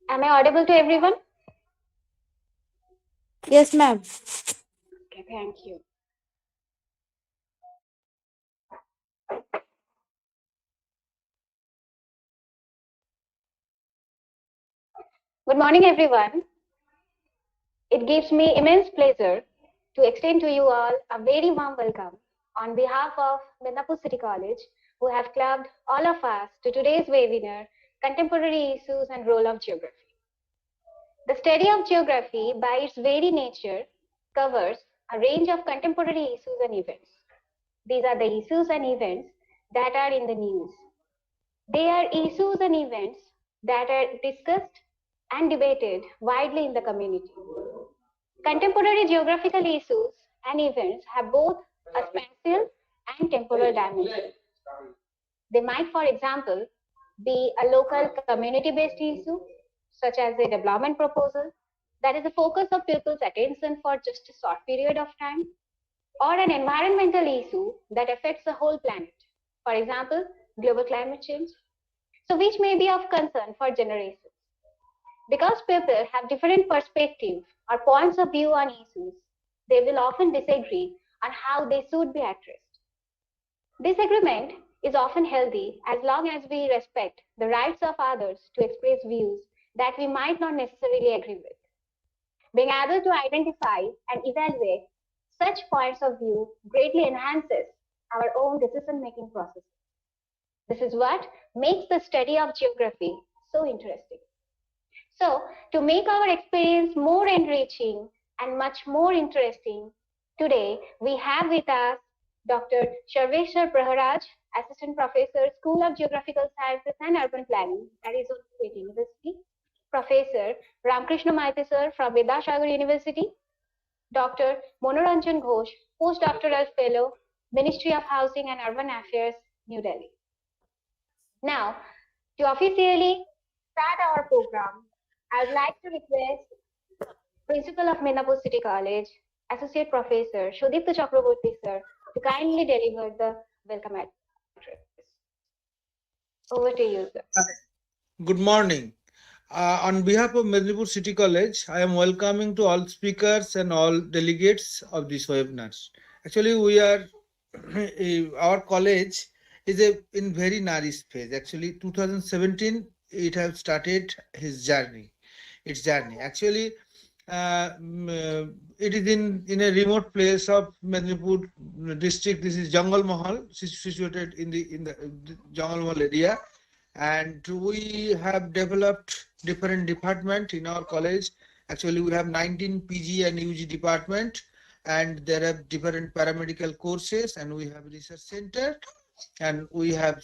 Am I audible to everyone? Yes, ma'am. Okay, thank you. Good morning, everyone. It gives me immense pleasure to extend to you all a very warm welcome on behalf of Midnapore City College, who have clubbed all of us to today's webinar, Contemporary Issues and Role of Geography. The study of geography, by its very nature, covers a range of contemporary issues and events. These are the issues and events that are in the news. They are issues and events that are discussed and debated widely in the community. Contemporary geographical issues and events have both a spatial and temporal dimension. They might, for example, be a local community-based issue, such as a development proposal that is the focus of people's attention for just a short period of time, or an environmental issue that affects the whole planet, for example, global climate change, so which may be of concern for generations. Because people have different perspectives or points of view on issues, they will often disagree on how they should be addressed. Disagreement is often healthy as long as we respect the rights of others to express views that we might not necessarily agree with. Being able to identify and evaluate such points of view greatly enhances our own decision-making process. This is what makes the study of geography so interesting. So, to make our experience more enriching and much more interesting, today we have with us Dr. Sarveshwar Praharaj, Assistant Professor, School of Geographical Sciences and Urban Planning, Arizona State University, Professor Ramkrishna Maite sir from Vidyasagar University, Dr. Monoranjan Ghosh, Postdoctoral Fellow, Ministry of Housing and Urban Affairs, New Delhi. Now, to officially start our program, I would like to request Principal of Midnapore City College, Associate Professor Sudipta Chakraborty sir, to kindly deliver the welcome address. Over to you, sir. Good morning. On behalf of Midnapore City College, I am welcoming to all speakers and all delegates of this webinar. Actually, we are our college is in very nourish phase. Actually, 2017 it has started its journey. Actually, it is in a remote place of Midnapore district. This is Jungle Mahal, situated in the Jungle Mahal area, and we have developed different department in our college. Actually, we have 19 PG and UG department, and there are different paramedical courses, and we have research center, and we have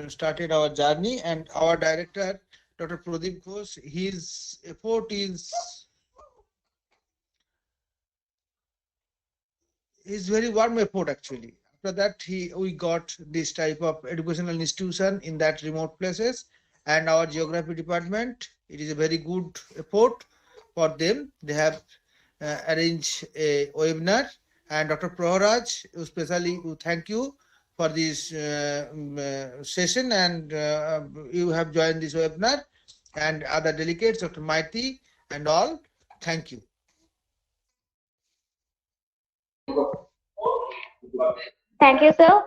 started our journey. And our director, Dr. Pradeep Ghosh, his effort is very warm effort actually. After that, we got this type of educational institution in that remote places, and our geography department, it is a very good effort for them. They have arranged a webinar, and Dr. Praharaj, especially thank you for this session, and you have joined this webinar, and other delegates, Dr. Maiti and all, thank you. Thank you, sir.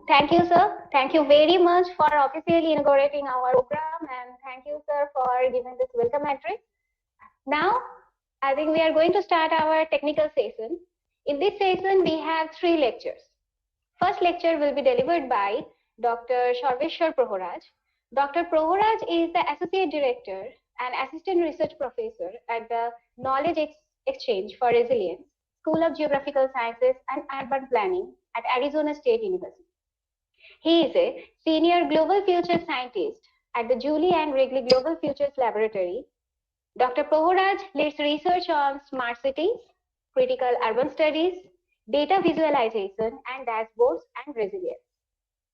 Thank you, sir. Thank you very much for officially inaugurating our program, and thank you, sir, for giving this welcome address. Now, I think we are going to start our technical session. In this session, we have 3 lectures. First lecture will be delivered by Dr. Sarveshwar Praharaj. Dr. Praharaj is the Associate Director and Assistant Research Professor at the Knowledge Exchange for Resilience, School of Geographical Sciences and Urban Planning at Arizona State University. He is a Senior Global Futures Scientist at the Julie and Wrigley Global Futures Laboratory. Dr. Praharaj leads research on smart cities, critical urban studies, data visualization, and dashboards and resilience.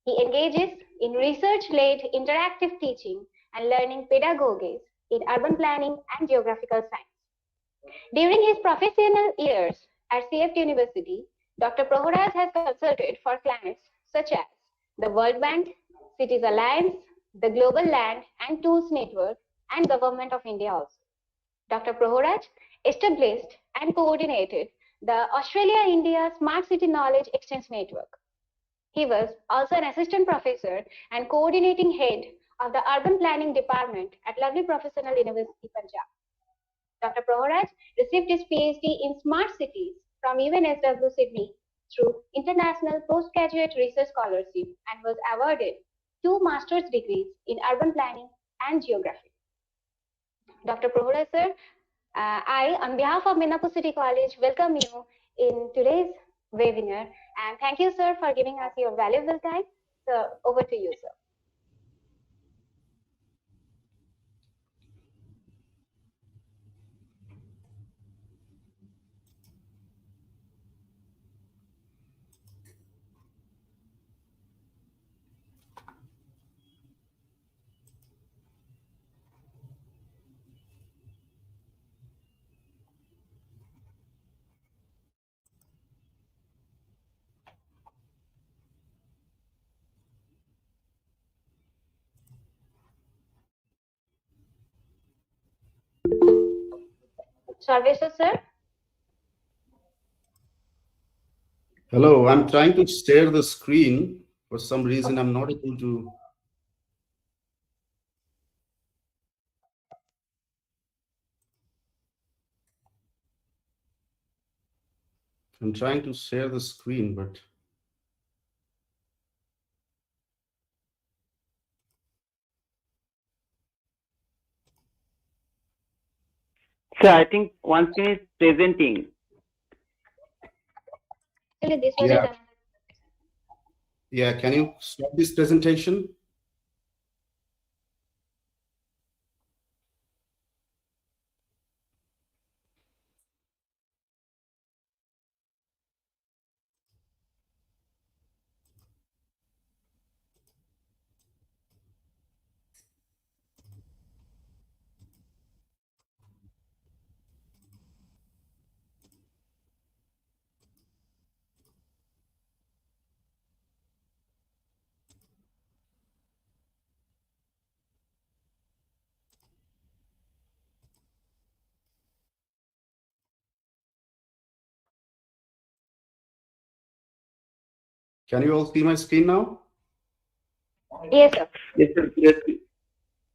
He engages in research-led interactive teaching and learning pedagogies in urban planning and geographical science. During his professional years at CFT University, Dr. Prohoraj has consulted for clients such as the World Bank, Cities Alliance, the Global Land and Tools Network, and Government of India also. Dr. Prohoraj established and coordinated the Australia-India Smart City Knowledge Exchange Network. He was also an assistant professor and coordinating head of the Urban Planning Department at Lovely Professional University, Punjab. Dr. Proharaj received his PhD in Smart Cities from UNSW Sydney through International Postgraduate Research Scholarship and was awarded 2 master's degrees in urban planning and geography. Dr. Proharaj sir, I, on behalf of Midnapore City College, welcome you in today's webinar and thank you, sir, for giving us your valuable time. So, over to you, sir. Sarveshwar, sir. Hello, I'm trying to share the screen. For some reason, I'm not able to. I'm trying to share the screen, but So I think one thing is presenting. Actually, this was yeah, can you stop this presentation? Can you all see my screen now? Yes, sir. Yes, sir. Yes. Do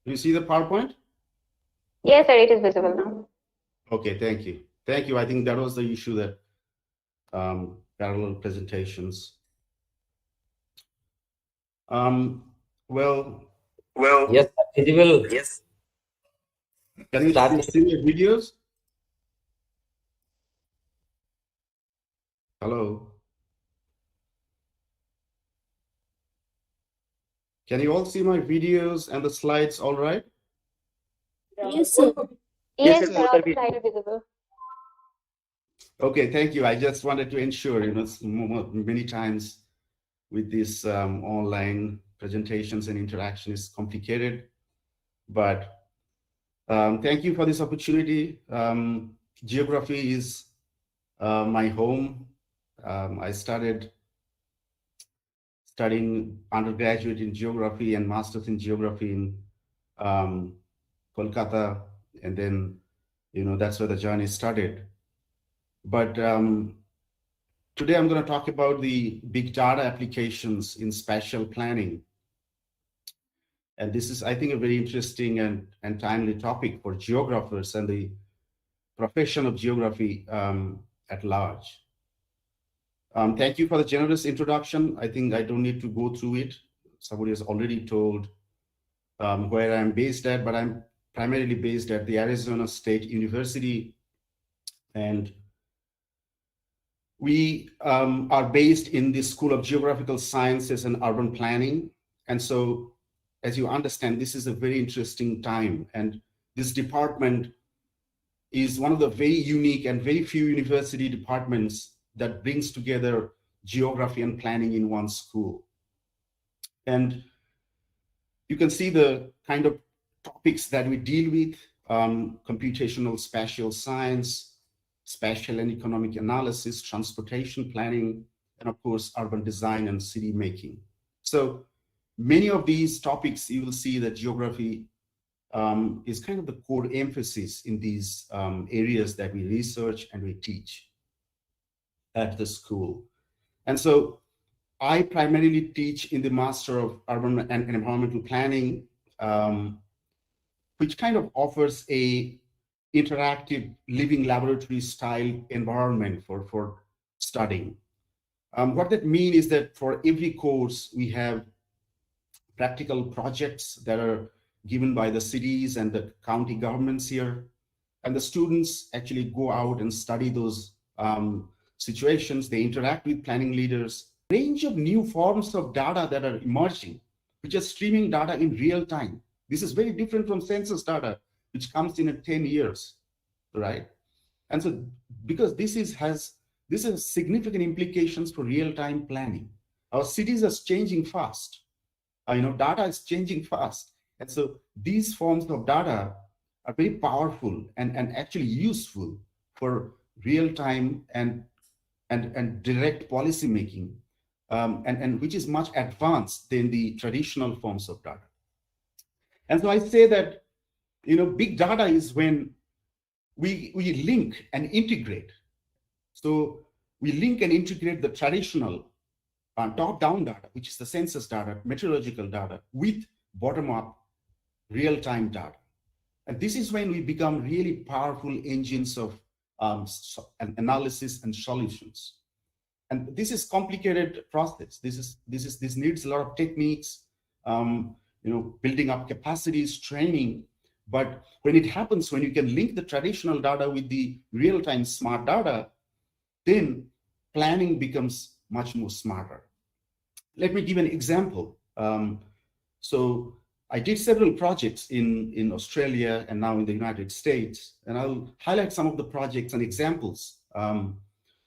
you see the PowerPoint? Yes, sir. It is visible now. Okay, thank you. Thank you. I think that was the issue, that parallel presentations. Well, Yes, visible. yes. Can you Start. see my videos? Hello. Can you all see my videos and the slides all right? Yes, sir. Yes, sir, sir. both All are the slides are visible. Okay, thank you. I just wanted to ensure, many times with these online presentations and interaction is complicated, but thank you for this opportunity. Geography is my home. I started studying undergraduate in geography and master's in geography in Kolkata, and then, that's where the journey started. But today I'm going to talk about the big data applications in spatial planning. And this is, I think, a very interesting and timely topic for geographers and the profession of geography at large. Thank you for the generous introduction. I think I don't need to go through it. Somebody has already told where I'm based at, but I'm primarily based at the Arizona State University, and we are based in the School of Geographical Sciences and Urban Planning. And so, as you understand, this is a very interesting time. And this department is one of the very unique and very few university departments that brings together geography and planning in one school. And you can see the kind of topics that we deal with: computational spatial science, spatial and economic analysis, transportation planning, and of course, urban design and city making. So many of these topics, you will see that geography is kind of the core emphasis in these areas that we research and we teach at the school. And so I primarily teach in the Master of Urban and Environmental Planning, which kind of offers a interactive living laboratory style environment for studying. What that means is that for every course, we have practical projects that are given by the cities and the county governments here. And the students actually go out and study those situations. They interact with planning leaders. Range of new forms of data that are emerging, which are streaming data in real time. This is very different from census data, which comes in 10 years, right? And so because this has significant implications for real-time planning. Our cities are changing fast. Data is changing fast. And so these forms of data are very powerful and actually useful for real-time and direct policy making, and which is much advanced than the traditional forms of data. And so I say that, big data is when we link and integrate. So we link and integrate the traditional top-down data, which is the census data, meteorological data, with bottom-up real-time data. And this is when we become really powerful engines of analysis and solutions. And this is complicated process. This needs a lot of techniques, building up capacities, training. But when it happens, when you can link the traditional data with the real-time smart data, then planning becomes much more smarter. Let me give an example. So I did several projects in Australia and now in the United States, and I'll highlight some of the projects and examples to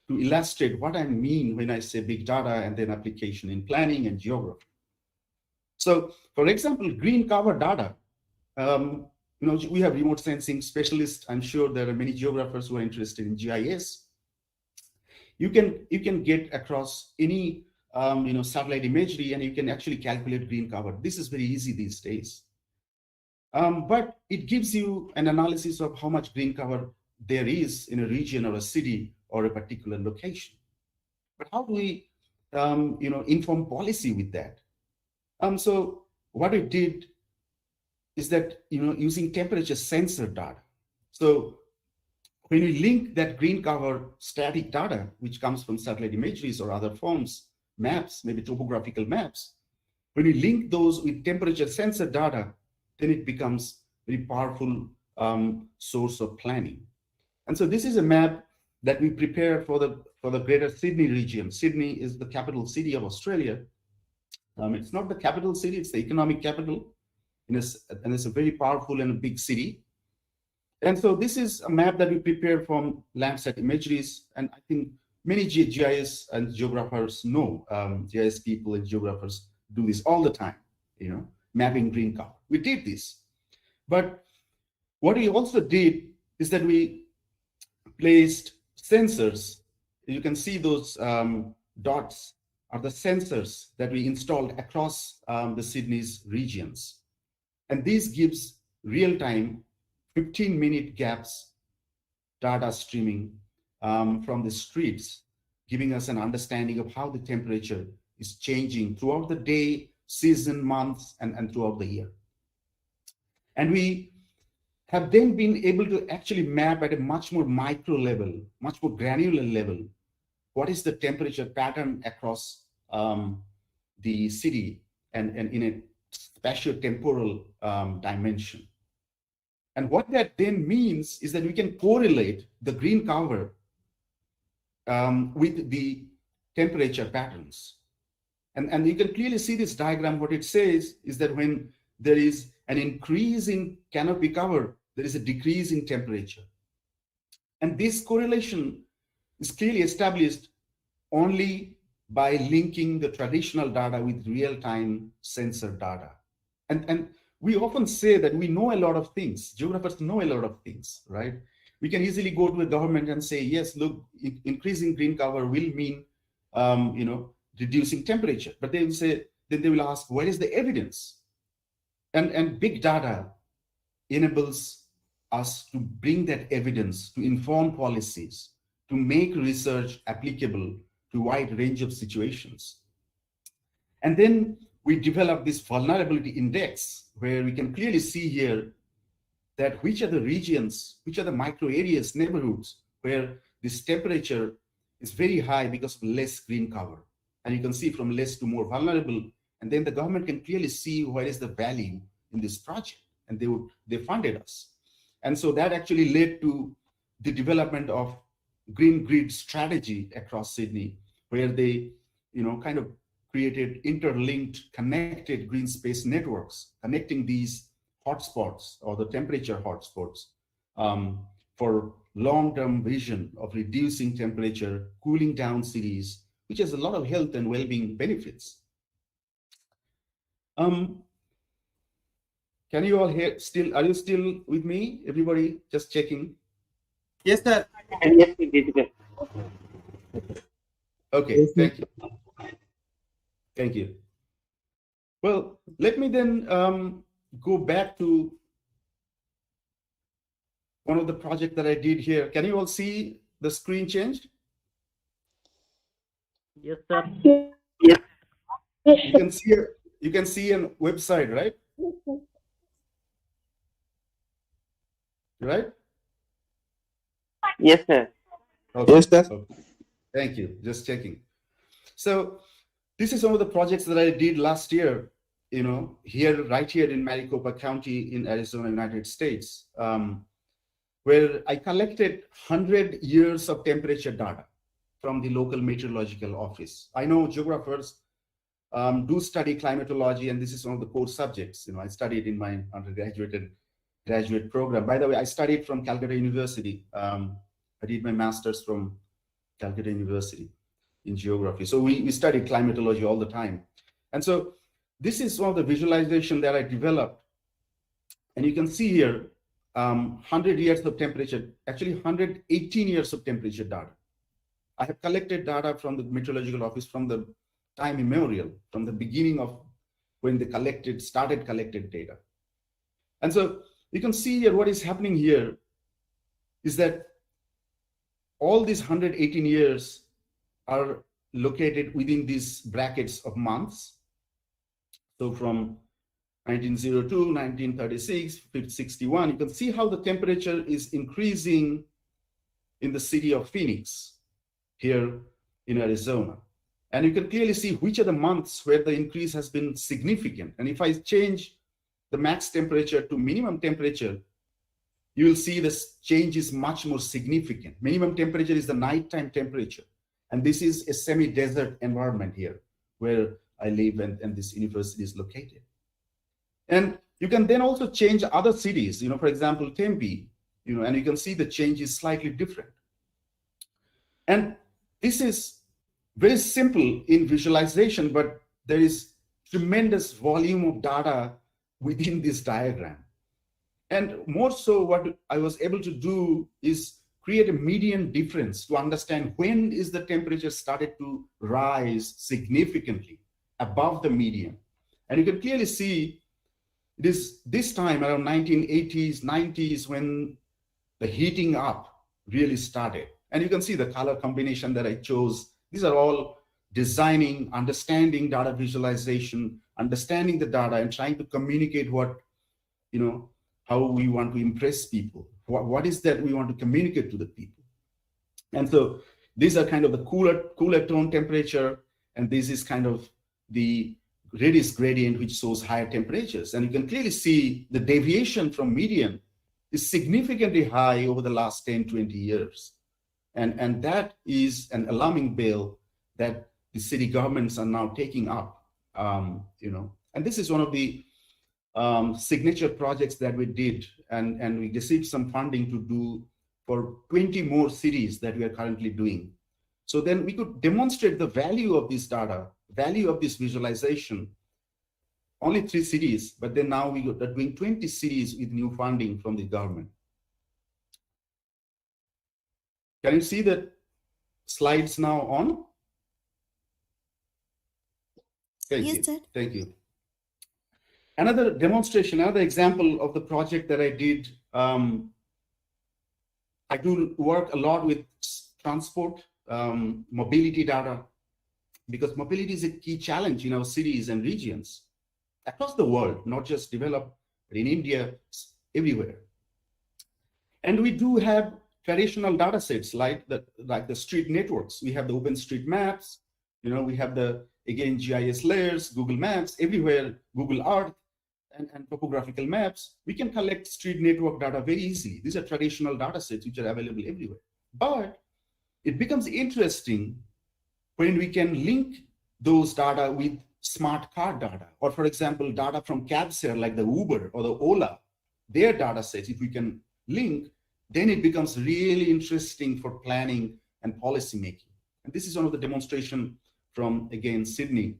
illustrate what I mean when I say big data and then application in planning and geography. So, for example, green cover data. We have remote sensing specialists. I'm sure there are many geographers who are interested in GIS. You can get across any satellite imagery, and you can actually calculate green cover. This is very easy these days. But it gives you an analysis of how much green cover there is in a region or a city or a particular location. But how do we inform policy with that? So what we did is that using temperature sensor data. So when we link that green cover static data, which comes from satellite imageries or other forms, maps, maybe topographical maps, when we link those with temperature sensor data, then it becomes a very powerful source of planning. And so this is a map that we prepared for the greater Sydney region. Sydney is the capital city of Australia. It's not the capital city, it's the economic capital. And it's a very powerful and a big city. And so this is a map that we prepared from Landsat imageries. And I think many GIS and geographers know, GIS people and geographers do this all the time, mapping green cover. We did this. But what we also did is that we placed sensors. You can see those dots are the sensors that we installed across the Sydney's regions. And this gives real-time 15-minute gaps data streaming from the streets, giving us an understanding of how the temperature is changing throughout the day, season, months, and throughout the year. And we have then been able to actually map at a much more micro level, much more granular level, what is the temperature pattern across the city and in a spatio-temporal dimension. And what that then means is that we can correlate the green cover with the temperature patterns. And you can clearly see this diagram. What it says is that when there is an increase in canopy cover, there is a decrease in temperature. And this correlation is clearly established only by linking the traditional data with real-time sensor data. And we often say that we know a lot of things. Geographers know a lot of things, right? We can easily go to the government and say, yes, look, increasing green cover will mean, reducing temperature. But they will say, then they will ask, where is the evidence? And big data enables us to bring that evidence, to inform policies, to make research applicable to a wide range of situations. And then we develop this vulnerability index where we can clearly see here that which are the regions, which are the micro areas, neighborhoods where this temperature is very high because of less green cover. And you can see from less to more vulnerable. And then the government can clearly see where is the value in this project. And they funded us. And so that actually led to the development of green grid strategy across Sydney, where they, kind of created interlinked, connected green space networks, connecting these hotspots or the temperature hotspots for long-term vision of reducing temperature, cooling down cities, which has a lot of health and well-being benefits. Can you all hear still? Are you still with me? Everybody just checking. Yes, sir. Yes, digital. Okay, Yes, thank you. Thank you. Well, let me then go back to one of the projects that I did here. Can you all see the screen changed? Yes, sir. Yes. You can see a website, right? Right? Yes, sir. Okay. Yes, sir. Okay. Thank you. Just checking. So this is some of the projects that I did last year, right here in Maricopa County in Arizona, United States, where I collected 100 years of temperature data from the local meteorological office. I know geographers do study climatology, and this is one of the core subjects. I studied in my undergraduate and graduate program. By the way, I studied from Calcutta University. I did my master's from Calcutta University in geography. So we studied climatology all the time. And so this is one of the visualization that I developed. And you can see here, 100 years of temperature, actually 118 years of temperature data. I have collected data from the meteorological office from the time immemorial, from the beginning of when they started collected data. And so you can see here what is happening here is that all these 118 years are located within these brackets of months. So from 1902, 1936, 1961, you can see how the temperature is increasing in the city of Phoenix here in Arizona. And you can clearly see which are the months where the increase has been significant. And if I change the max temperature to minimum temperature, you will see this change is much more significant. Minimum temperature is the nighttime temperature. And this is a semi-desert environment here where I live and this university is located. And you can then also change other cities, for example, Tempe, and you can see the change is slightly different. And this is very simple in visualization, but there is tremendous volume of data within this diagram. And more so, what I was able to do is create a median difference to understand when is the temperature started to rise significantly above the median. And you can clearly see it is this time around 1980s, 90s when the heating up really started. And you can see the color combination that I chose. These are all designing, understanding data visualization, understanding the data and trying to communicate what, how we want to impress people. What is that we want to communicate to the people? And so these are kind of the cooler tone temperature, and this is kind of the reddish gradient, which shows higher temperatures. And you can clearly see the deviation from median is significantly high over the last 10, 20 years. And that is an alarming bill that the city governments are now taking up, and this is one of the signature projects that we did, and we received some funding to do for 20 more cities that we are currently doing. So then we could demonstrate the value of this data, value of this visualization. Only 3 cities, but then now we are doing 20 cities with new funding from the government. Can you see the slides now on? Thank Yes, you. sir. Thank you. Another demonstration, another example of the project that I did. I do work a lot with transport, mobility data, because mobility is a key challenge in our cities and regions across the world, not just developed, but in India, everywhere. And we do have traditional data sets like the street networks. We have the open street maps, we have the, again, GIS layers, Google Maps, everywhere, Google Earth, and topographical maps. We can collect street network data very easily. These are traditional data sets which are available everywhere. But it becomes interesting when we can link those data with smart car data, or for example, data from cab share like the Uber or the Ola, their data sets, if we can link, then it becomes really interesting for planning and policy making. And this is one of the demonstration from, again, Sydney.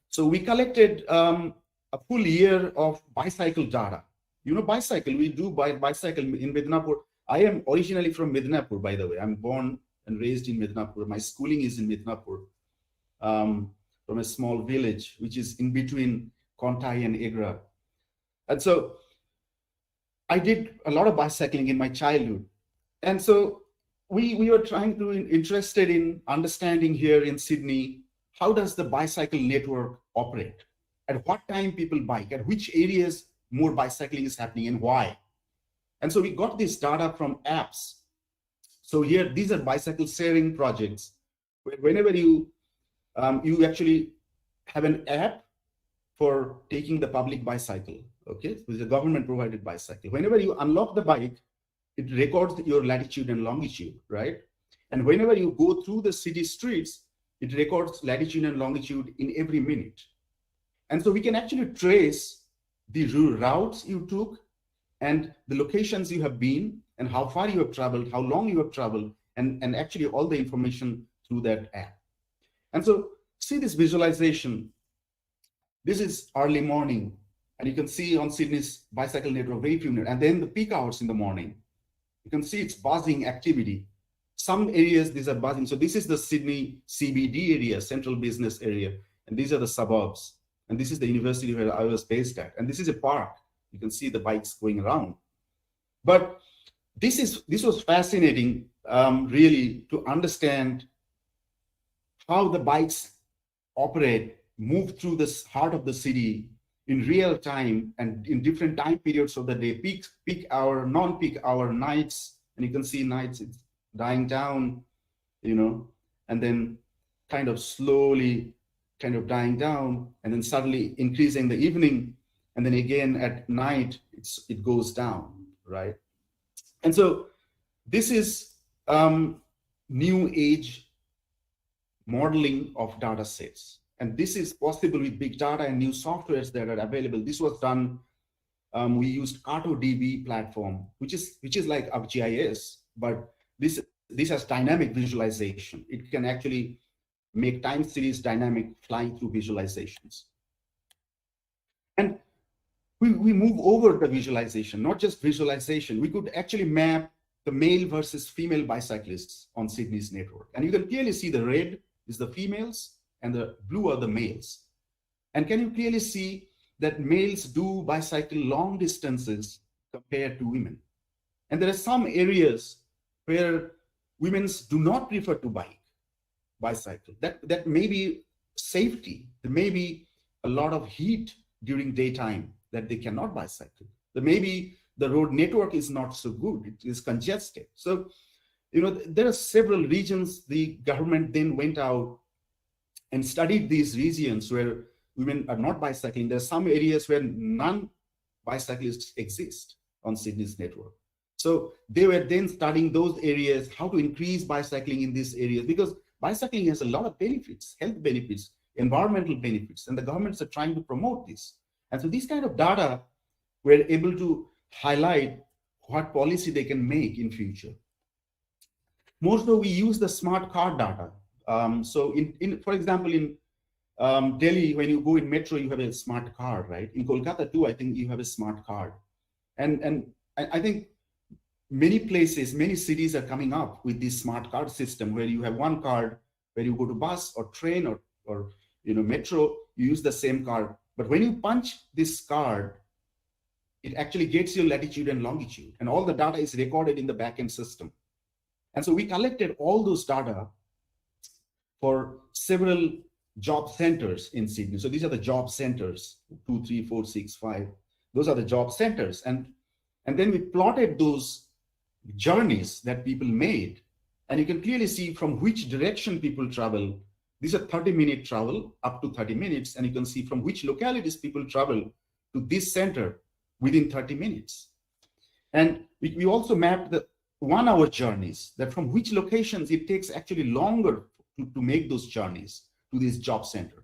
So we collected a full year of bicycle data. Bicycle, we do bicycle in Midnapore. I am originally from Midnapore, by the way. I'm born and raised in Midnapore. My schooling is in Midnapore, from a small village, which is in between Kontai and Egra. And so I did a lot of bicycling in my childhood. And so we were trying to, interested in understanding here in Sydney, how does the bicycle network operate? At what time people bike? At which areas more bicycling is happening and why? And so we got this data from apps. So here, these are bicycle sharing projects. Whenever you actually have an app for taking the public bicycle, okay? So it's a government provided bicycle. Whenever you unlock the bike, it records your latitude and longitude, right? And whenever you go through the city streets, it records latitude and longitude in every minute. And so we can actually trace the routes you took and the locations you have been and how far you have traveled, how long you have traveled, and actually all the information through that app. And so see this visualization. This is early morning, and you can see on Sydney's bicycle network very few minutes. And then the peak hours in the morning, you can see it's buzzing activity. Some areas, these are buzzing. So this is the Sydney CBD area, central business area, and these are the suburbs. And this is the university where I was based at. And this is a park. You can see the bikes going around. But this was fascinating, really, to understand how the bikes operate, move through this heart of the city in real time and in different time periods of the day, peak hour, non-peak hour, nights, and you can see nights it's dying down, and then kind of slowly kind of dying down, and then suddenly increasing the evening, and then again at night it goes down, right? And so this is new age modeling of data sets. And this is possible with big data and new softwares that are available. This was done, we used CartoDB platform, which is like ArcGIS, but this has dynamic visualization. It can actually make time series dynamic, flying through visualizations. And we move over the visualization, not just visualization. We could actually map the male versus female bicyclists on Sydney's network. And you can clearly see the red is the females and the blue are the males. And can you clearly see that males do bicycle long distances compared to women? And there are some areas where women do not prefer to bicycle. That may be safety. There may be a lot of heat during daytime that they cannot bicycle. There may be the road network is not so good. It is congested. So, there are several regions. The government then went out and studied these regions where women are not bicycling. There are some areas where non-bicyclists exist on Sydney's network. So they were then studying those areas, how to increase bicycling in these areas, because bicycling has a lot of benefits, health benefits, environmental benefits, and the governments are trying to promote this. And so these kind of data were able to highlight what policy they can make in future. more so we use the smart card data. So for example, in Delhi, when you go in metro, you have a smart card, right? In Kolkata too, I think you have a smart card. And I think many places, many cities are coming up with this smart card system where you have one card where you go to bus or train or metro, you use the same card. But when you punch this card, it actually gets your latitude and longitude, and all the data is recorded in the backend system. And so we collected all those data for several job centers in Sydney. So these are the job centers, 2, 3, 4, 6, 5. Those are the job centers. And then we plotted those journeys that people made. And you can clearly see from which direction people travel. These are 30-minute travel, up to 30 minutes. And you can see from which localities people travel to this center within 30 minutes. And we also mapped the 1-hour journeys, that from which locations it takes actually longer to make those journeys to this job center.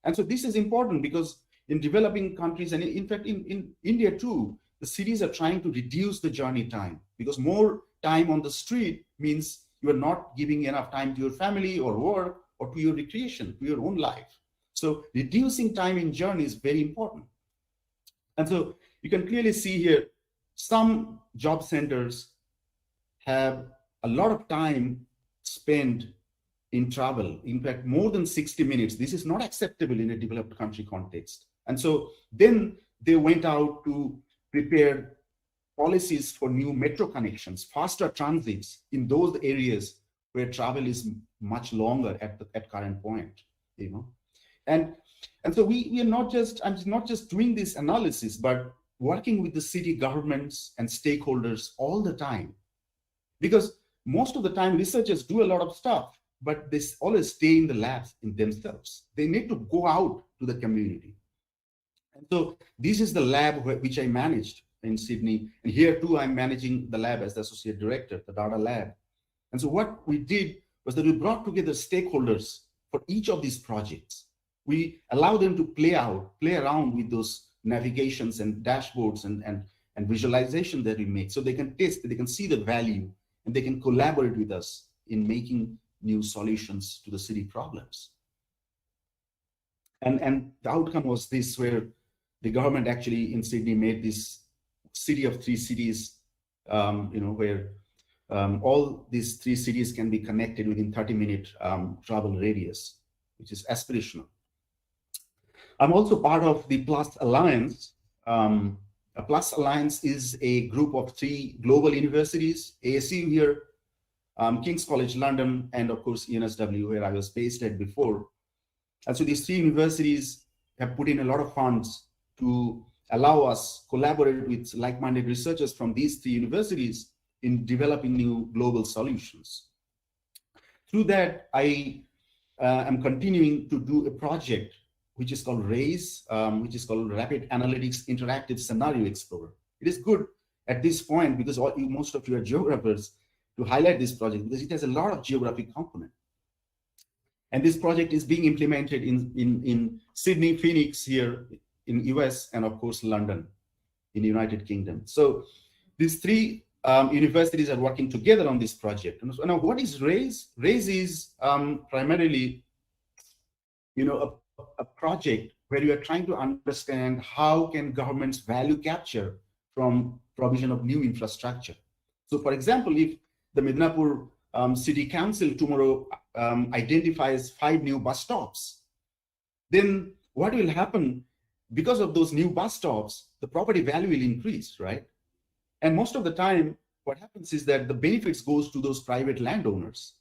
And so this is important because in developing countries, and in fact in India too, the cities are trying to reduce the journey time, because more time on the street means you are not giving enough time to your family or work or to your recreation, to your own life. So reducing time in journey is very important. And so you can clearly see here, some job centers have a lot of time spent in travel. In fact, more than 60 minutes. This is not acceptable in a developed country context. And so then they went out to prepare policies for new metro connections, faster transits in those areas where travel is much longer at current point, And so we are not just, I'm not just doing this analysis, but working with the city governments and stakeholders all the time. Because most of the time researchers do a lot of stuff, but they always stay in the labs in themselves. They need to go out to the community. And so this is the lab which I managed in Sydney. And here too, I'm managing the lab as the associate director, the data lab. And so what we did was that we brought together stakeholders for each of these projects. We allow them to play around with those navigations and dashboards and visualization that we make, so they can test, they can see the value, and they can collaborate with us in making new solutions to the city problems. And the outcome was this, where the government actually in Sydney made this city of 3 cities, where all these 3 cities can be connected within 30-minute travel radius, which is aspirational. I'm also part of the Plus Alliance. A Plus Alliance is a group of 3 global universities, ASU here, King's College London, and of course UNSW, where I was based at before. And so these 3 universities have put in a lot of funds to allow us collaborate with like-minded researchers from these 3 universities in developing new global solutions. Through that, I am continuing to do a project which is called RAISE, which is called Rapid Analytics Interactive Scenario Explorer. It is good at this point because most of you are geographers, to highlight this project because it has a lot of geographic component. And this project is being implemented in Sydney, Phoenix here in US, and of course London in the United Kingdom. So these 3 universities are working together on this project. And so now, what is RAISE? RAISE is primarily, a project where you are trying to understand how can governments value capture from provision of new infrastructure. So for example, if the Midnapore City Council tomorrow identifies 5 new bus stops, then what will happen? Because of those new bus stops, the property value will increase, right? And most of the time, what happens is that the benefits goes to those private landowners.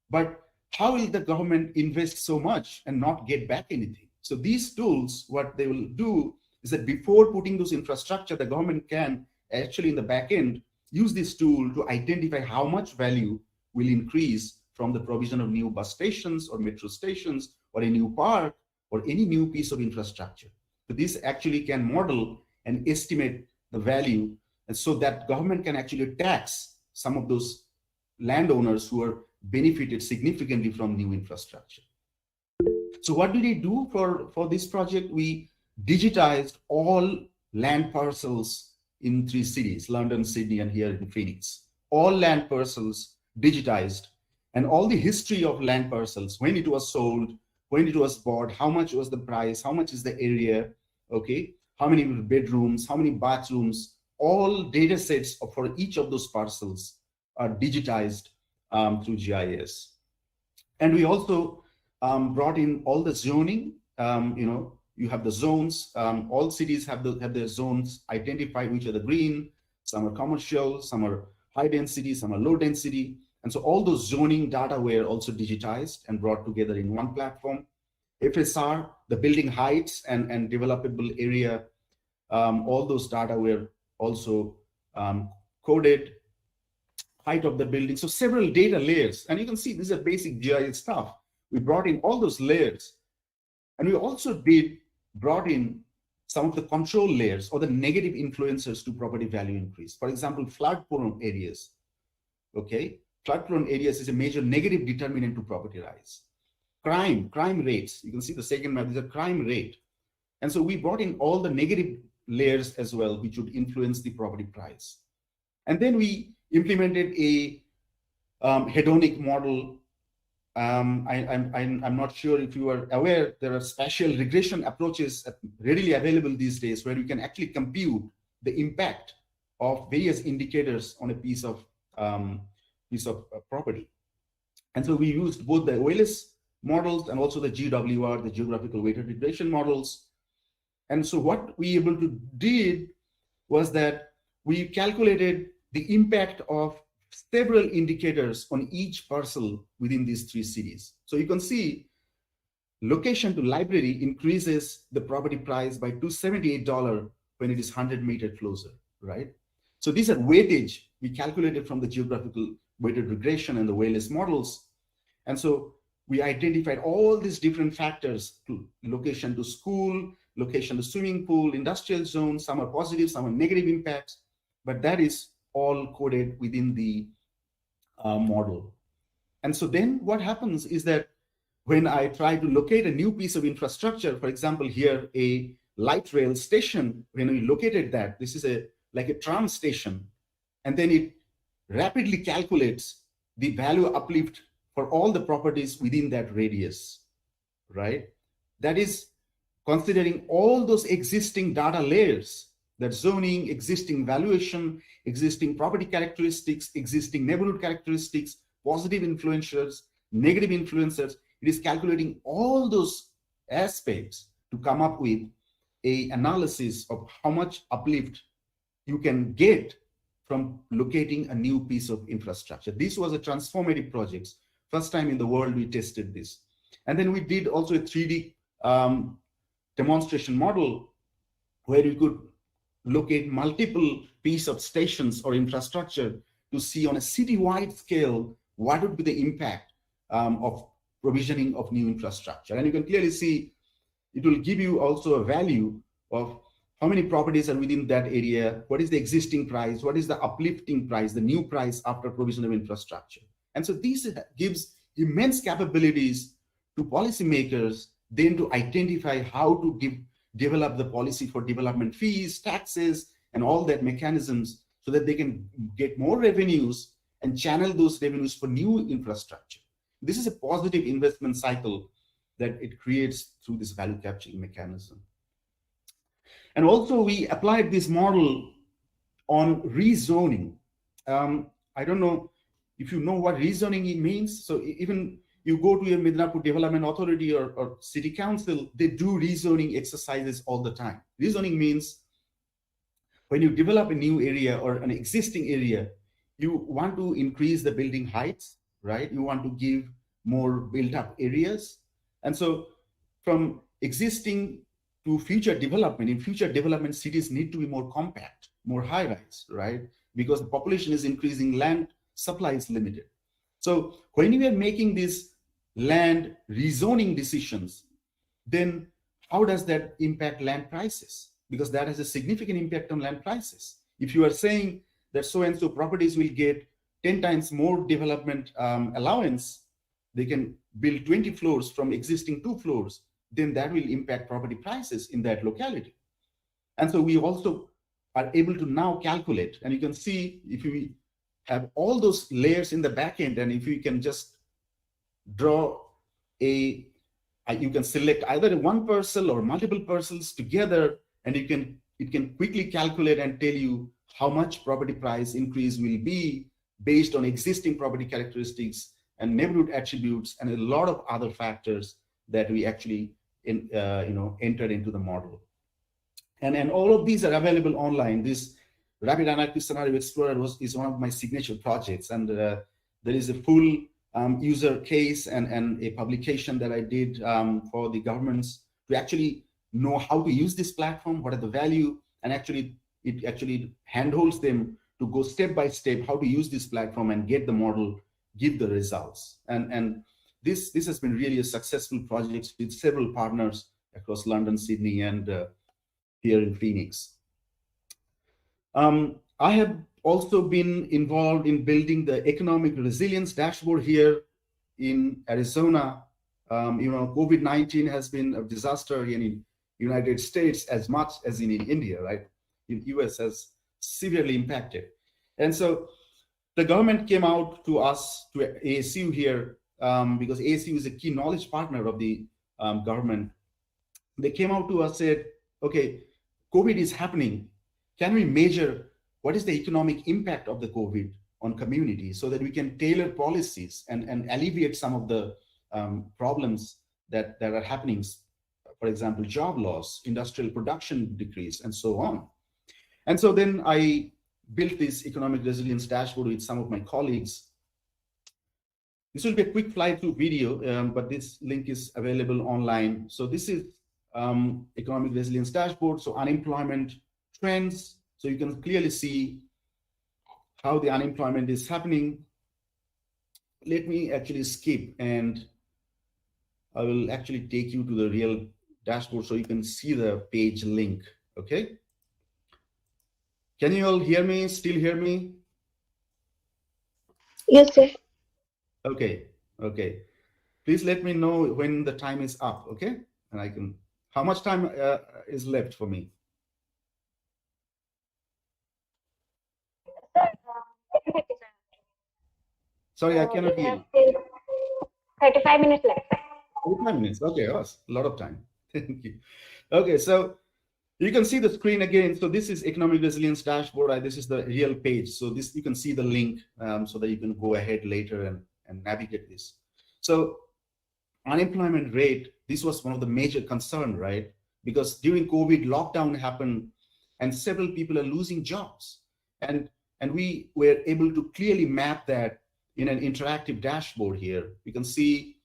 But how will the government invest so much and not get back anything? So these tools, what they will do is that before putting those infrastructure, the government can actually in the back end use this tool to identify how much value will increase from the provision of new bus stations or metro stations or a new park or any new piece of infrastructure. So this actually can model and estimate the value, and so that government can actually tax some of those landowners who are benefited significantly from new infrastructure. So what did we do for this project? We digitized all land parcels in 3 cities, London, Sydney, and here in Phoenix. All land parcels digitized, and all the history of land parcels, when it was sold, when it was bought, how much was the price, how much is the area, okay, how many bedrooms, how many bathrooms, all data sets for each of those parcels are digitized through GIS. And we also brought in all the zoning. You have the zones. All cities have their zones, identify which are the green, some are commercial, some are high density, some are low density. And so all those zoning data were also digitized and brought together in one platform. FSR, the building heights and developable area, all those data were also coded, height of the building. So several data layers. And you can see these are basic GIS stuff. We brought in all those layers. And we also brought in some of the control layers or the negative influencers to property value increase. For example, flood-prone areas. Okay, flood-prone areas is a major negative determinant to property rise. Crime rates. You can see the second map is a crime rate. And so we brought in all the negative layers as well, which would influence the property price. And then we implemented a hedonic model. I'm not sure if you are aware, there are spatial regression approaches readily available these days where you can actually compute the impact of various indicators on a piece of property. And so we used both the OLS models and also the GWR, the geographical weighted regression models. And so what we did was that we calculated the impact of several indicators on each parcel within these three cities. So you can see location to library increases the property price by $278 when it is 100 meters closer, right? So these are weightage we calculated from the geographical weighted regression and the OLS models. And so we identified all these different factors to location to school, location to swimming pool, industrial zone, some are positive, some are negative impacts, but that is all coded within the model. And so then what happens is that when I try to locate a new piece of infrastructure, for example, here, a light rail station, when we located that, this is like a tram station, and then it rapidly calculates the value uplift for all the properties within that radius, right? That is considering all those existing data layers, that zoning, existing valuation, existing property characteristics, existing neighborhood characteristics, positive influencers, negative influencers. It is calculating all those aspects to come up with an analysis of how much uplift you can get from locating a new piece of infrastructure. This was a transformative project. First time in the world we tested this. And then we did also a 3D demonstration model where you could locate multiple pieces of stations or infrastructure to see on a citywide scale what would be the impact of provisioning of new infrastructure. And you can clearly see it will give you also a value of how many properties are within that area, what is the existing price, what is the uplifting price, the new price after provision of infrastructure. And so this gives immense capabilities to policymakers then to identify how to develop the policy for development fees, taxes, and all that mechanisms so that they can get more revenues and channel those revenues for new infrastructure. This is a positive investment cycle that it creates through this value capturing mechanism. And also we applied this model on rezoning. I don't know if you know what rezoning means. So even you go to a Midnapore Development Authority or City Council, they do rezoning exercises all the time. Rezoning means when you develop a new area or an existing area, you want to increase the building heights, right? You want to give more built up areas. And so from existing to future development, in future development, cities need to be more compact, more high rise, right? Because the population is increasing, land supply is limited. So when we are making these land rezoning decisions, then how does that impact land prices? Because that has a significant impact on land prices. If you are saying that so-and-so properties will get 10 times more development allowance, they can build 20 floors from existing 2 floors, then that will impact property prices in that locality. And so we also are able to now calculate, and you can see if we have all those layers in the back end. And if you can just draw you can select either one parcel or multiple parcels together, and it can quickly calculate and tell you how much property price increase will be based on existing property characteristics and neighborhood attributes and a lot of other factors that we actually entered into the model. And all of these are available online. This Rapid Analytic Scenario Explorer is one of my signature projects, and there is a full user case and a publication that I did for the governments to actually know how to use this platform, what are the value, and it actually handholds them to go step by step how to use this platform and get the model, give the results. And this has been really a successful project with several partners across London, Sydney, and here in Phoenix. I have also been involved in building the economic resilience dashboard here in Arizona. COVID-19 has been a disaster in the United States as much as in India, right? In US has severely impacted. And so the government came out to us, to ASU here, because ASU is a key knowledge partner of the government. They came out to us, said, okay, COVID is happening. Can we measure what is the economic impact of the COVID on communities so that we can tailor policies and alleviate some of the problems that are happening? For example, job loss, industrial production decrease, and so on. And so then I built this economic resilience dashboard with some of my colleagues. This will be a quick fly-through video, but this link is available online. So this is economic resilience dashboard. So unemployment trends. So you can clearly see how the unemployment is happening. Let me actually skip, and I will actually take you to the real dashboard so you can see the page link, okay? Can you all hear me, still hear me? Yes, sir. Okay. Please let me know when the time is up, okay? And I can, how much time is left for me? Sorry, I cannot hear you. 35 minutes left. 35 minutes, okay, oh, a lot of time. Thank you. Okay, so you can see the screen again. So this is economic resilience dashboard. This is the real page. So this, you can see the link so that you can go ahead later and navigate this. So unemployment rate, this was one of the major concern, right? Because during COVID, lockdown happened and several people are losing jobs. And we were able to clearly map that in an interactive dashboard here. You can see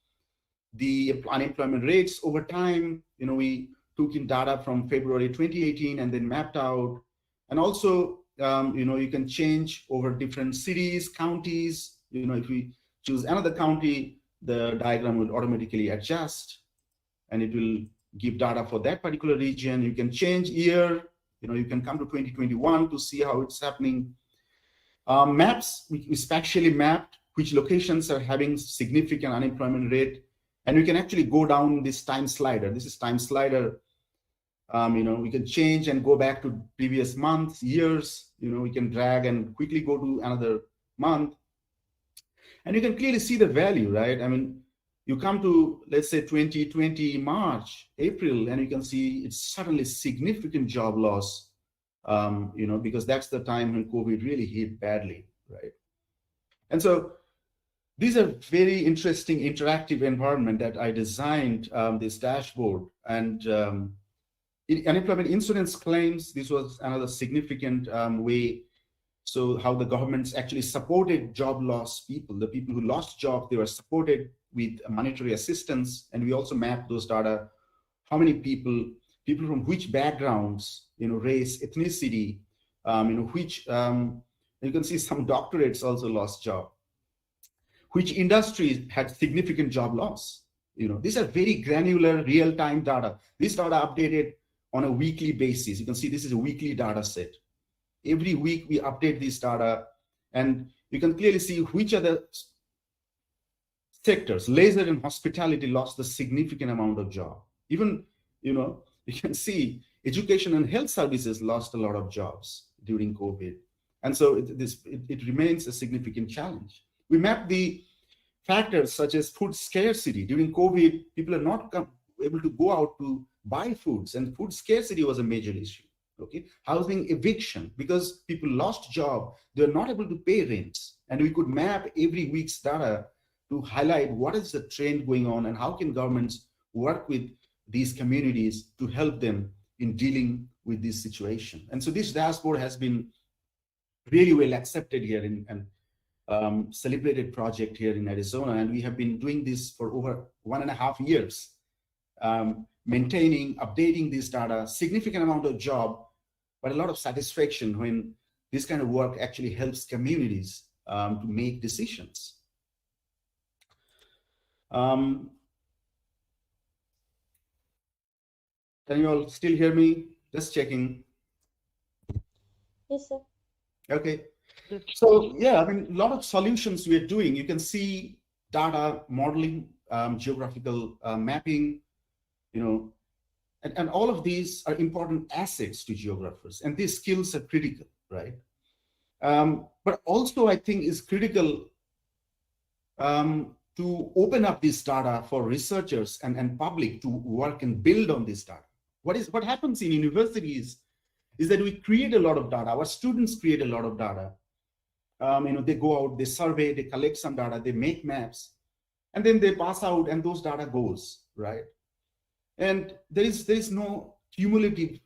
the unemployment rates over time. We took in data from February 2018 and then mapped out. And also, you can change over different cities, counties. If we choose another county, the diagram will automatically adjust and it will give data for that particular region. You can change year, you can come to 2021 to see how it's happening. Maps, we spatially mapped which locations are having significant unemployment rate. And we can actually go down this time slider. This is time slider. We can change and go back to previous months, years. We can drag and quickly go to another month. And you can clearly see the value, right? I mean, you come to, let's say, 2020, March, April, and you can see it's suddenly significant job loss, because that's the time when COVID really hit badly, right? And so these are very interesting interactive environment that I designed this dashboard. And unemployment insurance claims, this was another significant way. So how the governments actually supported job loss people, the people who lost jobs, they were supported with monetary assistance. And we also mapped those data, how many people from which backgrounds, race, ethnicity, which, you can see some doctorates also lost job. Which industries had significant job loss. These are very granular real-time data. This data updated on a weekly basis. You can see this is a weekly data set. Every week we update this data, and you can clearly see which are the sectors. Leisure and hospitality lost a significant amount of job. Even, you can see education and health services lost a lot of jobs during COVID. And so it remains a significant challenge. We map the factors such as food scarcity. During COVID, people are not able to go out to buy foods, and food scarcity was a major issue. Okay, housing eviction, because people lost job, they're not able to pay rents. And we could map every week's data to highlight what is the trend going on and how can governments work with these communities to help them in dealing with this situation. And so this dashboard has been really well accepted here and celebrated project here in Arizona. And we have been doing this for over 1.5 years, maintaining, updating this data, significant amount of job, but a lot of satisfaction when this kind of work actually helps communities to make decisions. Can you all still hear me? Just checking. Yes, sir. Okay. So yeah, I mean, a lot of solutions we're doing. You can see data modeling, geographical mapping, you know, and all of these are important assets to geographers, and these skills are critical, right? But also I think is critical to open up this data for researchers and public to work and build on this data. What happens in universities is that we create a lot of data. Our students create a lot of data. You know, they go out, they survey, they collect some data, they make maps, and then they pass out, and those data goes, right? And there is no cumulative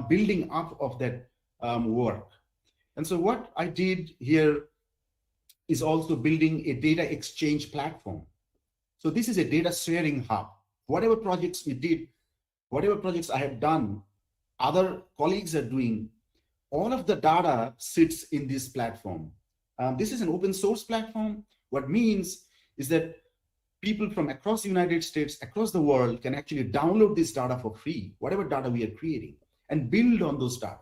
building up of that work. And so what I did here is also building a data exchange platform. So this is a data sharing hub. Whatever projects we did, whatever projects I have done, other colleagues are doing, all of the data sits in this platform. This is an open source platform. What means is that people from across the United States, across the world can actually download this data for free, whatever data we are creating, and build on those data.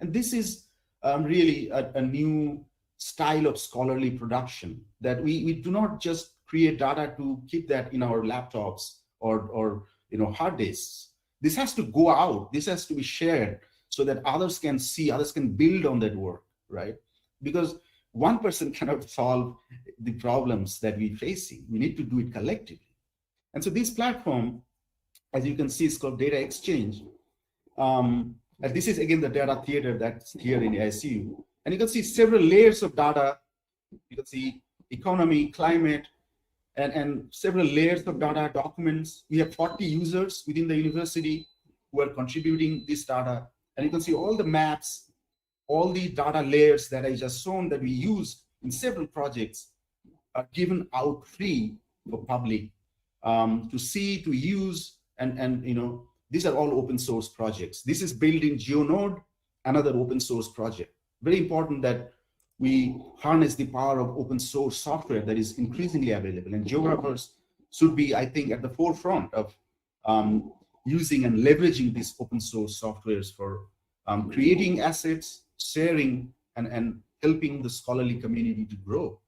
And this is really a new style of scholarly production, that we do not just create data to keep that in our laptops or you know, hard disks. This has to go out. This has to be shared so that others can see, others can build on that work, right? Because one person cannot solve the problems that we're facing. We need to do it collectively. And so this platform, as you can see, is called Data Exchange. And this is again the data theater that's here in ASU. And you can see several layers of data. You can see economy, climate, and several layers of data, documents. We have 40 users within the university who are contributing this data. And you can see all the maps, all the data layers that I just shown that we use in several projects are given out free for public to see, to use, and you know, these are all open source projects. This is built in GeoNode, another open source project. Very important that we harness the power of open source software that is increasingly available, and geographers should be, I think, at the forefront of using and leveraging these open source softwares for creating assets, sharing, and helping the scholarly community to grow.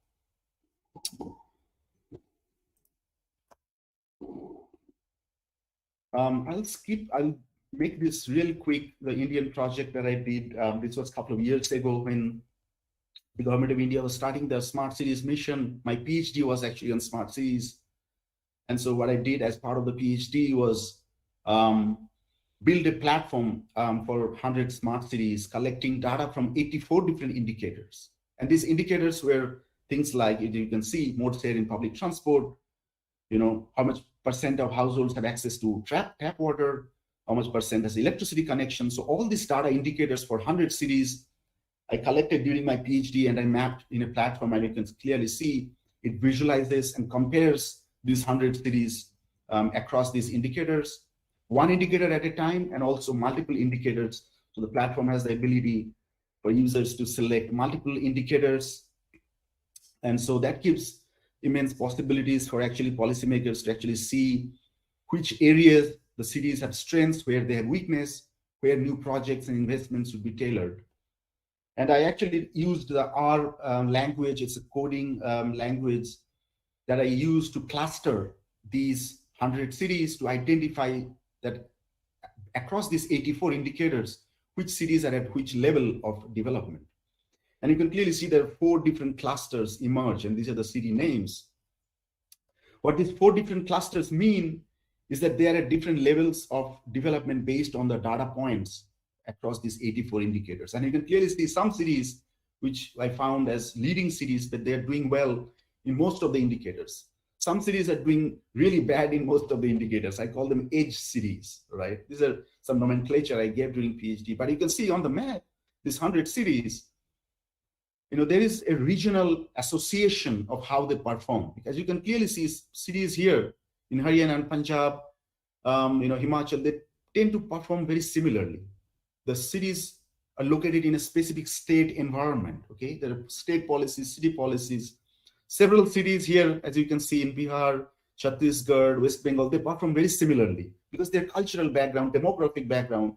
I'll make this really quick. The Indian project that I did, this was a couple of years ago when the government of India was starting the smart cities mission. My PhD was actually on smart cities. And so what I did as part of the PhD was build a platform for 100 smart cities, collecting data from 84 different indicators. And these indicators were things like, you can see, mode share in public transport, you know, how much percent of households have access to tap water, how much percent has electricity connection. So all these data indicators for 100 cities I collected during my PhD, and I mapped in a platform, and you can clearly see it visualizes and compares these 100 cities across these indicators, one indicator at a time, and also multiple indicators. So the platform has the ability for users to select multiple indicators. And so that gives immense possibilities for actually policymakers to actually see which areas the cities have strengths, where they have weakness, where new projects and investments should be tailored. And I actually used the R language. It's a coding language that I use to cluster these 100 cities to identify that across these 84 indicators, which cities are at which level of development. And you can clearly see there are 4 different clusters emerge, and these are the city names. What these 4 different clusters mean is that they are at different levels of development based on the data points across these 84 indicators. And you can clearly see some cities, which I found as leading cities, that they're doing well in most of the indicators. Some cities are doing really bad in most of the indicators. I call them edge cities, right? These are some nomenclature I gave during PhD. But you can see on the map, these 100 cities, there is a regional association of how they perform. Because you can clearly see cities here in Haryana and Punjab, Himachal, they tend to perform very similarly. The cities are located in a specific state environment, okay? There are state policies, city policies. Several cities here, as you can see in Bihar, Chhattisgarh, West Bengal, they perform very similarly because their cultural background, demographic background,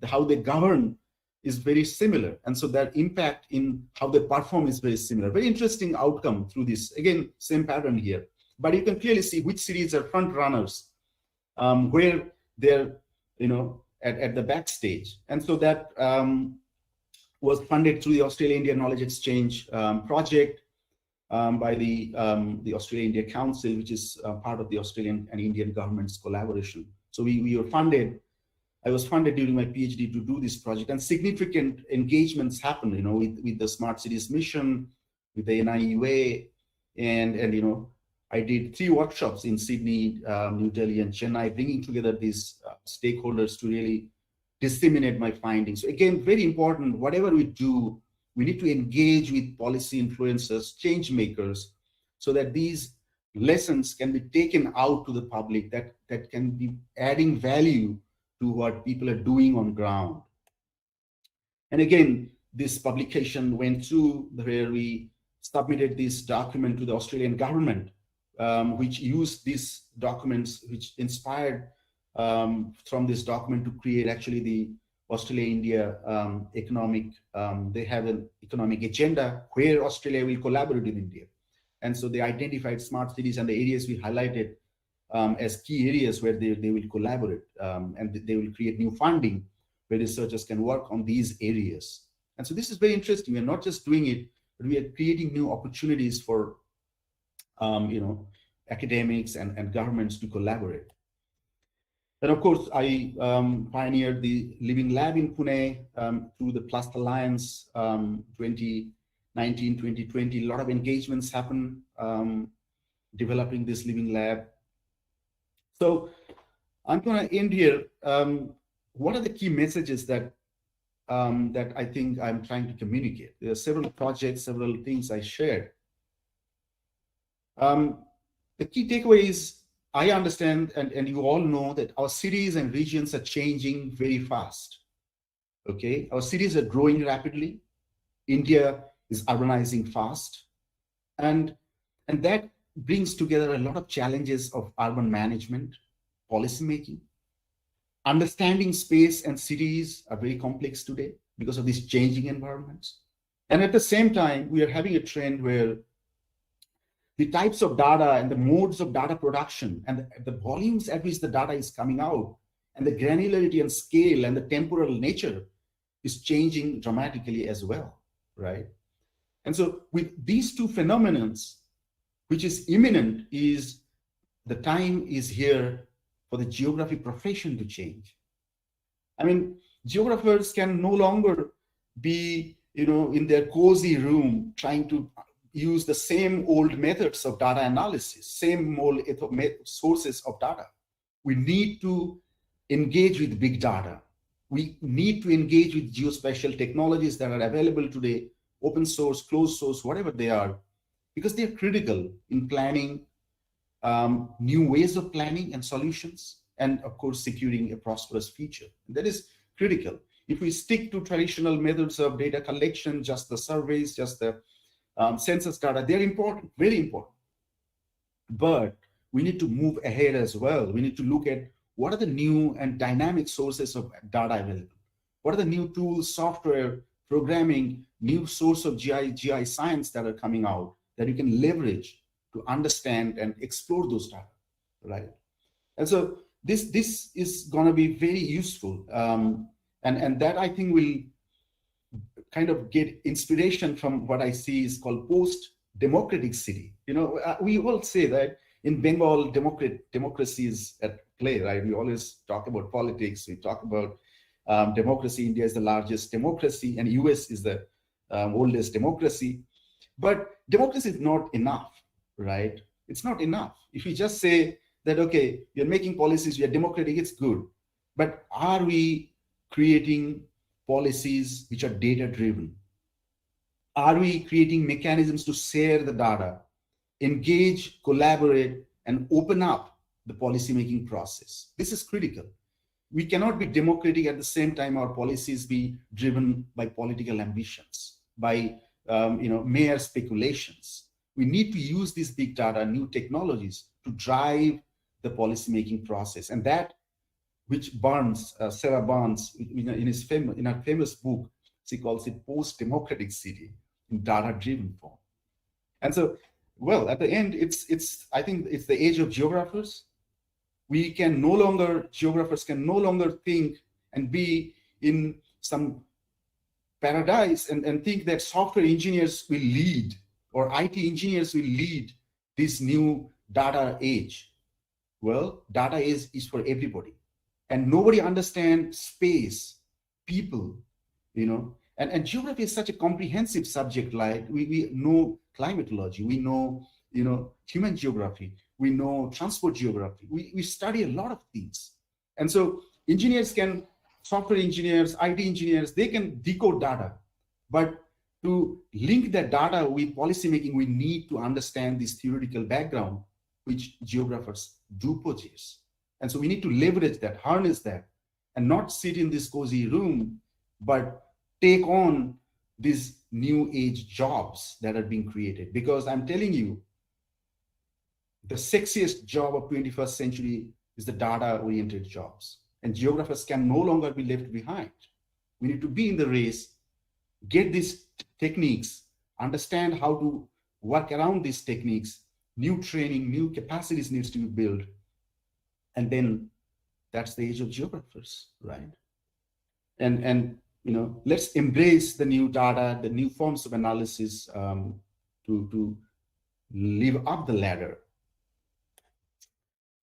how they govern is very similar. And so that impact in how they perform is very similar. Very interesting outcome through this. Again, same pattern here. But you can clearly see which cities are front runners, where they're, at the backstage. And so that was funded through the Australia-India Knowledge Exchange project by the Australia-India Council, which is part of the Australian and Indian government's collaboration. So we were funded. I was funded during my PhD to do this project, and significant engagements happened, with the Smart Cities Mission, with the NIUA, and I did 3 workshops in Sydney, New Delhi, and Chennai, bringing together these stakeholders to really disseminate my findings. So again, very important, whatever we do, we need to engage with policy influencers, change makers, so that these lessons can be taken out to the public, that can be adding value to what people are doing on ground. And again, this publication went through where we submitted this document to the Australian government, which used these documents, which inspired from this document to create actually the Australia-India economic, they have an economic agenda where Australia will collaborate with India. And so they identified smart cities and the areas we highlighted as key areas where they will collaborate, and they will create new funding where researchers can work on these areas. And so this is very interesting. We're not just doing it, but we are creating new opportunities for academics and governments to collaborate. And of course, I pioneered the Living Lab in Pune through the Plus Alliance 2019, 2020. A lot of engagements happen developing this Living Lab. So I'm going to end here. What are the key messages that I think I'm trying to communicate? There are several projects, several things I shared. The key takeaway is I understand, and you all know, that our cities and regions are changing very fast. Okay, our cities are growing rapidly. India is urbanizing fast, and that brings together a lot of challenges of urban management, policy making. Understanding space and cities are very complex today because of these changing environments. And at the same time, we are having a trend where the types of data and the modes of data production and the volumes at which the data is coming out and the granularity and scale and the temporal nature is changing dramatically as well, right? And so with these two phenomena, which is imminent, is the time is here for the geography profession to change. I mean, geographers can no longer be, in their cozy room trying to use the same old methods of data analysis, same old sources of data. We need to engage with big data. We need to engage with geospatial technologies that are available today, open source, closed source, whatever they are, because they are critical in planning new ways of planning and solutions, and of course, securing a prosperous future. That is critical. If we stick to traditional methods of data collection, just the surveys, just the census data, they're important, very important. But we need to move ahead as well. We need to look at what are the new and dynamic sources of data available? What are the new tools, software, programming, new source of GI science that are coming out that you can leverage to understand and explore those data, right? And so this is going to be very useful. And that I think will kind of get inspiration from what I see is called post-democratic city. We all say that in Bengal, democracy is at play, right? We always talk about politics. We talk about democracy. India is the largest democracy, and US is the oldest democracy. But democracy is not enough, right? It's not enough. If you just say that, okay, you're making policies, you're democratic, it's good. But are we creating policies which are data-driven? Are we creating mechanisms to share the data, engage, collaborate, and open up the policy-making process? This is critical. We cannot be democratic at the same time our policies be driven by political ambitions, by mere speculations. We need to use these big data, new technologies to drive the policy-making process, and that which Sarah Barnes, in her famous book, she calls it post-democratic city in data-driven form. And so, well, at the end, I think it's the age of geographers. Geographers can no longer think and be in some paradise and think that software engineers will lead or IT engineers will lead this new data age. Well, data is for everybody. And nobody understands space, people, and geography is such a comprehensive subject. Like we know climatology, we know, human geography, we know transport geography. We study a lot of things. And so software engineers, IT engineers, they can decode data. But to link that data with policymaking, we need to understand this theoretical background, which geographers do possess. And so we need to leverage that, harness that, and not sit in this cozy room, but take on these new age jobs that are being created. Because I'm telling you, the sexiest job of 21st century is the data-oriented jobs. And geographers can no longer be left behind. We need to be in the race, get these techniques, understand how to work around these techniques, new training, new capacities needs to be built. And then that's the age of geographers, right? And let's embrace the new data, the new forms of analysis to live up the ladder.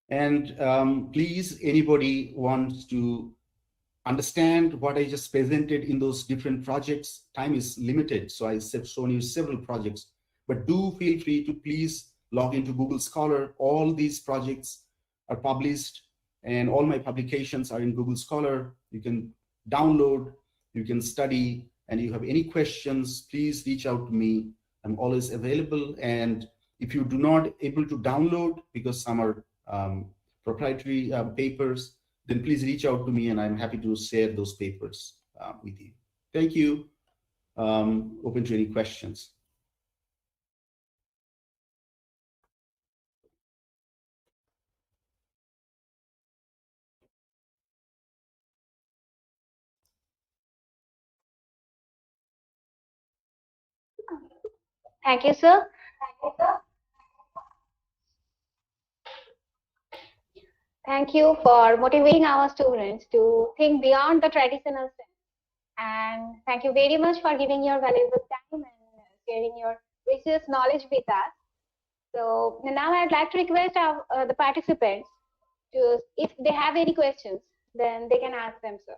And please, anybody wants to understand what I just presented in those different projects, time is limited, so I have shown you several projects, but do feel free to please log into Google Scholar. All these projects are published and all my publications are in Google Scholar. You can download, you can study, and if you have any questions, please reach out to me. I'm always available. And if you do not able to download because some are proprietary papers, then please reach out to me and I'm happy to share those papers with you. Thank you. Open to any questions. Thank you, sir. Thank you for motivating our students to think beyond the traditional sense. And thank you very much for giving your valuable time and sharing your precious knowledge with us. So now I'd like to request the participants to, if they have any questions, then they can ask them, sir.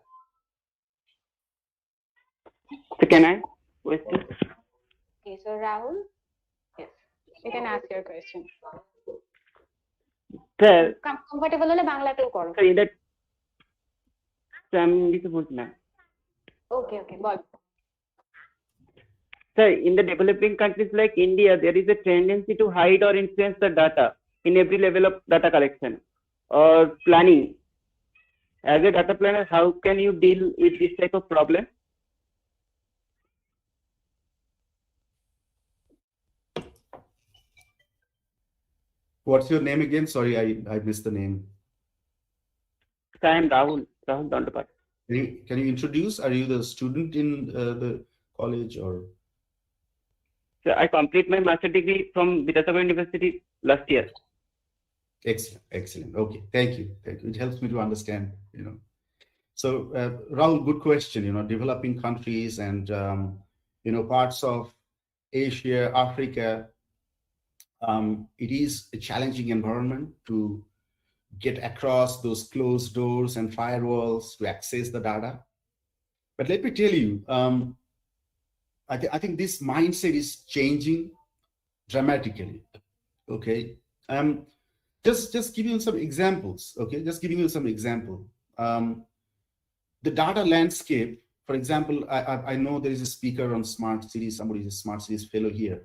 So can I question? Okay, so Rahul, yes, you can ask your question. Sir, Comfortable hole banglateও করো. sir, in that আমি কিছু বলছি না. Okay, ball. Sir, in the developing countries like India, there is a tendency to hide or influence the data in every level of data collection or planning. As a data planner, how can you deal with this type of problem? What's your name again? Sorry, I missed the name. I am Rahul Dandapat. Can you introduce? Are you the student in the college or? So I complete my master degree from Midnapore University last year. Excellent. Okay, thank you. It helps me to understand, So, Rahul, good question. Developing countries and parts of Asia, Africa, it is a challenging environment to get across those closed doors and firewalls to access the data. But let me tell you, I think this mindset is changing dramatically. Okay, just giving you some examples. Okay, just giving you some example. The data landscape, for example, I know there is a speaker on smart cities. Somebody is a smart cities fellow here.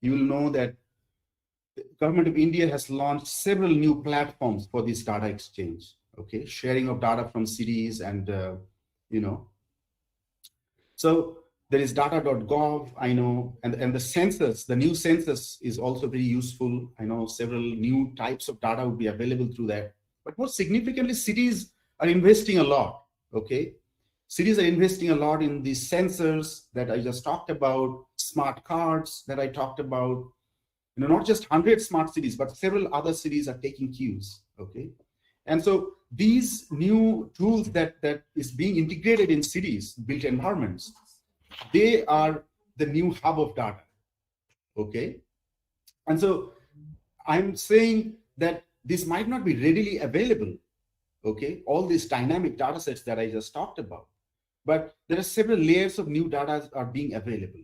You will know that the government of India has launched several new platforms for this data exchange. Okay, sharing of data from cities and so there is data.gov, I know, and the census, the new census is also very useful. I know several new types of data would be available through that. But more significantly, cities are investing a lot, okay? Cities are investing a lot in these sensors that I just talked about, smart cards that I talked about. Not just 100 smart cities, but several other cities are taking cues, okay? And so these new tools that is being integrated in cities, built environments, they are the new hub of data, okay? And so I'm saying that this might not be readily available, okay? All these dynamic data sets that I just talked about, but there are several layers of new data are being available.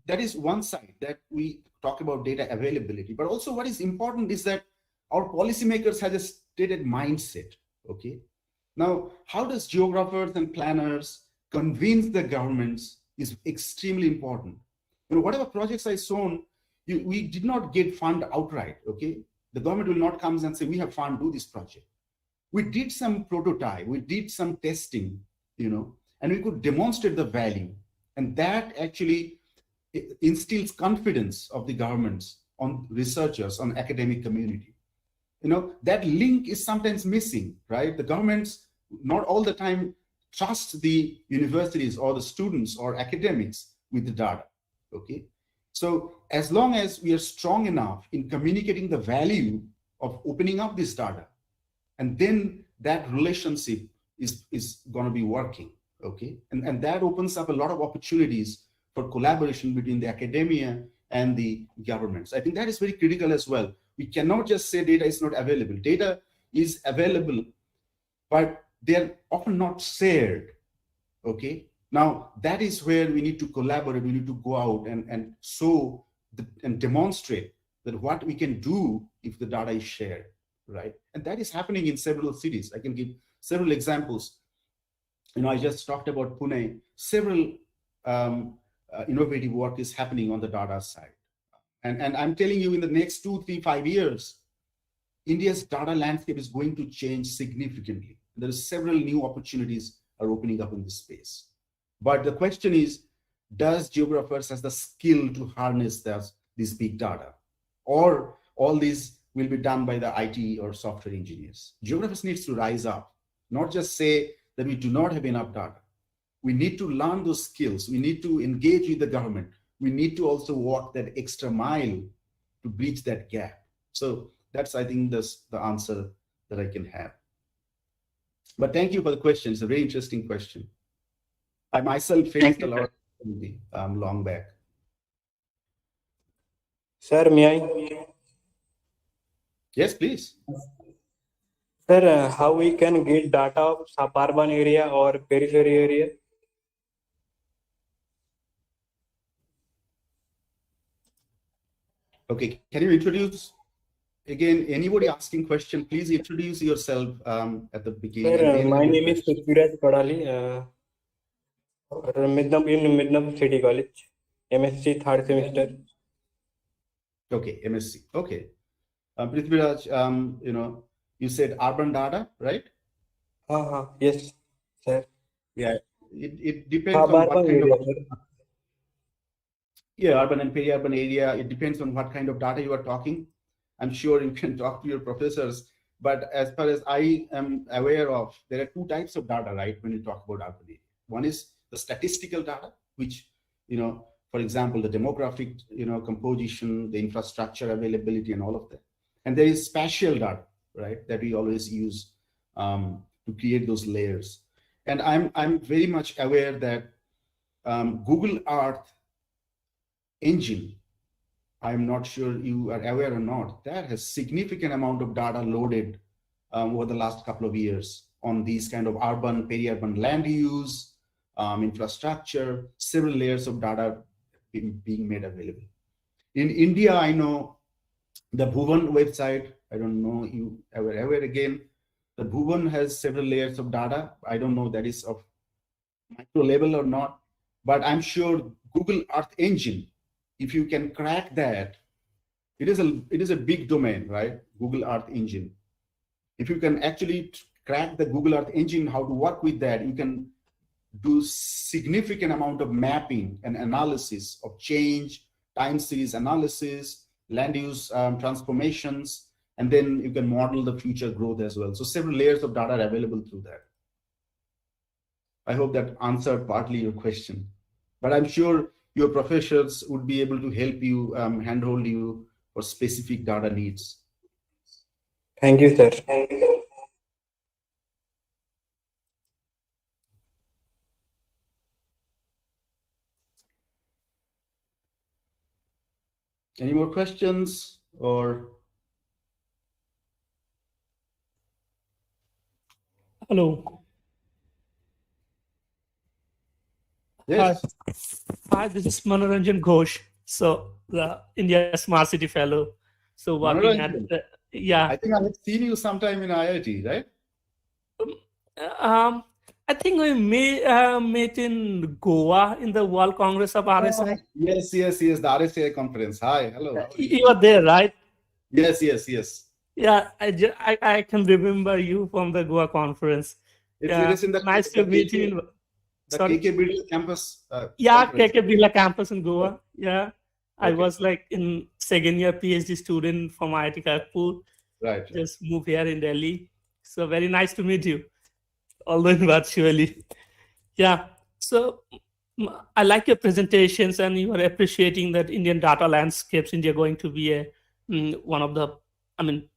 That is one side that we talk about data availability, but also what is important is that our policymakers have a stated mindset, okay? Now, how does geographers and planners convince the governments is extremely important. Whatever projects I shown, we did not get fund outright, okay? The government will not come and say, we have fund, do this project. We did some prototype, we did some testing, and we could demonstrate the value. And that actually instills confidence of the governments on researchers, on academic community. That link is sometimes missing, right? The governments not all the time trust the universities or the students or academics with the data, okay? So as long as we are strong enough in communicating the value of opening up this data, and then that relationship is going to be working, okay? And that opens up a lot of opportunities for collaboration between the academia and the governments. I think that is very critical as well. We cannot just say data is not available. Data is available, but they're often not shared, okay? Now, that is where we need to collaborate. We need to go out and show and demonstrate that what we can do if the data is shared, right? And that is happening in several cities. I can give several examples. I just talked about Pune. Several innovative work is happening on the data side. And I'm telling you, in the next 2, 3, 5 years, India's data landscape is going to change significantly. There are several new opportunities are opening up in this space. But the question is, does geographers have the skill to harness this big data? Or all these will be done by the IT or software engineers? Geographers needs to rise up, not just say that we do not have enough data. We need to learn those skills. We need to engage with the government. We need to also walk that extra mile to bridge that gap. So that's, I think, the answer that I can have. But thank you for the question. It's a very interesting question. I myself faced a lot of opportunity long back. Sir, may I? Yes, please. Sir, how we can get data of suburban area or periphery area? Okay, can you introduce again? Anybody asking question, please introduce yourself at the beginning. Sir, my name is Prithviraj Padali. In Midnapore City College, MSc 3rd semester. Okay, MSc. Okay, Prithviraj, you said urban data, right? Yes, sir. Yeah, it depends on what kind of urban and peri-urban area. It depends on what kind of data you are talking. I'm sure you can talk to your professors, but as far as I am aware of, there are 2 types of data, right? When you talk about urban area, one is the statistical data, which, for example, the demographic, composition, the infrastructure availability, and all of that. And there is spatial data, right, that we always use to create those layers. And I'm very much aware that Google Earth engine, I'm not sure you are aware or not, that has significant amount of data loaded over the last couple of years on these kind of urban, peri-urban land use, infrastructure, several layers of data being made available. In India, I know the Bhuvan website, I don't know you ever again, the Bhuvan has several layers of data. I don't know that is of micro level or not, but I'm sure Google Earth Engine, if you can crack that, it is a big domain, right? Google Earth Engine. If you can actually crack the Google Earth Engine, how to work with that, you can do significant amount of mapping and analysis of change, time series analysis, land use transformations, and then you can model the future growth as well. So several layers of data are available through that. I hope that answered partly your question, but I'm sure your professors would be able to help you, handhold you for specific data needs. Thank you, sir. Any more questions or? Hello. Yes. Hi, this is Manoranjan Ghosh. So the India Smart City Fellow. So working at yeah. I think I have seen you sometime in IIT, right? I think we met in Goa in the World Congress of RSI. Yes, the RSI conference. Hi, hello. You were there, right? Yes. Yeah, I can remember you from the Goa conference. It is in the nice to meet you. The KK Birla campus. KK Birla campus in Goa. Yeah. I Okay. was like in second year PhD student from IIT Kharagpur. Right. Just moved here in Delhi. So very nice to meet you, although virtually. Yeah. So I like your presentations, and you are appreciating that Indian data landscapes. India going to be a one of the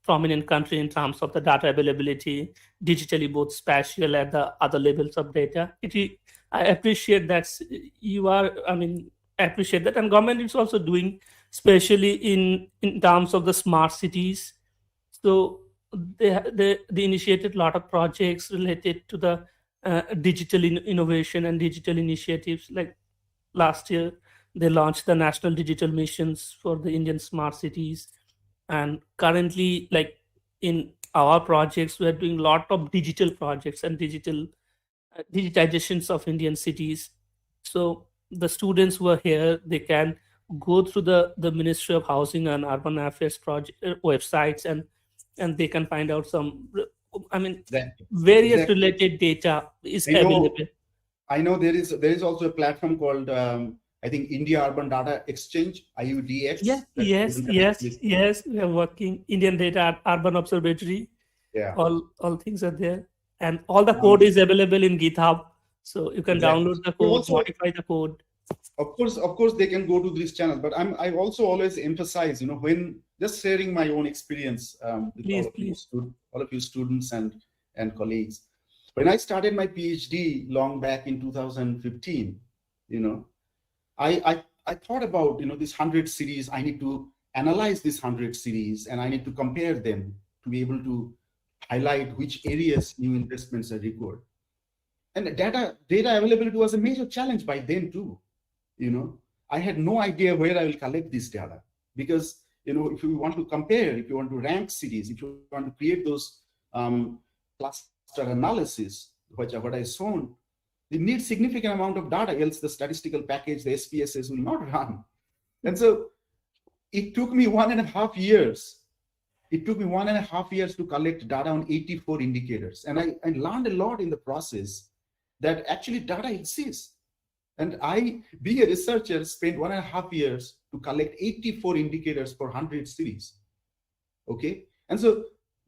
prominent country in terms of the data availability, digitally, both spatial and the other levels of data. I appreciate that you are. I appreciate that, and government is also doing, especially in terms of the smart cities. So they initiated a lot of projects related to the digital innovation and digital initiatives. Like last year, they launched the national digital missions for the Indian smart cities, and currently, like in our projects, we are doing a lot of digital projects and digital digitizations of Indian cities. So the students who are here, they can go through the Ministry of Housing and Urban Affairs project websites, and they can find out some various related data is available. I know there is also a platform called I think India Urban Data Exchange, IUDX. Yes. We are working Indian Data Urban Observatory. Yeah. All things are there, and all the code is available in GitHub, so you can download the code, modify the code. Of course, they can go to these channels, but I also always emphasize, when just sharing my own experience with all of you students and colleagues. When I started my PhD long back in 2015, I thought about these 100 cities. I need to analyze these 100 cities, and I need to compare them to be able to highlight which areas new investments are required. And data availability was a major challenge by then too. I had no idea where I will collect this data, because if you want to compare, if you want to rank cities, if you want to create those cluster analysis, what I shown, they need significant amount of data, else the statistical package, the SPSS will not run. And so it took me 1.5 years. It took me 1.5 years to collect data on 84 indicators. And I learned a lot in the process that actually data exists. And I, being a researcher, spent 1.5 years to collect 84 indicators for 100 cities. Okay. And so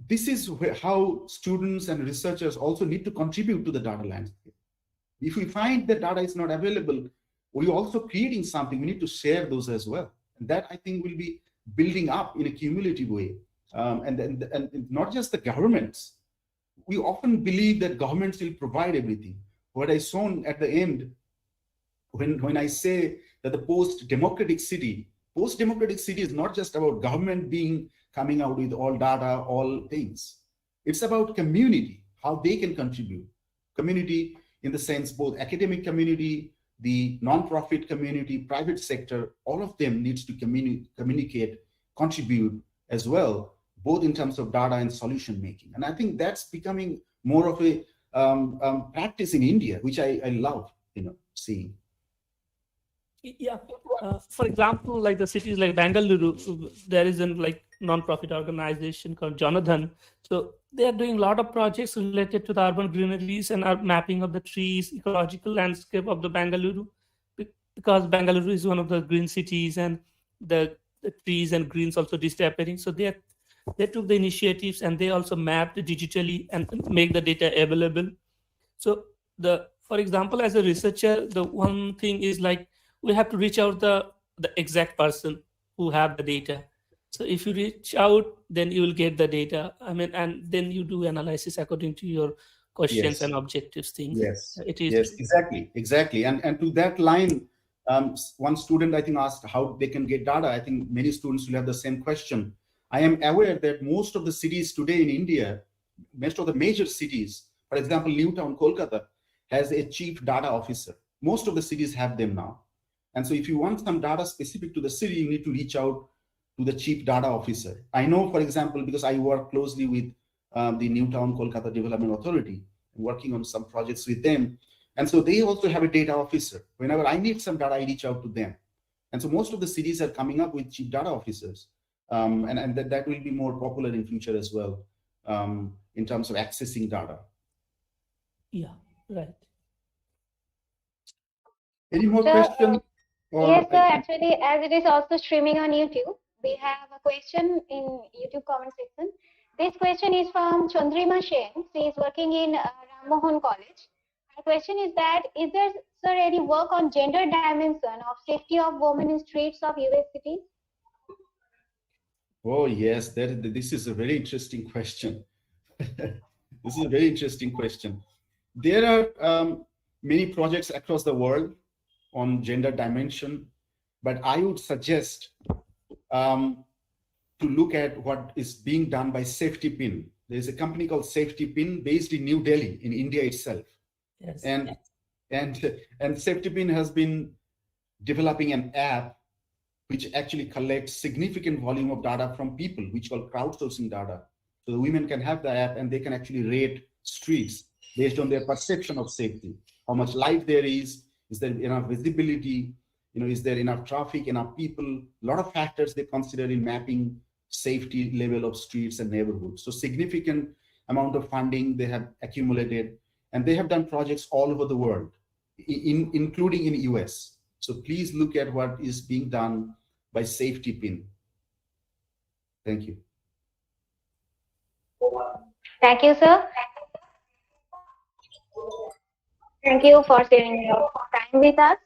this is how students and researchers also need to contribute to the data landscape. If we find that data is not available, we're also creating something. We need to share those as well. And that, I think, will be building up in a cumulative way. And not just the governments. We often believe that governments will provide everything. what I shown at the end, when I say that the post-democratic city is not just about government coming out with all data, all things. It's about community, how they can contribute. Community in the sense both academic community, the non-profit community, private sector, all of them needs to communicate, contribute as well, both in terms of data and solution making. And I think that's becoming more of a practice in India, which I love, seeing. Yeah, for example, like the cities like Bengaluru, there is a like non-profit organization called Jonathan. So they are doing a lot of projects related to the urban greeneries and are mapping of the trees, ecological landscape of the Bengaluru, because Bengaluru is one of the green cities and the trees and greens also disappearing. So they took the initiatives and they also mapped digitally and make the data available. So for example, as a researcher, the one thing is like we have to reach out the exact person who have the data. So if you reach out, then you will get the data. I mean, and then you do analysis according to your questions and objectives things. Yes, exactly. And to that line, one student I think asked how they can get data. I think many students will have the same question. I am aware that most of the cities today in India, most of the major cities, for example, New Town, Kolkata, has a chief data officer. Most of the cities have them now. And so if you want some data specific to the city, you need to reach out to the chief data officer. I know, for example, because I work closely with the New Town Kolkata Development Authority, working on some projects with them. And so they also have a data officer. Whenever I need some data, I reach out to them. And so most of the cities are coming up with chief data officers. And that will be more popular in future as well, in terms of accessing data. Yeah, right. Any more questions? Yes, sir. Actually, as it is also streaming on YouTube, we have a question in YouTube comment section. This question is from Chandrima Sen. She is working in Ram Mohan College. Her question is that, is there, sir, any work on gender dimension of safety of women in streets of US cities? Oh, yes, this is a very interesting question. This is a very interesting question. There are many projects across the world on gender dimension, but I would suggest to look at what is being done by Safety Pin. There's a company called Safety Pin based in New Delhi, in India itself. Yes. And Safety Pin has been developing an app which actually collects significant volume of data from people, which called crowdsourcing data. So the women can have the app and they can actually rate streets based on their perception of safety, how much light there is there enough visibility, is there enough traffic, enough people, a lot of factors they consider in mapping safety level of streets and neighborhoods. So significant amount of funding they have accumulated, and they have done projects all over the world, including in the US. So please look at what is being done by Safety Pin. Thank you. Thank you, sir. Thank you for sharing your time with us.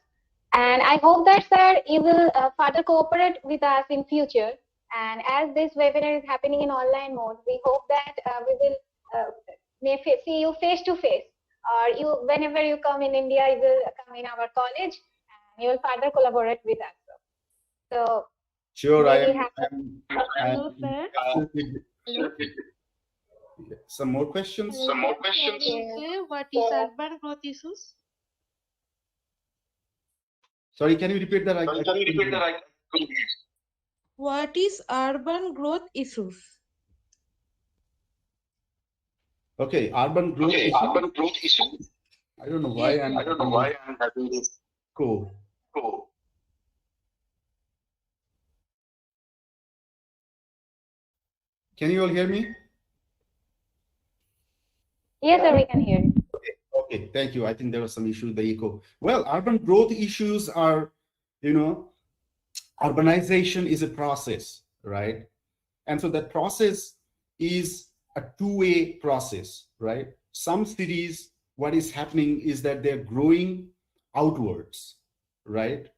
And I hope that, sir, you will further cooperate with us in future. And as this webinar is happening in online mode, we hope that we will may see you face to face, or whenever you come in India, you will come in our college and you will further collaborate with us. So sure, Hello, sir. Hello. Some more questions? Sir, what is urban growth issues? Sorry, can you repeat that? What is urban growth issues? Okay, urban growth issues. I don't know why I'm having this. Cool. Can you all hear me? yes, sir, we can hear you. Okay, thank you. I think there was some issue with the echo. Well, urban growth issues are, urbanization is a process, right? And so that process is a two-way process, right? Some cities, what is happening is that they're growing outwards, right?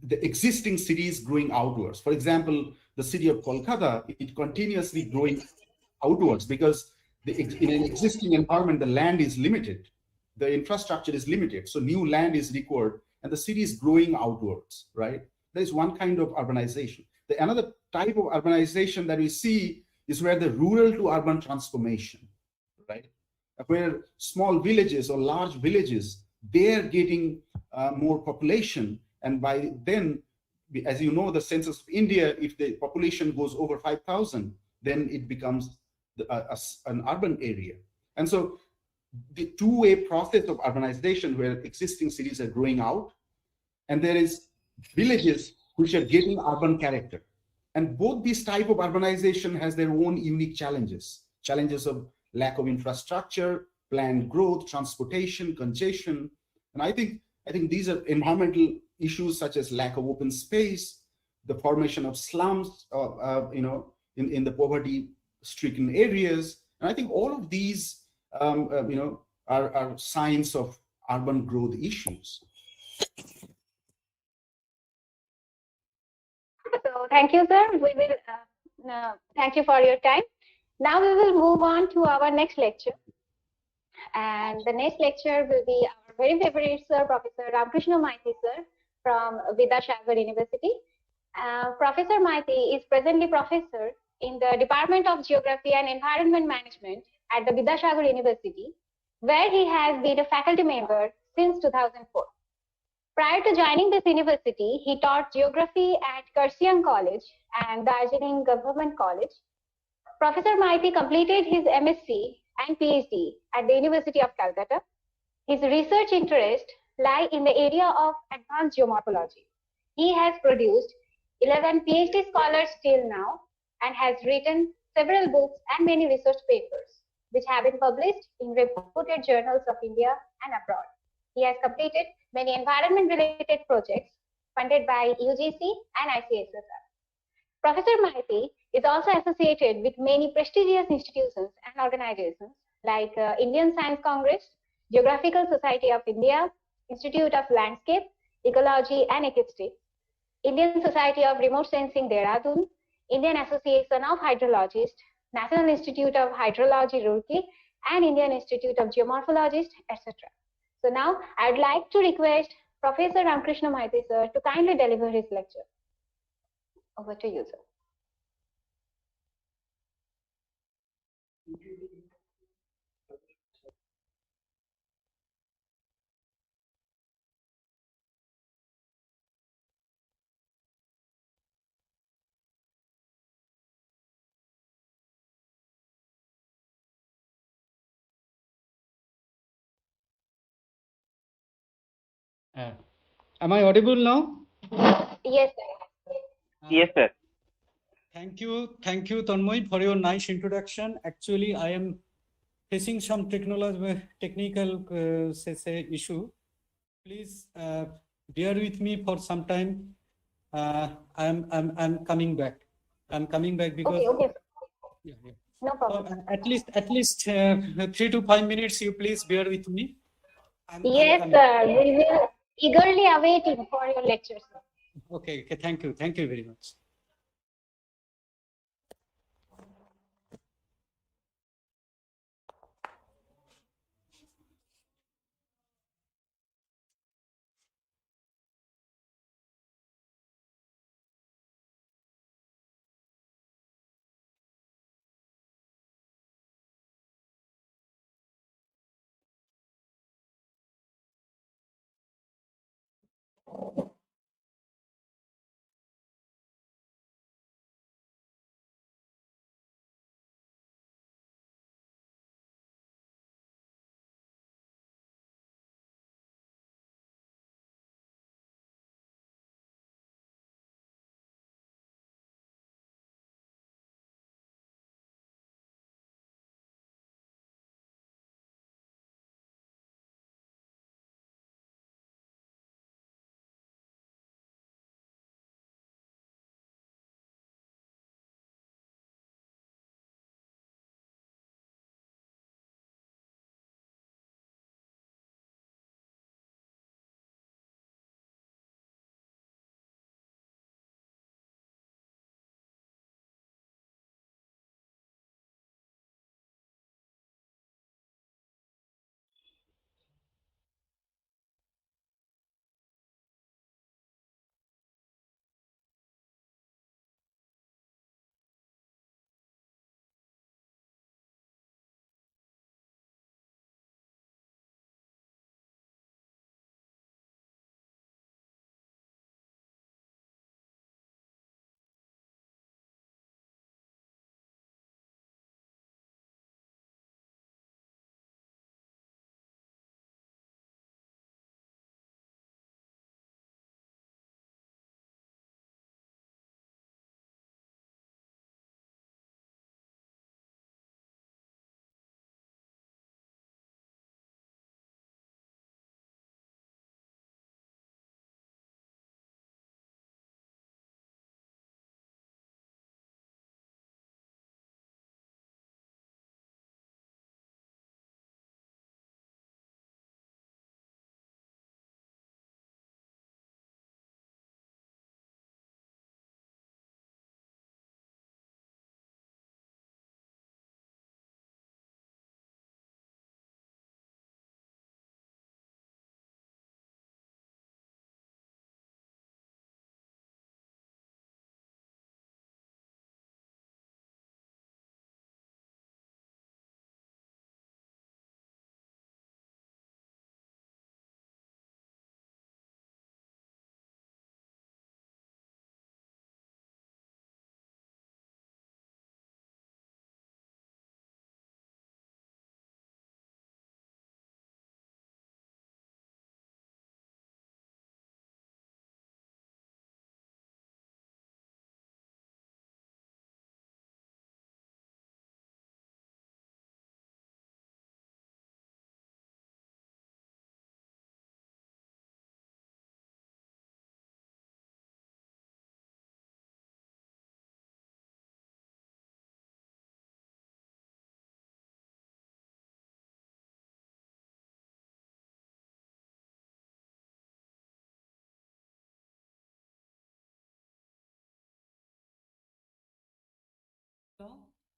The existing cities growing outwards. For example, the city of Kolkata, it continuously growing outwards because in an existing environment, the land is limited. the infrastructure is limited. So new land is required and the city is growing outwards, right? There is one kind of urbanization. The another type of urbanization that we see is where the rural to urban transformation, right? Where small villages or large villages, they're getting more population. And by then, as you know, the census of India, if the population goes over 5,000, then it becomes an urban area. And so the two-way process of urbanization where existing cities are growing out, and there is villages which are getting urban character. And both these type of urbanization has their own unique challenges of lack of infrastructure, planned growth, transportation, congestion. And I think these are environmental issues such as lack of open space, the formation of slums, in the poverty-stricken areas. And I think all of these, are signs of urban growth issues. So thank you, sir. We will thank you for your time. Now we will move on to our next lecture. And the next lecture will be our very favorite sir, Professor Ramkrishna Maiti, sir, from Vidyasagar University. Professor Maiti is presently professor in the Department of Geography and Environment Management at the Vidyasagar University, where he has been a faculty member since 2004. Prior to joining this university, he taught geography at Kurseong College and Darjeeling Government College. Professor Maiti completed his MSc and PhD at the University of Calcutta. His research interests lie in the area of advanced geomorphology. He has produced 11 PhD scholars till now and has written several books and many research papers, which have been published in reputed journals of India and abroad. He has completed many environment-related projects funded by UGC and ICSSR. Professor Maiti is also associated with many prestigious institutions and organizations like Indian Science Congress, Geographical Society of India, Institute of Landscape, Ecology and Acoustics, Indian Society of Remote Sensing Dehradun, Indian Association of Hydrologists, National Institute of Hydrology Roorkee, and Indian Institute of Geomorphologists, etc. So now I would like to request Professor Ramkrishna Maiti, sir, to kindly deliver his lecture. Over to you, sir. Am I audible now? Yes, sir. Yes, sir. Thank you, Tanmoy, for your nice introduction. Actually, I am facing some technical issue. Please bear with me for some time. I'm coming back. I'm coming back because okay. Yeah. No problem. At least 3 to 5 minutes. You please bear with me. Yes, sir. We will eagerly awaiting for your lecture, sir. Okay. Thank you very much.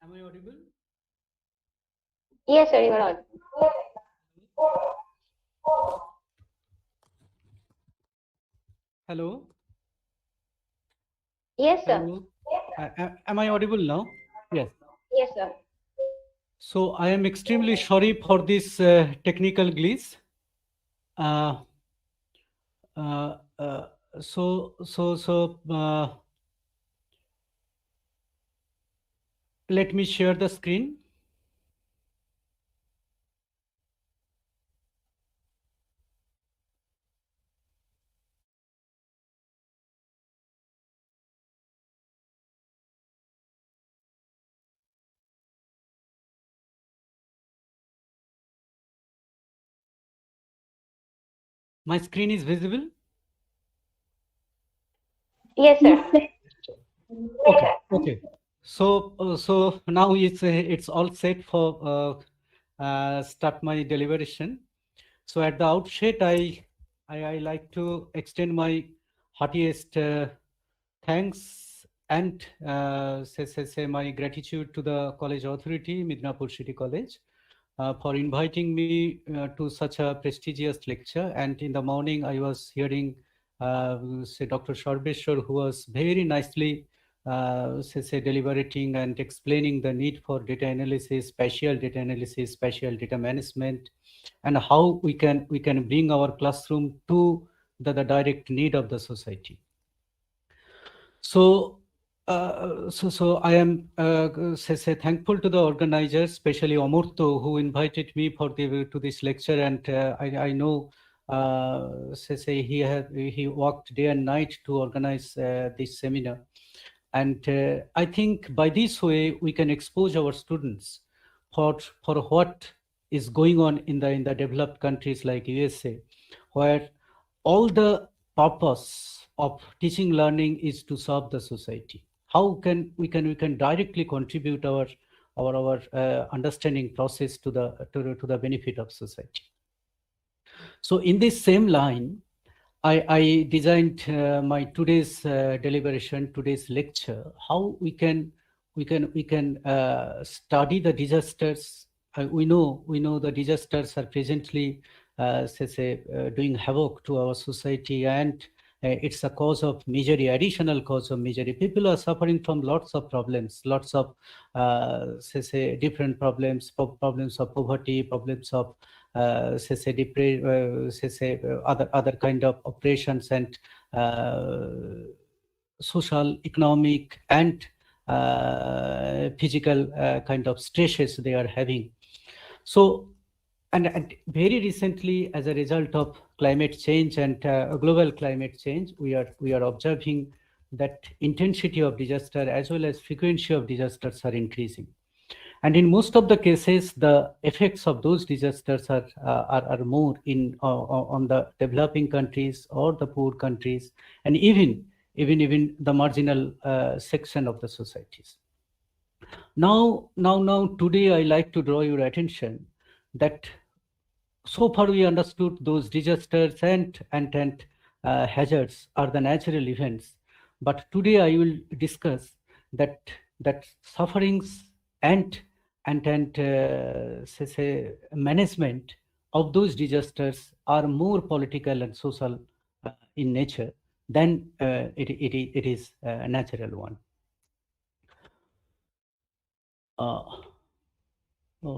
Am I audible? Yes, sir, you are audible. Hello. Yes, sir. Hello. Am I audible now? Yes. Yes, sir. So I am extremely sorry for this technical glitch. Uh, uh, uh, so let me share the screen. My screen is visible. Yes, sir. Okay. So now it's all set for start my deliberation. So at the outset, I like to extend my heartiest thanks and say my gratitude to the college authority, Midnapore City College, for inviting me to such a prestigious lecture. And in the morning, I was hearing say Dr. Sarveshwar, who was very nicely say deliberating and explaining the need for data analysis, spatial data management, and how we can bring our classroom to the direct need of the society. So so I am say thankful to the organizers, especially Omurto, who invited me for to this lecture, and I know say he worked day and night to organize this seminar, and I think by this way we can expose our students for what is going on in the developed countries like USA, where all the purpose of teaching learning is to serve the society. How can we can directly contribute our understanding process to the benefit of society. So in this same line, I designed my today's deliberation, today's lecture, how we can study the disasters. We know the disasters are presently doing havoc to our society, and it's a cause of misery, additional cause of misery. People are suffering from lots of problems, lots of different problems, problems of poverty, problems of other kind of operations, and social, economic, and physical kind of stresses they are having. So, and very recently, as a result of climate change and global climate change, we are observing that intensity of disaster as well as frequency of disasters are increasing. And in most of the cases, the effects of those disasters are more on the developing countries or the poor countries, and even the marginal section of the societies. Now, today I like to draw your attention that so far we understood those disasters and hazards are the natural events, but today I will discuss that sufferings and management of those disasters are more political and social in nature than it is a natural one. Oh,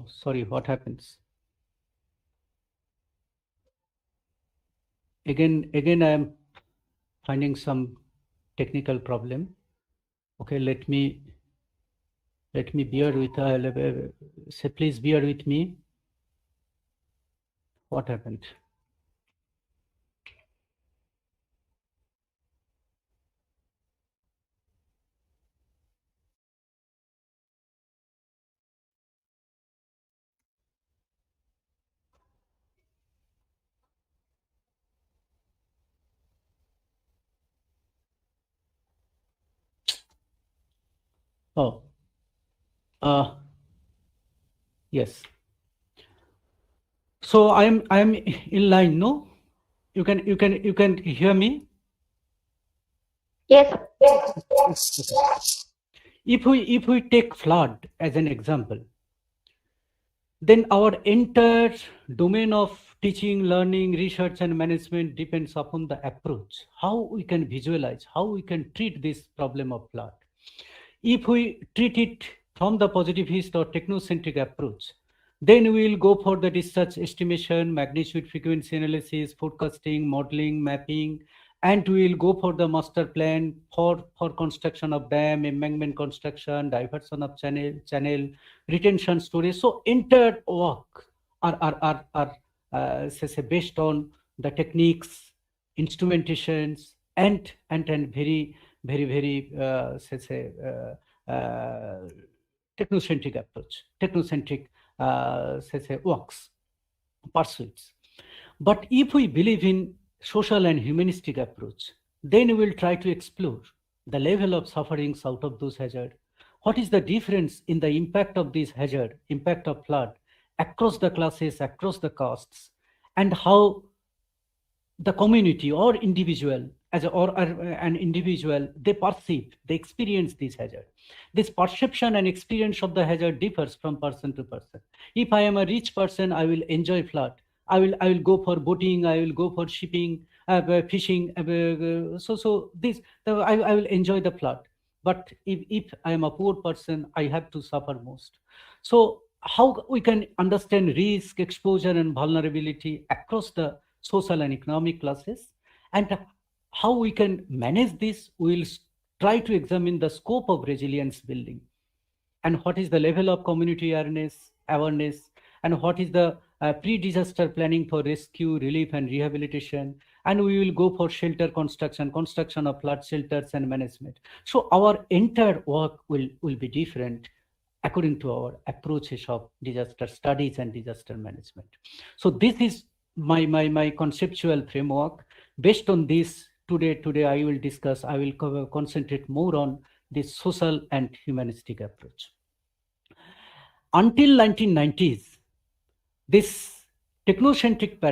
sorry, what happens? Again, I am finding some technical problem. Okay, let me bear with. Say, please bear with me. What happened? Oh, yes. So I am in line. No, you can hear me. Yes. Okay. If we take flood as an example, then our entire domain of teaching, learning, research, and management depends upon the approach, how we can visualize, how we can treat this problem of flood. If we treat it from the positivist or technocentric approach, then we will go for the discharge estimation, magnitude frequency analysis, forecasting, modeling, mapping, and we will go for the master plan for construction of dam, embankment construction, diversion of channel, retention storage. So entire work are say based on the techniques, instrumentations, and very say technocentric approach, technocentric say works, pursuits. But if we believe in social and humanistic approach, then we will try to explore the level of sufferings out of those hazards. What is the difference in the impact of this hazard, impact of flood across the classes, across the castes, and how the community or individual or an individual, they perceive, they experience this hazard. This perception and experience of the hazard differs from person to person. If I am a rich person, I will enjoy flood. I will go for boating, I will go for shipping, fishing. I will enjoy the flood. But if I am a poor person, I have to suffer most. So how we can understand risk, exposure, and vulnerability across the social and economic classes, and how we can manage this, we will try to examine the scope of resilience building, and what is the level of community awareness, and what is the pre-disaster planning for rescue, relief, and rehabilitation. And we will go for shelter construction of flood shelters and management. So our entire work will be different according to our approaches of disaster studies and disaster management. So this is my conceptual framework. Based on this, today I will concentrate more on this social and humanistic approach. Until 1990s, this technocentric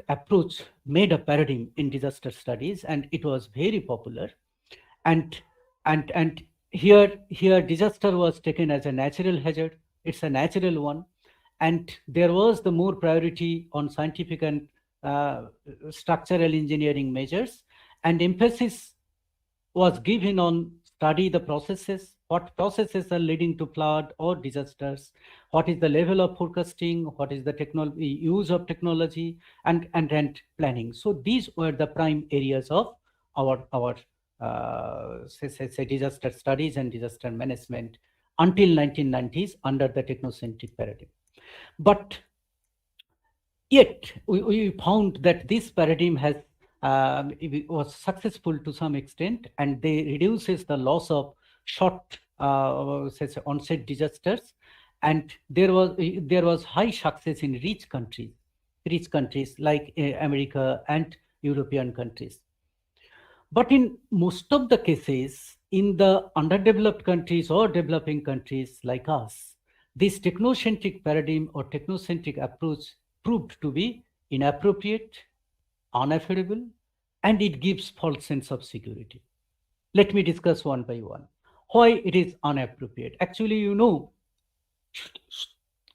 approach made a paradigm in disaster studies, and it was very popular. And here disaster was taken as a natural hazard. It's a natural one. And there was the more priority on scientific and structural engineering measures, and emphasis was given on study the processes, what processes are leading to flood or disasters, what is the level of forecasting, what is the use of technology, and planning. So these were the prime areas of our say disaster studies and disaster management until 1990s under the technocentric paradigm. But yet we found that this paradigm has was successful to some extent, and they reduces the loss of short onset disasters, and there was high success in rich countries like America and European countries. But in most of the cases, in the underdeveloped countries or developing countries like us, this technocentric paradigm or technocentric approach proved to be inappropriate, unaffordable, and it gives false sense of security. Let me discuss one by one why it is inappropriate. Actually, you know,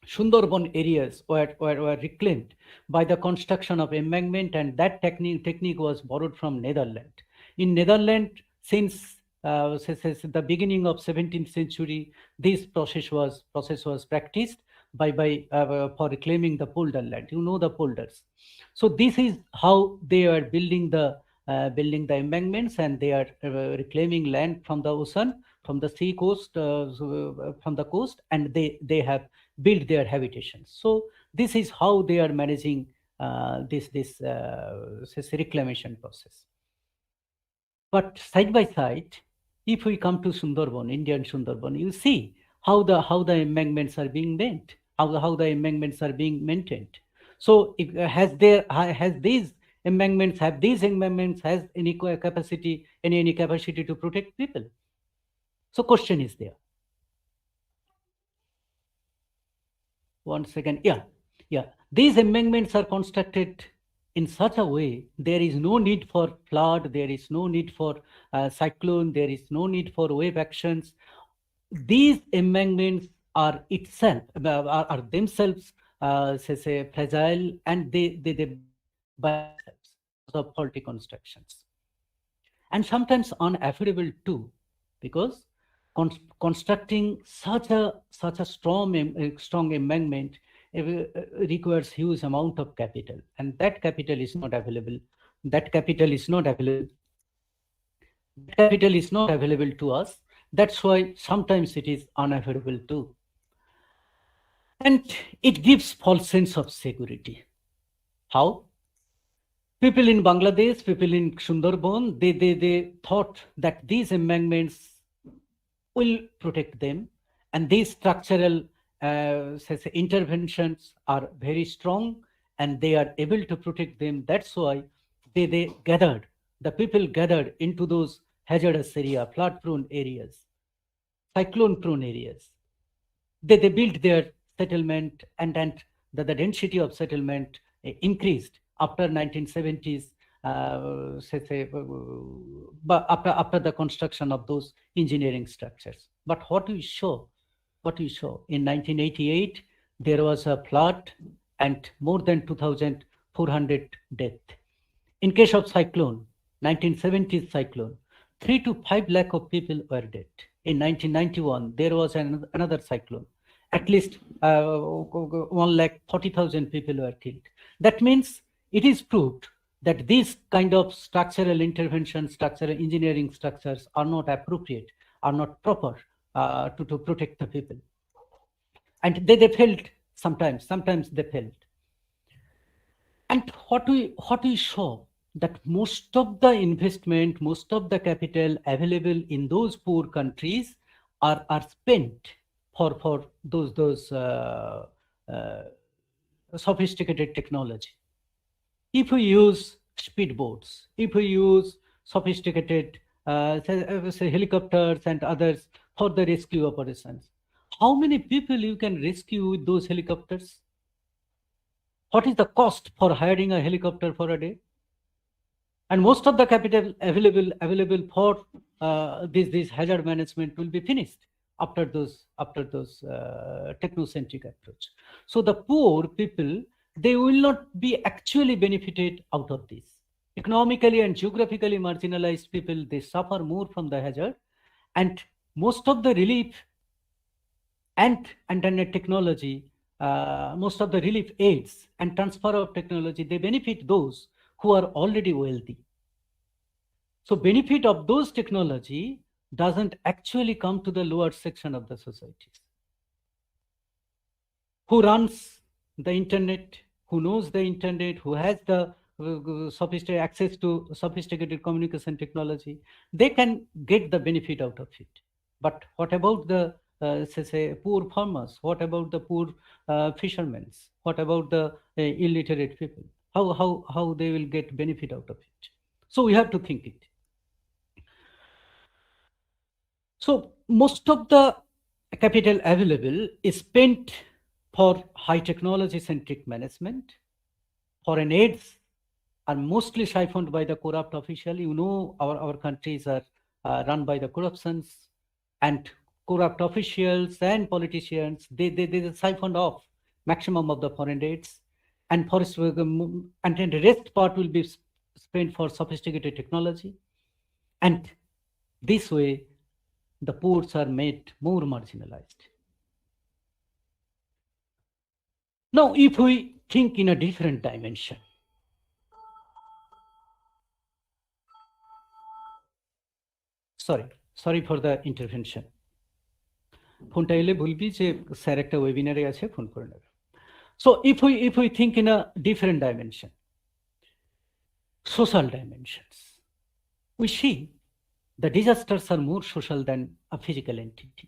Sundarban areas were reclaimed by the construction of embankment, and that technique was borrowed from Netherlands. In Netherlands, since the beginning of 17th century, this process was practiced for reclaiming the polder land. You know the polders. So this is how they are building the embankments, and they are reclaiming land from the ocean, from the sea coast, from the coast, and they have built their habitations. So this is how they are managing this reclamation process. But side by side, if we come to Sundarban, Indian Sundarban, you see how the embankments are being made, how the embankments are being maintained. So have these embankments has any capacity to protect people? So question is there. One second. Yeah. These embankments are constructed in such a way, there is no need for flood, there is no need for cyclone, there is no need for wave actions. These embankments are itself, are themselves, say fragile, and they break by themselves because of faulty constructions. And sometimes unaffordable too, because constructing such a strong embankment requires huge amount of capital, and that capital is not available. That capital is not available. That capital is not available to us. That's why sometimes it is unaffordable too. And it gives false sense of security. How? People in Bangladesh, people in Sundarban, they thought that these embankments will protect them, and these structural interventions are very strong, and they are able to protect them. That's why the people gathered into those hazardous area, flood-prone areas, cyclone-prone areas. They built their settlement, and the density of settlement increased after 1970s, but after the construction of those engineering structures. But what we saw in 1988, there was a flood and more than 2,400 deaths. In case of cyclone, 1970s cyclone, 3 to 5 lakh of people were dead. In 1991, there was another cyclone. At least 1,40,000 people were killed. That means it is proved that these kind of structural interventions, structural engineering structures are not appropriate, are not proper to protect the people. And they failed sometimes they failed. And what we saw, that most of the investment, most of the capital available in those poor countries are spent for those sophisticated technology. If we use speedboats, if we use sophisticated say helicopters and others for the rescue operations, how many people you can rescue with those helicopters? What is the cost for hiring a helicopter for a day? And most of the capital available for this hazard management will be finished after those technocentric approach. So the poor people, they will not be actually benefited out of this. Economically and geographically marginalized people, they suffer more from the hazard, and most of the relief and internet technology, most of the relief aids and transfer of technology, they benefit those who are already wealthy. So benefit of those technology doesn't actually come to the lower section of the societies. Who runs the internet, who knows the internet, who has the sophisticated access to sophisticated communication technology, they can get the benefit out of it. But what about the say poor farmers? What about the poor fishermen? What about the illiterate people? How they will get benefit out of it? So we have to think it. So most of the capital available is spent for high technology centric management. Foreign aids are mostly siphoned by the corrupt official. You know, our countries are run by the corruptions, and corrupt officials and politicians, they siphoned off maximum of the foreign aids, and and the rest part will be spent for sophisticated technology. And this way, the poor are made more marginalized. Now, if we think in a different dimension, sorry for the intervention. ফোনটা এলে বলবি যে sir একটা ওয়েবিনারে আছে, phone করে নেবে। So if we think in a different dimension, social dimensions, we see the disasters are more social than a physical entity.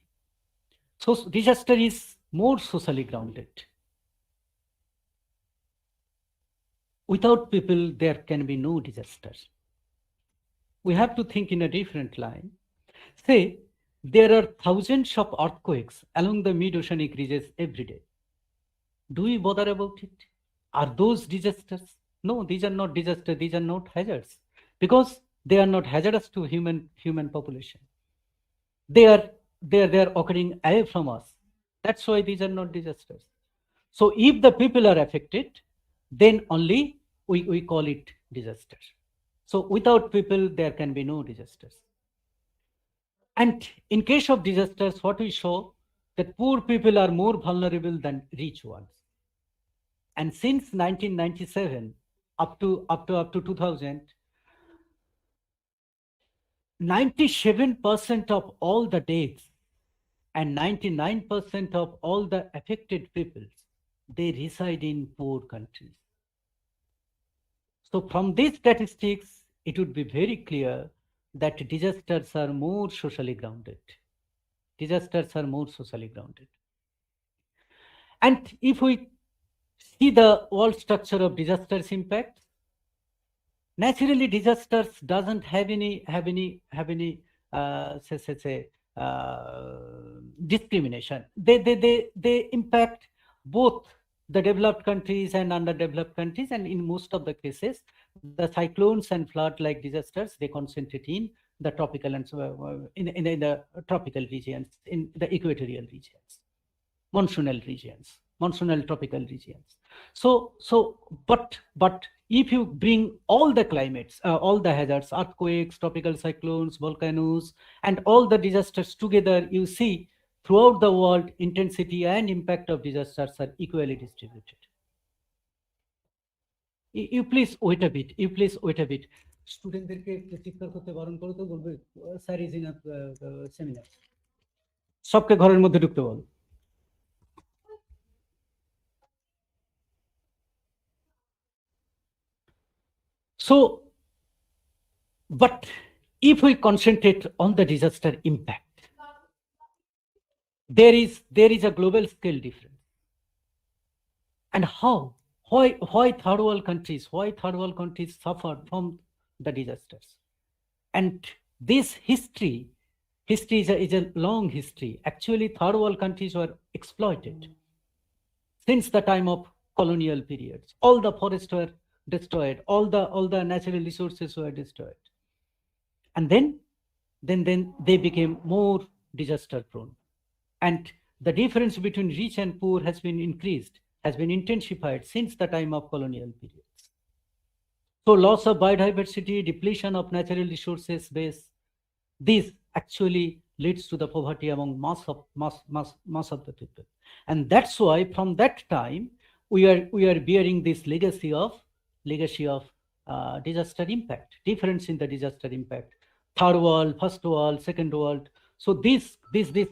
So disaster is more socially grounded. Without people, there can be no disaster. We have to think in a different line. Say, there are thousands of earthquakes along the mid-oceanic ridges every day. Do we bother about it? Are those disasters? No, these are not disasters. These are not hazards because they are not hazardous to human population. They are occurring away from us. That's why these are not disasters. So if the people are affected, then only we call it disaster. So without people, there can be no disasters. And in case of disasters, what we show that poor people are more vulnerable than rich ones. And since 1997 up to 2000, 97% of all the deaths and 99% of all the affected peoples, they reside in poor countries. So from these statistics, it would be very clear that disasters are more socially grounded. Disasters are more socially grounded. And if we see the world structure of disasters impact, naturally disasters doesn't have any discrimination. They impact both the developed countries and underdeveloped countries, and in most of the cases, the cyclones and flood-like disasters, they concentrate in the tropical and in the tropical regions, in the equatorial regions, monsoonal tropical regions. But if you bring all the climates, all the hazards, earthquakes, tropical cyclones, volcanoes, and all the disasters together, you see throughout the world, intensity and impact of disasters are equally distributed. You please wait a bit. স্টুডেন্টদেরকে চিৎকার করতে বারণ করো তো বলবে sir is in a seminar সবকে ঘরের মধ্যে ঢুকতে বল So, but if we concentrate on the disaster impact, there is a global scale difference. And why third world countries suffered from the disasters? And this history is a long history. Actually, third world countries were exploited since the time of colonial periods. All the forests were destroyed, all the natural resources were destroyed, and then they became more disaster prone, and the difference between rich and poor has been increased, has been intensified since the time of colonial periods. So loss of biodiversity, depletion of natural resources base, this actually leads to the poverty among mass of the people, and that's why from that time we are bearing this legacy of disaster impact, difference in the disaster impact, third world, first world, second world. So this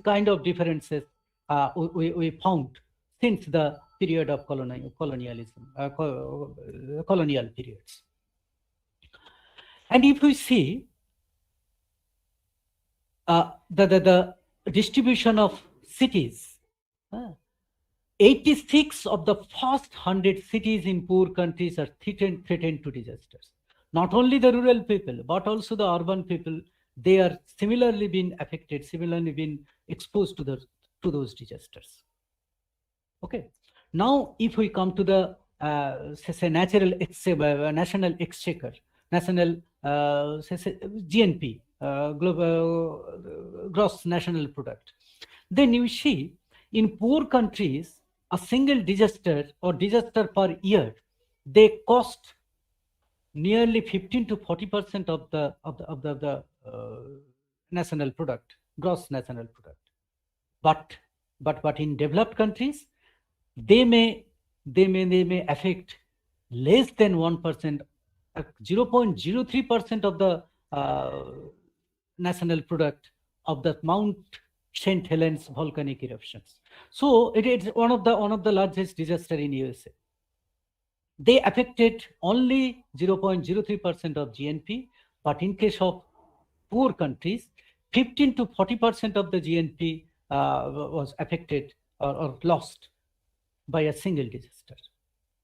kind of differences we found since the period of colonialism, colonial periods. And if we see the distribution of cities, 86 of the first 100 cities in poor countries are threatened to disasters. Not only the rural people, but also the urban people, they are similarly been affected, similarly been exposed to those disasters. Okay. Now, if we come to the national exchequer, national GNP, global gross national product, then you see in poor countries, a single disaster or disaster per year, they cost nearly 15 to 40% of the national product, gross national product. But in developed countries, they may affect less than 1%, 0.03% of the national product of the Mount St. Helens volcanic eruptions. So it is one of the largest disaster in USA. They affected only 0.03% of GNP, but in case of poor countries, 15 to 40% of the GNP was affected or lost by a single disaster.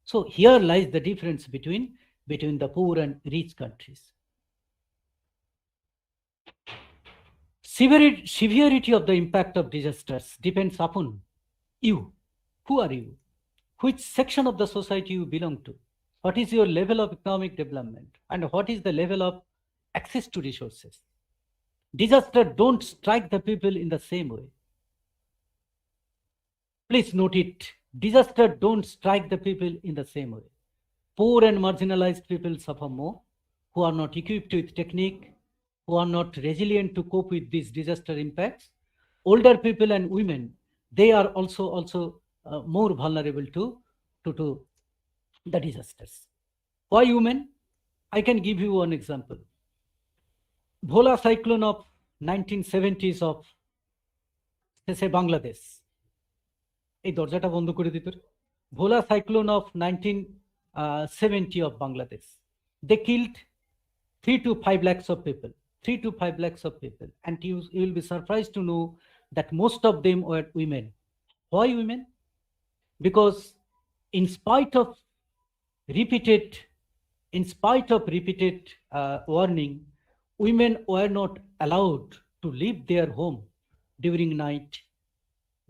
So here lies the difference between the poor and rich countries. Severity of the impact of disasters depends upon you. Who are you? Which section of the society you belong to? what is your level of economic development, and what is the level of access to resources. Disaster don't strike the people in the same way. Please note it. Disaster don't strike the people in the same way. Poor and marginalized people suffer more, who are not equipped with technique, who are not resilient to cope with these disaster impacts. Older people and women, they are also more vulnerable to the disasters. Why women? I can give you one example. Bhola cyclone of 1970s of say Bangladesh. এই দরজাটা বন্ধ করে দিত। Bhola cyclone of 1970 of Bangladesh. They killed 3 to 5 lakhs of people. 3 to 5 lakhs of people. And you will be surprised to know that most of them were women. Why women? Because in spite of repeated warning, women were not allowed to leave their home during night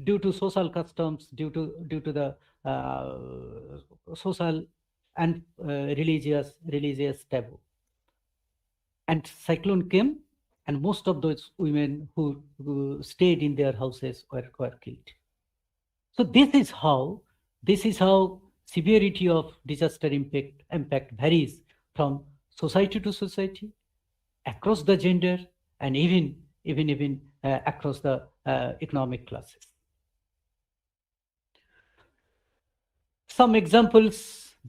due to social customs, due to the social and religious taboo. And cyclone came, and most of those women who stayed in their houses were killed. So this is how severity of disaster impact varies from society to society, across the gender, and even across the economic classes. Some examples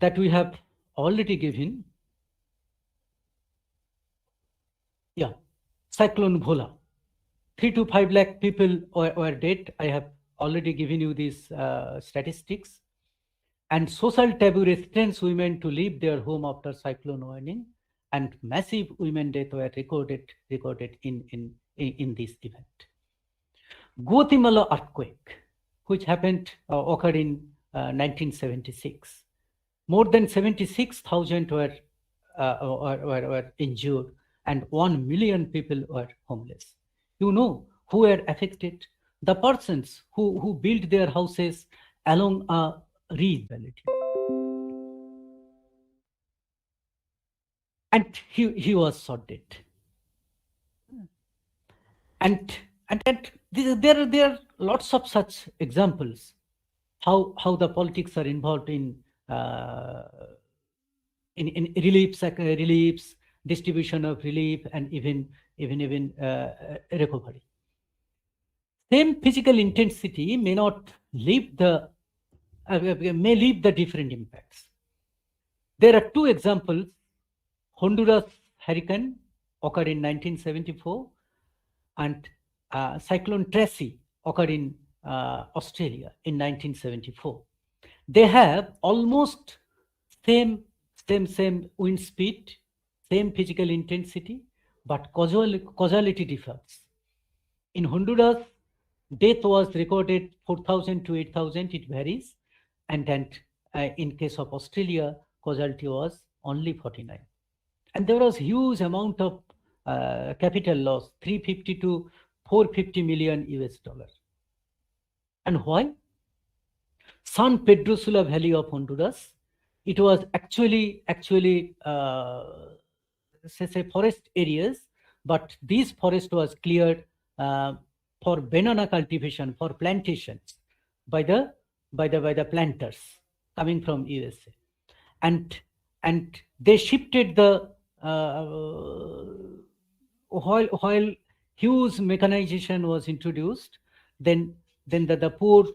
that we have already given. Yeah, cyclone Bhola. 3 to 5 lakh people were dead. I have already given you these statistics. And social taboo restrains women to leave their home after cyclone warning, and massive women death were recorded in this event. Guatemala earthquake, which occurred in 1976. More than 76,000 were injured, and 1 million people were homeless. You know who were affected? The persons who built their houses along a ridge valley. And he was shot dead. And there are lots of such examples how the politics are involved in reliefs, distribution of relief, and even recovery. Same physical intensity may leave the different impacts. There are two examples. Honduras hurricane occurred in 1974, and Cyclone Tracy occurred in Australia in 1974. They have almost same wind speed, same physical intensity, but causality differs. In Honduras, death was recorded 4,000 to 8,000, it varies. And in case of Australia, causality was only 49. And there was huge amount of capital loss, 350 to 450 million US dollars. And why? San Pedro Sula Valley of Honduras, it was actually say forest areas, but this forest was cleared for banana cultivation, for plantations by the planters coming from USA, and they shifted the while huge mechanization was introduced, then the poor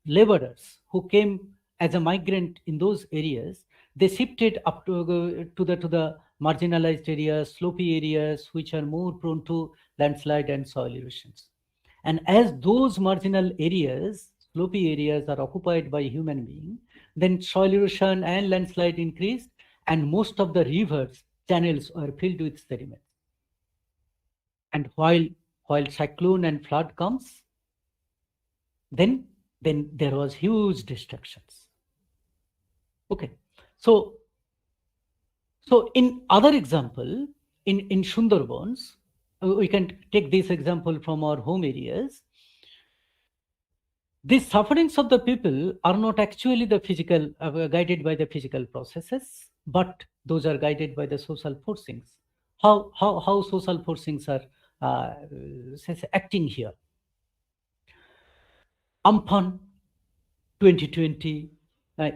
laborers who came as a migrant in those areas, they shifted up to the marginalized areas, slopey areas, which are more prone to landslide and soil erosions. And as those marginal areas, slopey areas, are occupied by human beings, then soil erosion and landslide increased, and most of the rivers channels were filled with sediment. And while cyclone and flood comes, then there was huge destructions. Okay, so in other example, in Sundarbans, we can take this example from our home areas. These sufferings of the people are not actually the physical guided by the physical processes. but those are guided by the social forcings. How social forcings are acting here? Amphan 2020,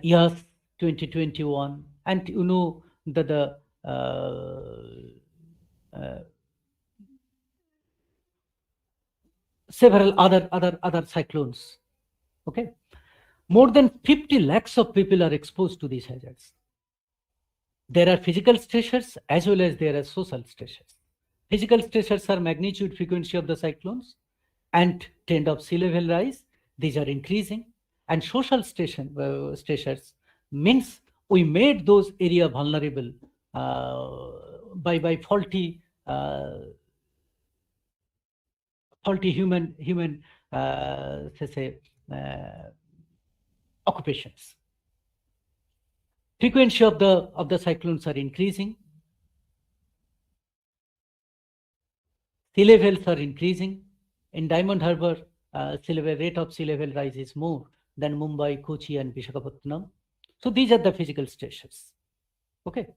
Yas 2021, and you know the several other cyclones. Okay, more than 50 lakhs of people are exposed to these hazards. There are physical stressors as well as there are social stressors. Physical stressors are magnitude, frequency of the cyclones and trend of sea level rise. These are increasing. And social stressors means we made those area vulnerable by faulty human occupations. Frequency of the cyclones are increasing. Sea levels are increasing. In Diamond Harbour, rate of sea level rise is more than Mumbai, Kochi, and Visakhapatnam. So these are the physical stressors. Okay.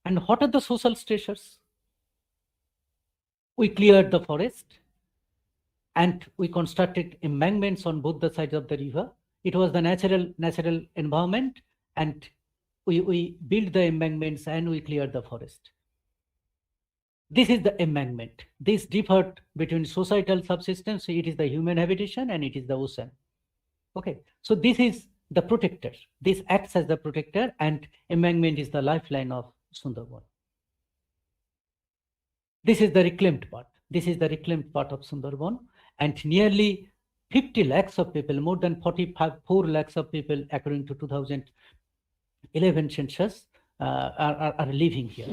And what are the social stressors? We cleared the forest and we constructed embankments on both the sides of the river. It was the natural environment, and we built the embankments and we cleared the forest. This is the embankment. This differed between societal subsistence. So it is the human habitation and it is the ocean. Okay, so this is the protector. This acts as the protector, and embankment is the lifeline of Sundarban. This is the reclaimed part. This is the reclaimed part of Sundarban, and nearly 50 lakhs of people, more than 4 lakhs of people, according to 2011 census, are living here.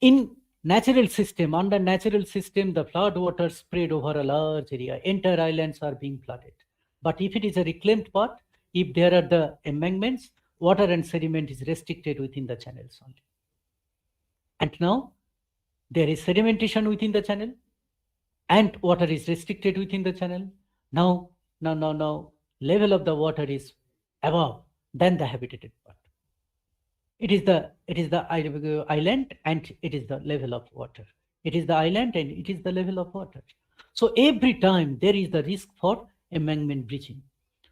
In natural system, under natural system, the flood water spread over a large area. Entire islands are being flooded. But if it is a reclaimed part, if there are the embankments, water and sediment is restricted within the channels only. And now there is sedimentation within the channel, and water is restricted within the channel. Now, level of the water is above than the habitated part. It is the island and it is the level of water. It is the island and it is the level of water. So every time there is the risk for embankment breaching.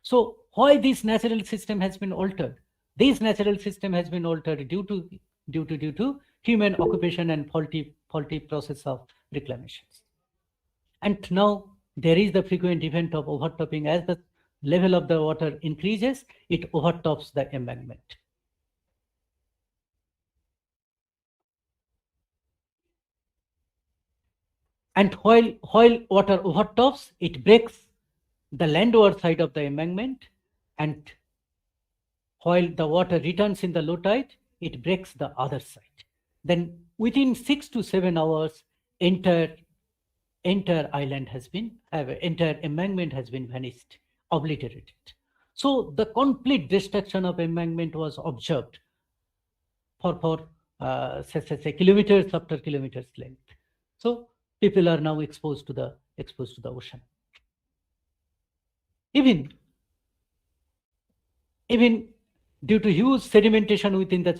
So why this natural system has been altered? This natural system has been altered due to human occupation and faulty process of reclamations. And now there is the frequent event of overtopping. As the level of the water increases, it overtops the embankment. And while water overtops, it breaks the landward side of the embankment, and while the water returns in the low tide, it breaks the other side. Then within 6 to 7 hours, entire island has been, entire embankment has been vanished, obliterated. So the complete destruction of embankment was observed for say kilometers after kilometers length. So people are now exposed to the ocean. Even due to huge sedimentation within the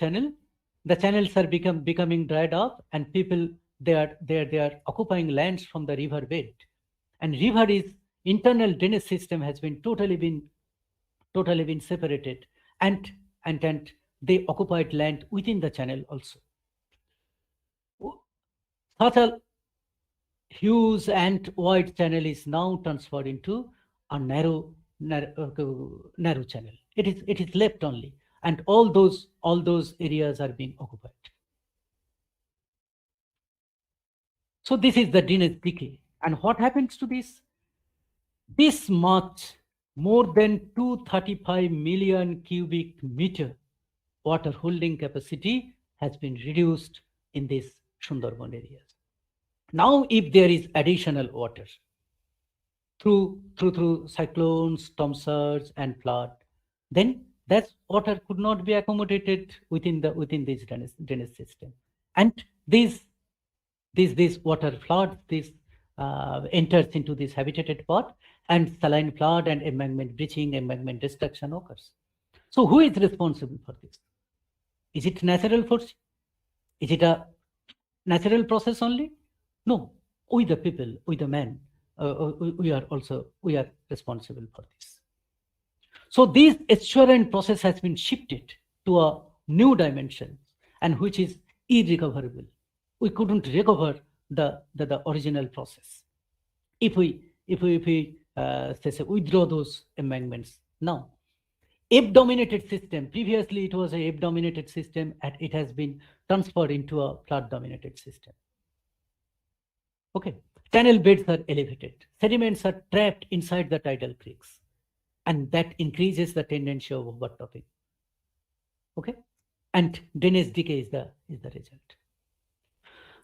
channels are becoming dried up, and people they are occupying lands from the river bed, and river is internal drainage system has been totally been separated, and they occupied land within the channel also. Such a huge and wide channel is now transferred into a narrow channel. It is left only, and all those areas are being occupied. So this is the drainage decay. And what happens to this? This much, more than 235 million cubic meter water holding capacity has been reduced in these Sundarban areas. Now, if there is additional water through cyclones, storm surge, and flood, then that water could not be accommodated within this drainage system, and this water floods, this enters into this habitated part, and saline flood and embankment breaching, embankment destruction occurs. So who is responsible for this? Is it natural force? Is it a natural process only? No, we the people, we the men, we are responsible for this. So this assurance process has been shifted to a new dimension, and which is irrecoverable. We couldn't recover the original process if we say withdraw those amendments now. F-dominated system. Previously, it was a F-dominated system, and it has been transferred into a flood-dominated system. Okay, channel beds are elevated. Sediments are trapped inside the tidal creeks, and that increases the tendency of overtopping. Okay, and drainage decay is the result.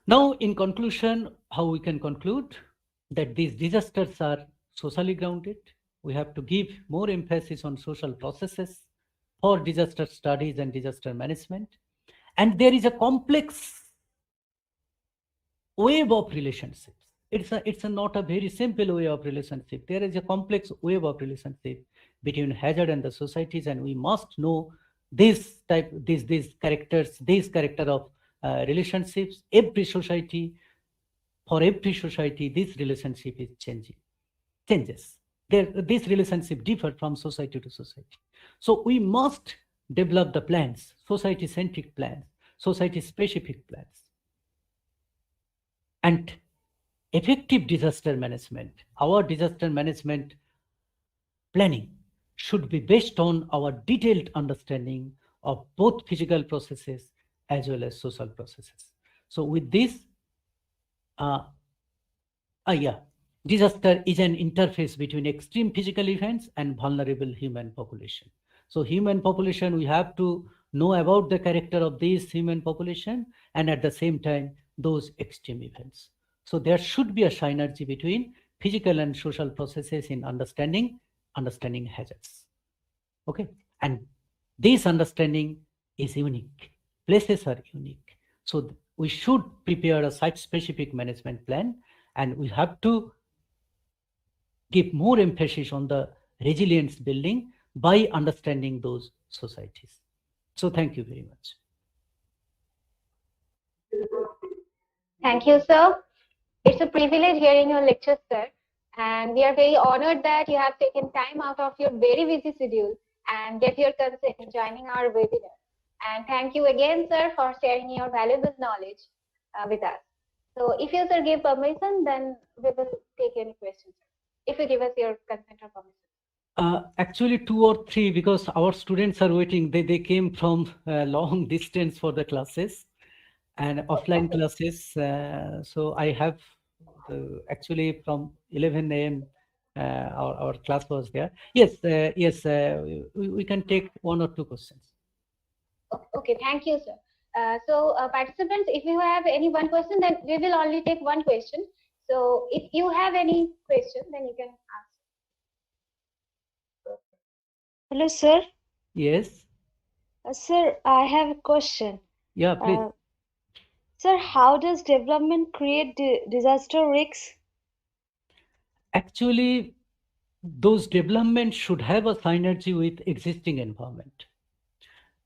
Now, in conclusion, how we can conclude that these disasters are socially grounded. We have to give more emphasis on social processes for disaster studies and disaster management. And there is a complex web of relationships. It's not a very simple way of relationship. There is a complex web of relationship between hazard and the societies, and we must know these character of relationships. For every society, this relationship is changes. This relationship differ from society to society. So we must develop the plans, society-centric plans, society-specific plans. And effective disaster management, our disaster management planning should be based on our detailed understanding of both physical processes as well as social processes. So with this, disaster is an interface between extreme physical events and vulnerable human population. So human population, we have to know about the character of this human population, and at the same time, those extreme events. So there should be a synergy between physical and social processes in understanding hazards. Okay, and this understanding is unique. Places are unique. So we should prepare a site-specific management plan, and we have to give more emphasis on the resilience building by understanding those societies. So thank you very much. Thank you, sir. It's a privilege hearing your lecture, sir. And we are very honored that you have taken time out of your very busy schedule and get your consent in joining our webinar. And thank you again, sir, for sharing your valuable knowledge with us. So if you, sir, give permission, then we will take any questions, if you give us your consent or permission. Actually, 2 or 3, because our students are waiting. They came from long distance for the classes and offline classes. So I have actually from 11 a.m. Our class was there. Yes, we can take 1 or 2 questions. Okay, thank you, sir. So participants, if you have any one question, then we will only take one question. So if you have any question, then you can ask. Hello, sir. Yes. Sir, I have a question. Yeah, please. Sir, how does development create disaster risks? Actually, those developments should have a synergy with existing environment.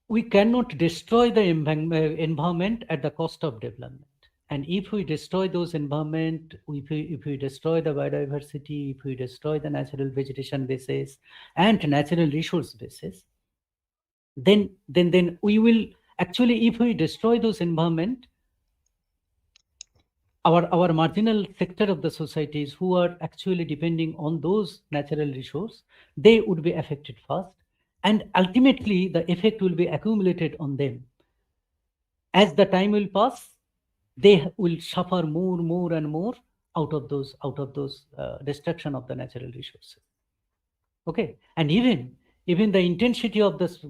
We cannot destroy the environment at the cost of development. And if we destroy those environment, if we destroy the biodiversity, if we destroy the natural vegetation bases and natural resource bases, then we will actually, if we destroy those environment, our marginal sector of the societies who are actually depending on those natural resources, they would be affected first, and ultimately the effect will be accumulated on them. As the time will pass, they will suffer more and more out of those destruction of the natural resources. Okay, and even the intensity of this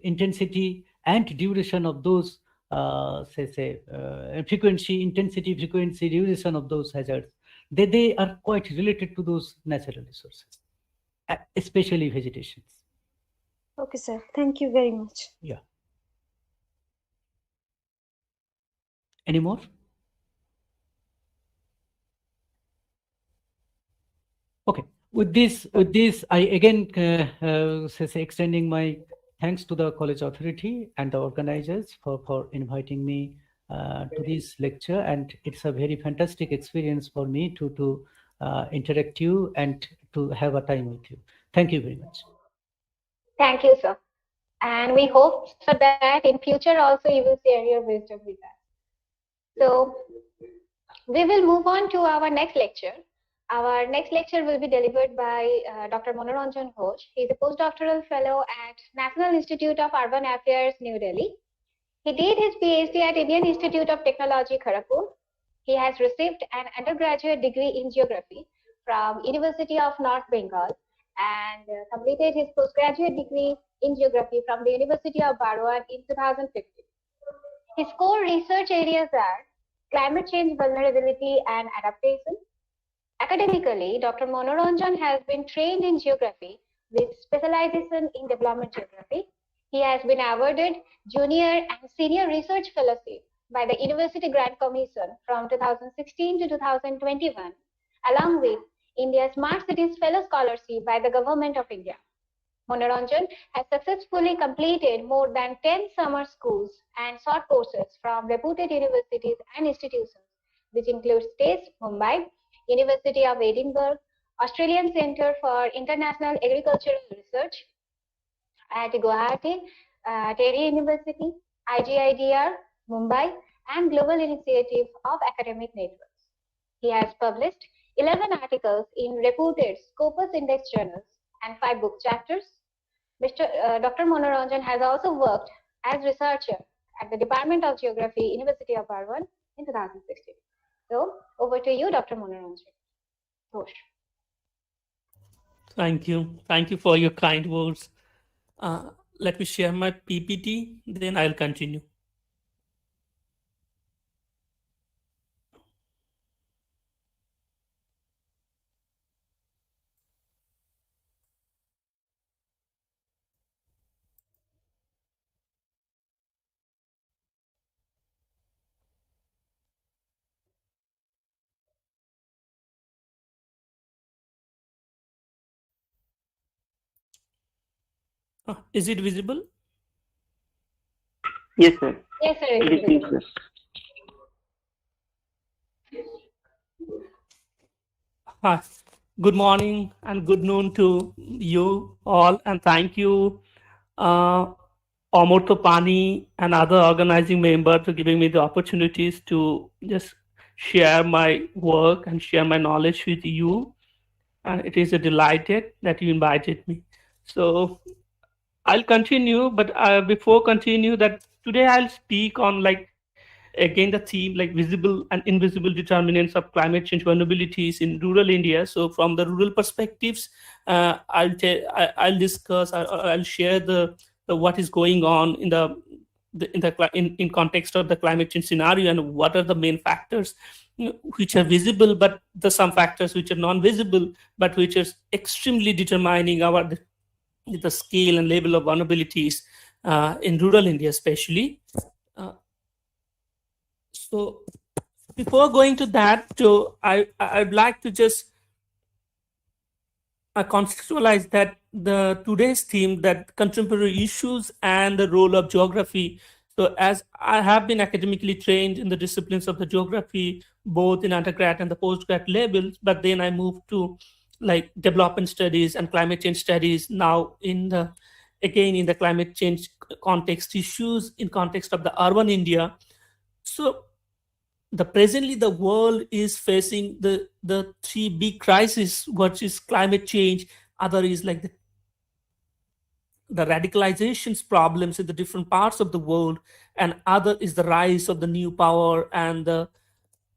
intensity and duration of those frequency, duration of those hazards, they are quite related to those natural resources, especially vegetations. Okay, sir. Thank you very much. Yeah. Any more? Okay. With this, I again extending my thanks to the college authority and the organizers for inviting me to this lecture. And it's a very fantastic experience for me to interact you and to have a time with you. Thank you very much. Thank you, sir. And we hope so that in future also you will share your wisdom with us. So we will move on to our next lecture. Our next lecture will be delivered by Dr. Manoranjan Ghosh. He is a postdoctoral fellow at National Institute of Urban Affairs, New Delhi. He did his PhD at Indian Institute of Technology, Kharagpur. He has received an undergraduate degree in geography from University of North Bengal and completed his postgraduate degree in geography from the University of Baroda in 2015. His core research areas are climate change vulnerability and adaptation. Academically, Dr. Manoranjan has been trained in geography with specialization in development geography. He has been awarded Junior and Senior Research Fellowship by the University Grant Commission from 2016 to 2021, along with India's Smart Cities Fellow Scholarship by the Government of India. Manoranjan has successfully completed more than 10 summer schools and short courses from reputed universities and institutions, which include STACE, Mumbai, University of Edinburgh, Australian Centre for International Agricultural Research at Guwahati, Terry University, IGIDR, Mumbai, and Global Initiative of Academic Networks. He has published 11 articles in reputed Scopus Index journals and 5 book chapters. Dr. Manoranjan has also worked as researcher at the Department of Geography, University of Baroda in 2016. So, over to you, Dr. Manoranjan Ghosh. Thank you. Thank you for your kind words. Let me share my PPT, then I'll continue. Is it visible? Yes, sir. Yes, sir. It is visible. Hi. Good morning and good noon to you all, and thank you, Amurto Pani and other organizing members for giving me the opportunities to just share my work and share my knowledge with you. And it is a delighted that you invited me. So I'll continue, but before continue, that today I'll speak on again the theme like visible and invisible determinants of climate change vulnerabilities in rural India. So from the rural perspectives, I'll discuss, I'll share the what is going on in context of the climate change scenario, and what are the main factors which are visible, but some factors which are non-visible, but which are extremely determining the scale and level of vulnerabilities in rural India, especially. So before going to that, I'd like to just contextualize that today's theme, that contemporary issues and the role of geography. So as I have been academically trained in the disciplines of the geography, both in undergrad and the postgrad levels, but then I moved to development studies and climate change studies now in the climate change context issues in context of the urban India. So presently the world is facing the three big crises, which is climate change, other is the radicalizations problems in the different parts of the world, and other is the rise of the new power, and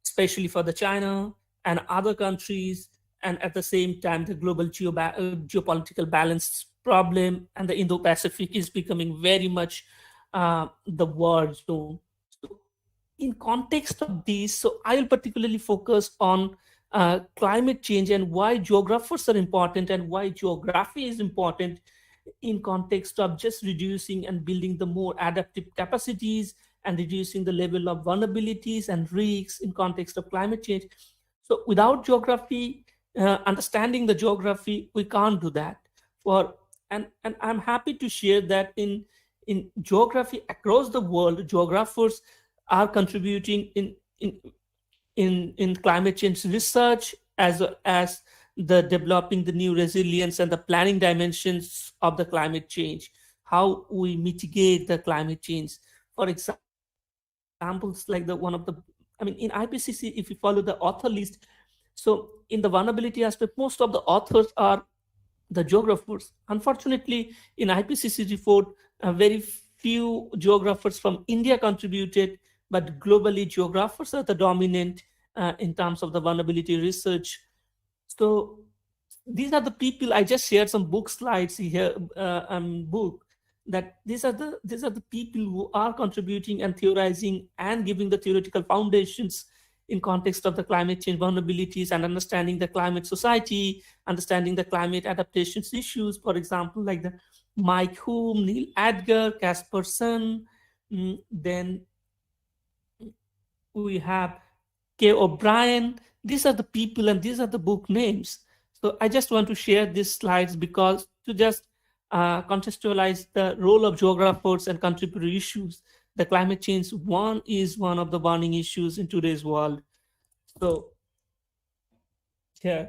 especially for the China and other countries, and at the same time the global geopolitical balance problem, and the Indo-Pacific is becoming very much the war zone. So in context of these, so I will particularly focus on climate change and why geographers are important and why geography is important in context of just reducing and building the more adaptive capacities and reducing the level of vulnerabilities and risks in context of climate change. So without geography, understanding the geography, we can't do that. For and I'm happy to share that in geography across the world, geographers are contributing in climate change research, as well as the developing the new resilience and the planning dimensions of the climate change, how we mitigate the climate change. For examples like the one of the, I mean, in IPCC, if you follow the author list, so in the vulnerability aspect, most of the authors are the geographers. Unfortunately, in IPCC report, very few geographers from India contributed, but globally, geographers are the dominant in terms of the vulnerability research. So these are the people. I just shared some book slides here, book, that these are the people who are contributing and theorizing and giving the theoretical foundations in context of the climate change vulnerabilities and understanding the climate society, understanding the climate adaptations issues. For example, like the Mike Hume, Neil Adger, Casperson. Then we have K. O'Brien. These are the people and these are the book names. So I just want to share these slides because to just contextualize the role of geographers and contributory issues. The climate change is one of the burning issues in today's world. So yeah.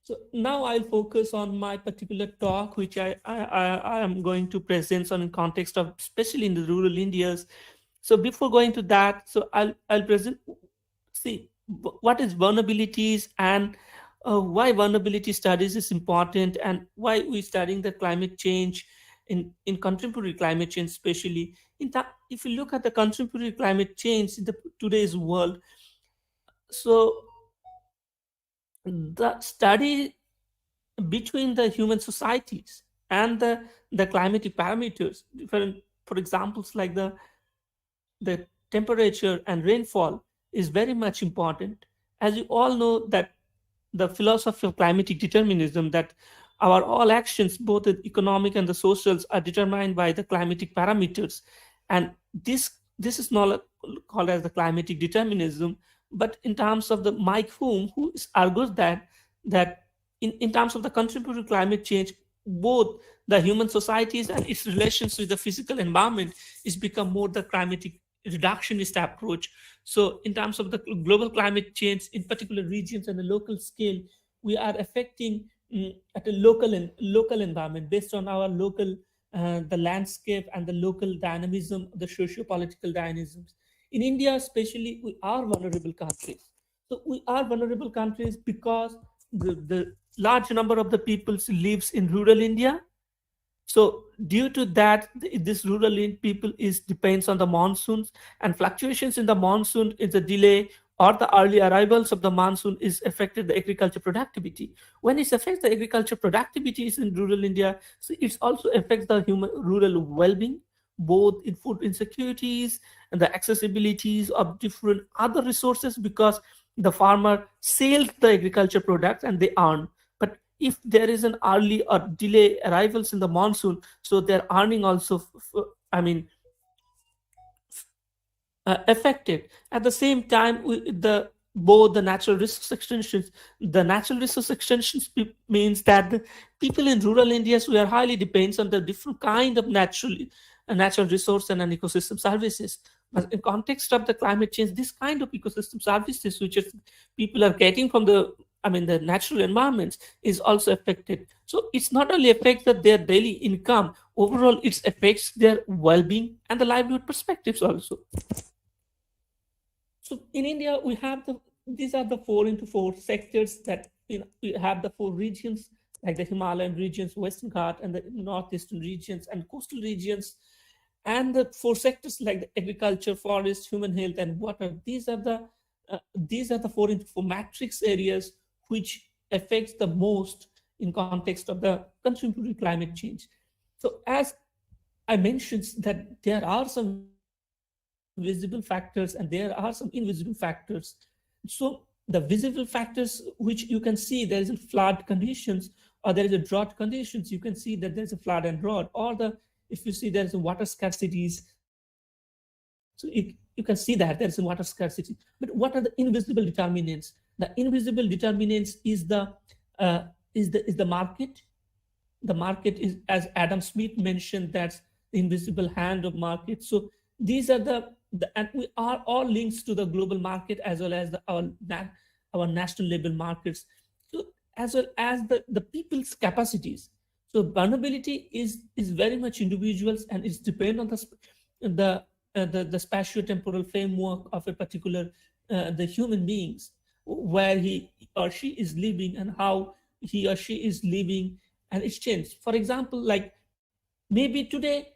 So now I'll focus on my particular talk, which I am going to present on in context of, especially in the rural Indias. So before going to that, so I'll present, see what is vulnerabilities and why vulnerability studies is important and why we're studying the climate change in contemporary climate change, especially if you look at the contemporary climate change in the today's world. So the study between the human societies and the climatic parameters, different, for examples like the temperature and rainfall is very much important. As you all know that the philosophy of climatic determinism, that our all actions, both the economic and the socials, are determined by the climatic parameters. And this is not called as the climatic determinism, but in terms of the Mike Hume, who argues that in terms of the contemporary climate change, both the human societies and its relations with the physical environment is become more the climatic reductionist approach. So in terms of the global climate change in particular regions and the local scale, we are affecting at a local environment based on our local the landscape and the local dynamism, the socio-political dynamisms. In India especially, we are vulnerable countries. So we are vulnerable countries because the large number of the people lives in rural India. So due to that, this rural people depends on the monsoons, and fluctuations in the monsoon is a delay or the early arrivals of the monsoon is affected the agriculture productivity. When it affects the agriculture productivity is in rural India, so it also affects the human rural well-being, both in food insecurities and the accessibilities of different other resources, because the farmer sells the agriculture products and they earn. But if there is an early or delay arrivals in the monsoon, so their earning also, affected. At the same time, both the natural resource extensions, means that the people in rural Indias, we are highly depends on the different kind of natural resource and an ecosystem services. But in context of the climate change, this kind of ecosystem services which people are getting from the natural environments is also affected. So it's not only affects their daily income, overall it affects their well-being and the livelihood perspectives also. So in India, we have these are the 4x4 sectors that we have the 4 regions, like the Himalayan regions, Western Ghat, and the northeastern regions and coastal regions, and the 4 sectors like the agriculture, forest, human health, and water. These are the 4x4 matrix areas which affects the most in context of the contemporary climate change. So as I mentioned that there are some visible factors and there are some invisible factors. So the visible factors which you can see, there is a flood conditions or there is a drought conditions, you can see that there's a flood and drought, or if you see there's a water scarcities, so you can see that there's a water scarcity. But what are the invisible determinants? The invisible determinants is the market, the market is, as Adam Smith mentioned, that's the invisible hand of market. So these are and we are all links to the global market as well as our national level markets. So as well as the people's capacities. So vulnerability is very much individuals, and it's depend on the spatio-temporal framework of a particular the human beings, where he or she is living and how he or she is living, and it's changed. For example, like maybe today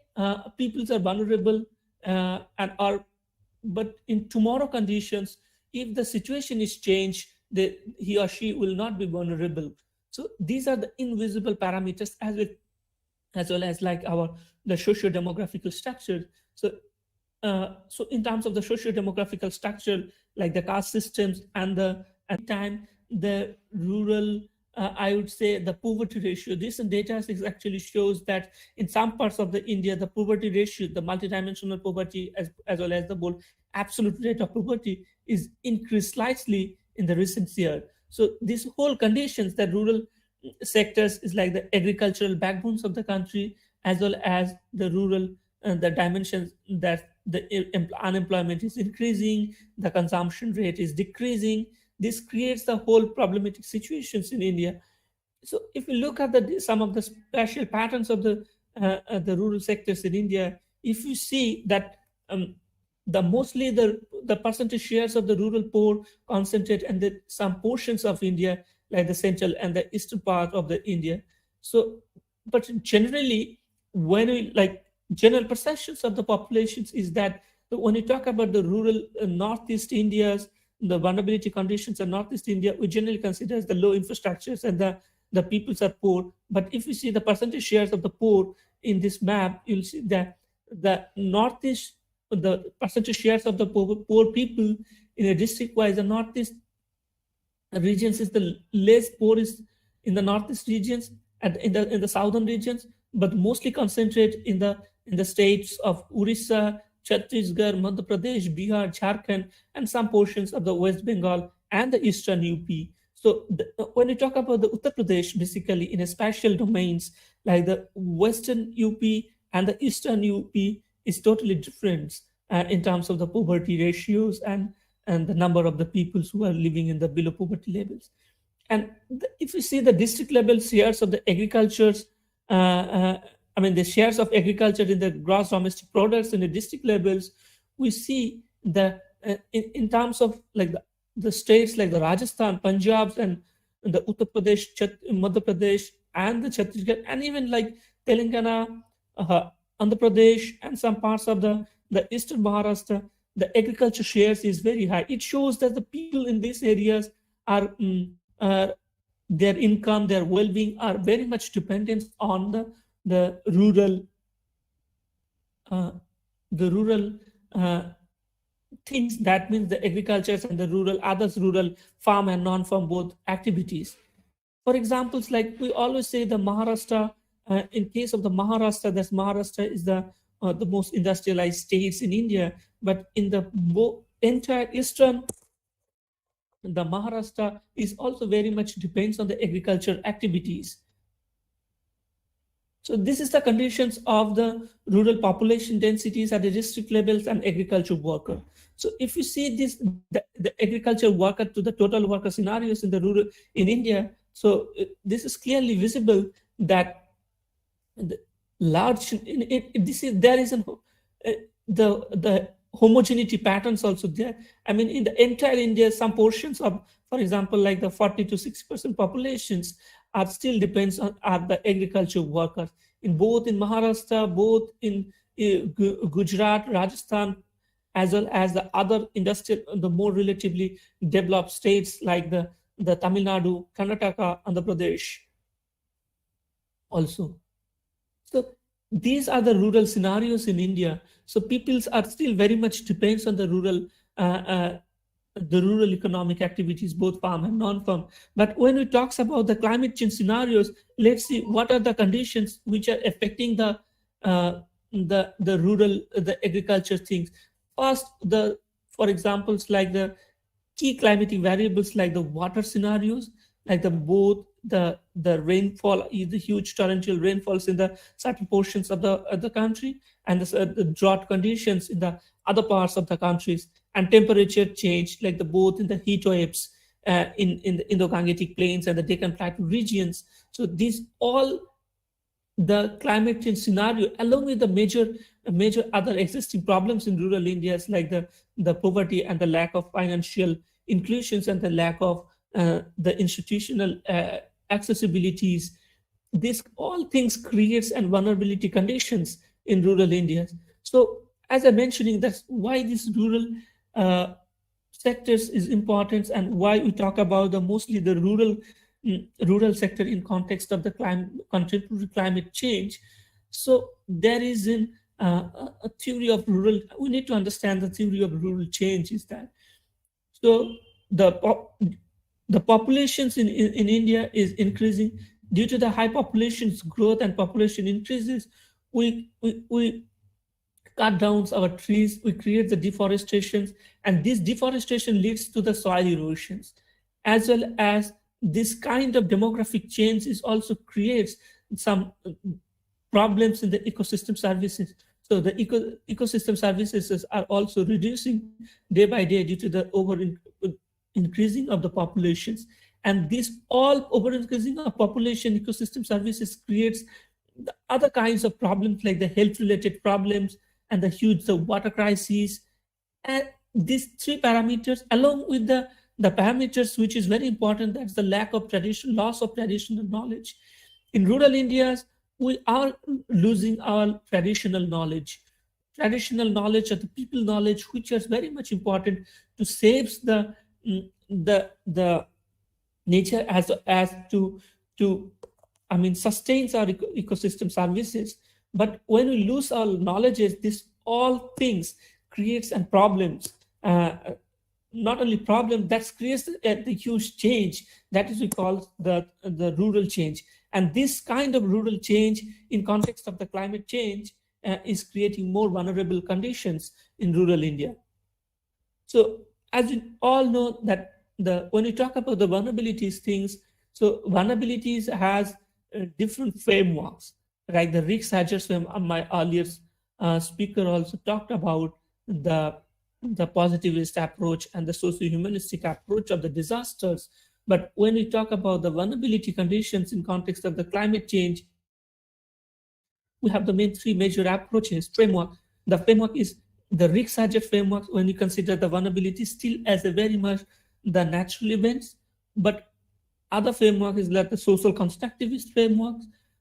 peoples are vulnerable and are, but in tomorrow conditions, if the situation is changed, he or she will not be vulnerable. So these are the invisible parameters as well as like the socio-demographical structure. So in terms of the socio-demographical structure, like the caste systems and time, the rural, I would say the poverty ratio, this data actually shows that in some parts of the India, the poverty ratio, the multidimensional poverty as well as the bold absolute rate of poverty is increased slightly in the recent year. So these whole conditions, that rural sectors is like the agricultural backbones of the country, as well as the rural the dimensions that the unemployment is increasing, the consumption rate is decreasing. This creates the whole problematic situations in India. So if you look at some of the special patterns of the rural sectors in India, if you see that the mostly the percentage shares of the rural poor concentrate and some portions of India, like the central and the eastern part of the India. So, but generally, when we like general perceptions of the populations is that when you talk about the rural northeast India's the vulnerability conditions in northeast India, we generally consider as the low infrastructures and the peoples are poor. But if you see the percentage shares of the poor in this map, you'll see that the northeast, the percentage shares of the poor people in a district wise, the northeast regions is the less poor is in the northeast regions and in the southern regions, but mostly concentrate in the states of Orissa, Chhattisgarh, Madhya Pradesh, Bihar, Jharkhand, and some portions of the West Bengal and the eastern UP. So when you talk about the Uttar Pradesh, basically in a spatial domains, like the western UP and the eastern UP is totally different in terms of the poverty ratios and the number of the people who are living in the below poverty levels. And if you see the district level shares of the agricultures, I mean the shares of agriculture in the gross domestic products in the district levels, we see the in terms of like the states like the Rajasthan, Punjab, and the Uttar Pradesh, Madhya Pradesh, and the Chhattisgarh, and even like Telangana, Andhra Pradesh, and some parts of the eastern Maharashtra, the agriculture shares is very high. It shows that the people in these areas are their income, their well-being are very much dependent on the rural things. That means the agriculture and the rural farm and non-farm both activities. For examples, like we always say the Maharashtra, in case of the Maharashtra, that Maharashtra is the most industrialized states in India, but in the entire eastern, the Maharashtra is also very much depends on the agriculture activities. So this is the conditions of the rural population densities at the district levels and agriculture worker. So if you see this, the agriculture worker to the total worker scenarios in the rural in India, so this is clearly visible that the large there is the homogeneity patterns also there. I mean, in the entire India, some portions of, for example, like the 40 to 60% populations are still depends on the agriculture workers in both in Maharashtra, both in Gujarat, Rajasthan, as well as the other industrial, the more relatively developed states like the Tamil Nadu, Karnataka, Andhra Pradesh also. So these are the rural scenarios in India. So peoples are still very much depends on the rural economic activities, both farm and non-farm. But when we talks about the climate change scenarios, let's see what are the conditions which are affecting the rural, the agriculture things. First, for examples like the key climatic variables like the water scenarios, like the rainfall, the huge torrential rainfalls in the certain portions of the country, and the drought conditions in the other parts of the countries, and temperature change, like the both in the heat waves in the Indo-Gangetic plains and the Deccan Plateau regions. So these all the climate change scenario, along with the major other existing problems in rural Indias, like the poverty and the lack of financial inclusions and the lack of the institutional accessibilities. This all things creates and vulnerability conditions in rural India. So as I'm mentioning, that's why this rural sectors is important, and why we talk about mostly the rural sector in context of the contemporary climate change. So there is a theory of rural. We need to understand the theory of rural change is that. So the populations in India is increasing due to the high population's growth and population increases. We cut down our trees, we create the deforestation, and this deforestation leads to the soil erosions, as well as this kind of demographic change is also creates some problems in the ecosystem services. So the ecosystem services are also reducing day by day due to the increasing of the populations. And this all over increasing of population, ecosystem services creates the other kinds of problems, like the health related problems and the huge water crises. And these three parameters, along with the parameters which is very important, that's the lack of loss of traditional knowledge. In rural Indias, we are losing our traditional knowledge or the people knowledge, which is very much important to save the nature as to sustains our ecosystem services. But when we lose our knowledges, this all things creates and problems. Not only problem, that creates the huge change that is we call the rural change. And this kind of rural change in context of the climate change is creating more vulnerable conditions in rural India. So as you all know that when we talk about the vulnerabilities things, so vulnerabilities has different frameworks, right? The risk hedges framework, my earlier speaker also talked about the positivist approach and the socio-humanistic approach of the disasters. But when we talk about the vulnerability conditions in context of the climate change, we have the main three major approaches framework. The framework is the risk hedge framework, when you consider the vulnerability still as a very much the natural events. But other framework is like the social constructivist framework.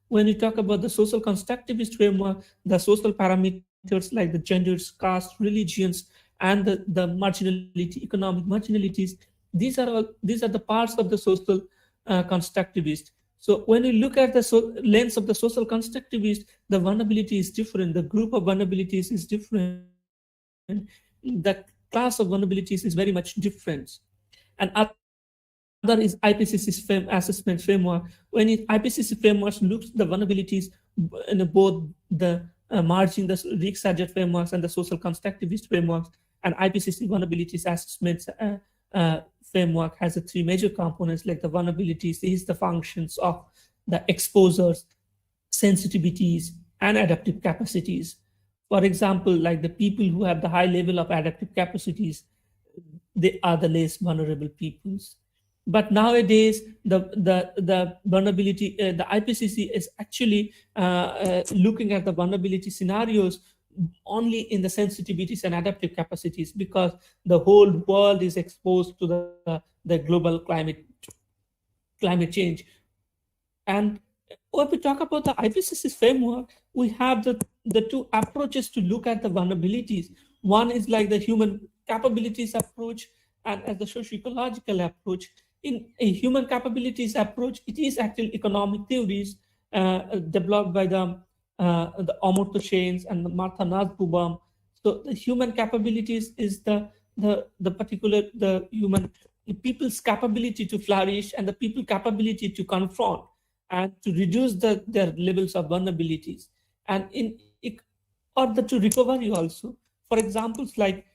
When you talk about the social constructivist framework, the social parameters like the genders, caste, religions, and the marginality, economic marginalities, these are the parts of the social constructivist. So when you look at the lens of the social constructivist, the vulnerability is different. The group of vulnerabilities is different. The class of vulnerabilities is very much different. And other is IPCC's assessment framework. When IPCC framework looks at the vulnerabilities in both the merging the risk hedge frameworks and the social constructivist frameworks, and IPCC vulnerabilities assessments framework has the three major components, like the vulnerabilities is the functions of the exposures, sensitivities, and adaptive capacities. For example, like the people who have the high level of adaptive capacities, they are the less vulnerable peoples. But nowadays, the vulnerability, the IPCC is actually looking at the vulnerability scenarios only in the sensitivities and adaptive capacities, because the whole world is exposed to the global climate change. And when we talk about the IPCC framework, we have the two approaches to look at the vulnerabilities. One is like the human capabilities approach, and as the socio-ecological approach. In a human capabilities approach, it is actually economic theories developed by the Amartya Sen and the Martha Nussbaum. So the human capabilities is the particular the people's capability to flourish and the people capability to confront and to reduce their levels of vulnerabilities, and to recovery also. For examples like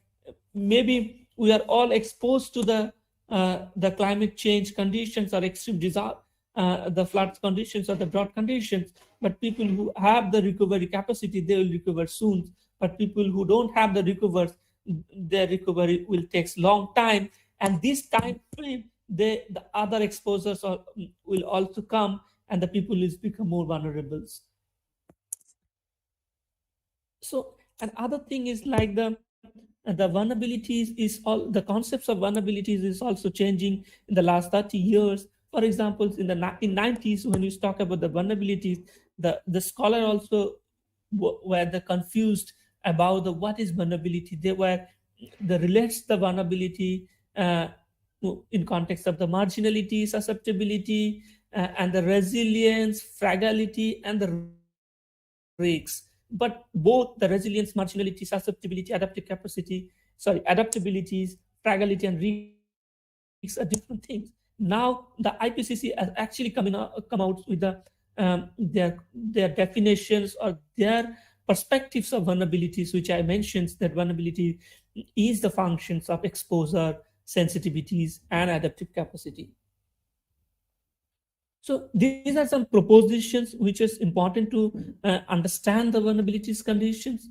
maybe we are all exposed to the the climate change conditions or extreme disaster, the flood conditions or the drought conditions. But people who have the recovery capacity, they will recover soon. But people who don't have the recovers, their recovery will take long time. And this time frame, the other exposures will also come, and the people will become more vulnerable. So, and other thing is like the vulnerabilities is all the concepts of vulnerabilities is also changing in the last 30 years. For example, in the 90s, when you talk about the vulnerabilities, the scholar also were the confused about the what is vulnerability. They were the relates the vulnerability in context of the marginality, susceptibility, and the resilience, fragility, and the risks. But both the resilience, marginality, susceptibility, adaptabilities, fragility, and risks are different things. Now the IPCC has actually come out with their definitions or their perspectives of vulnerabilities, which I mentioned that vulnerability is the functions of exposure, sensitivities, and adaptive capacity. So these are some propositions which is important to understand the vulnerabilities conditions,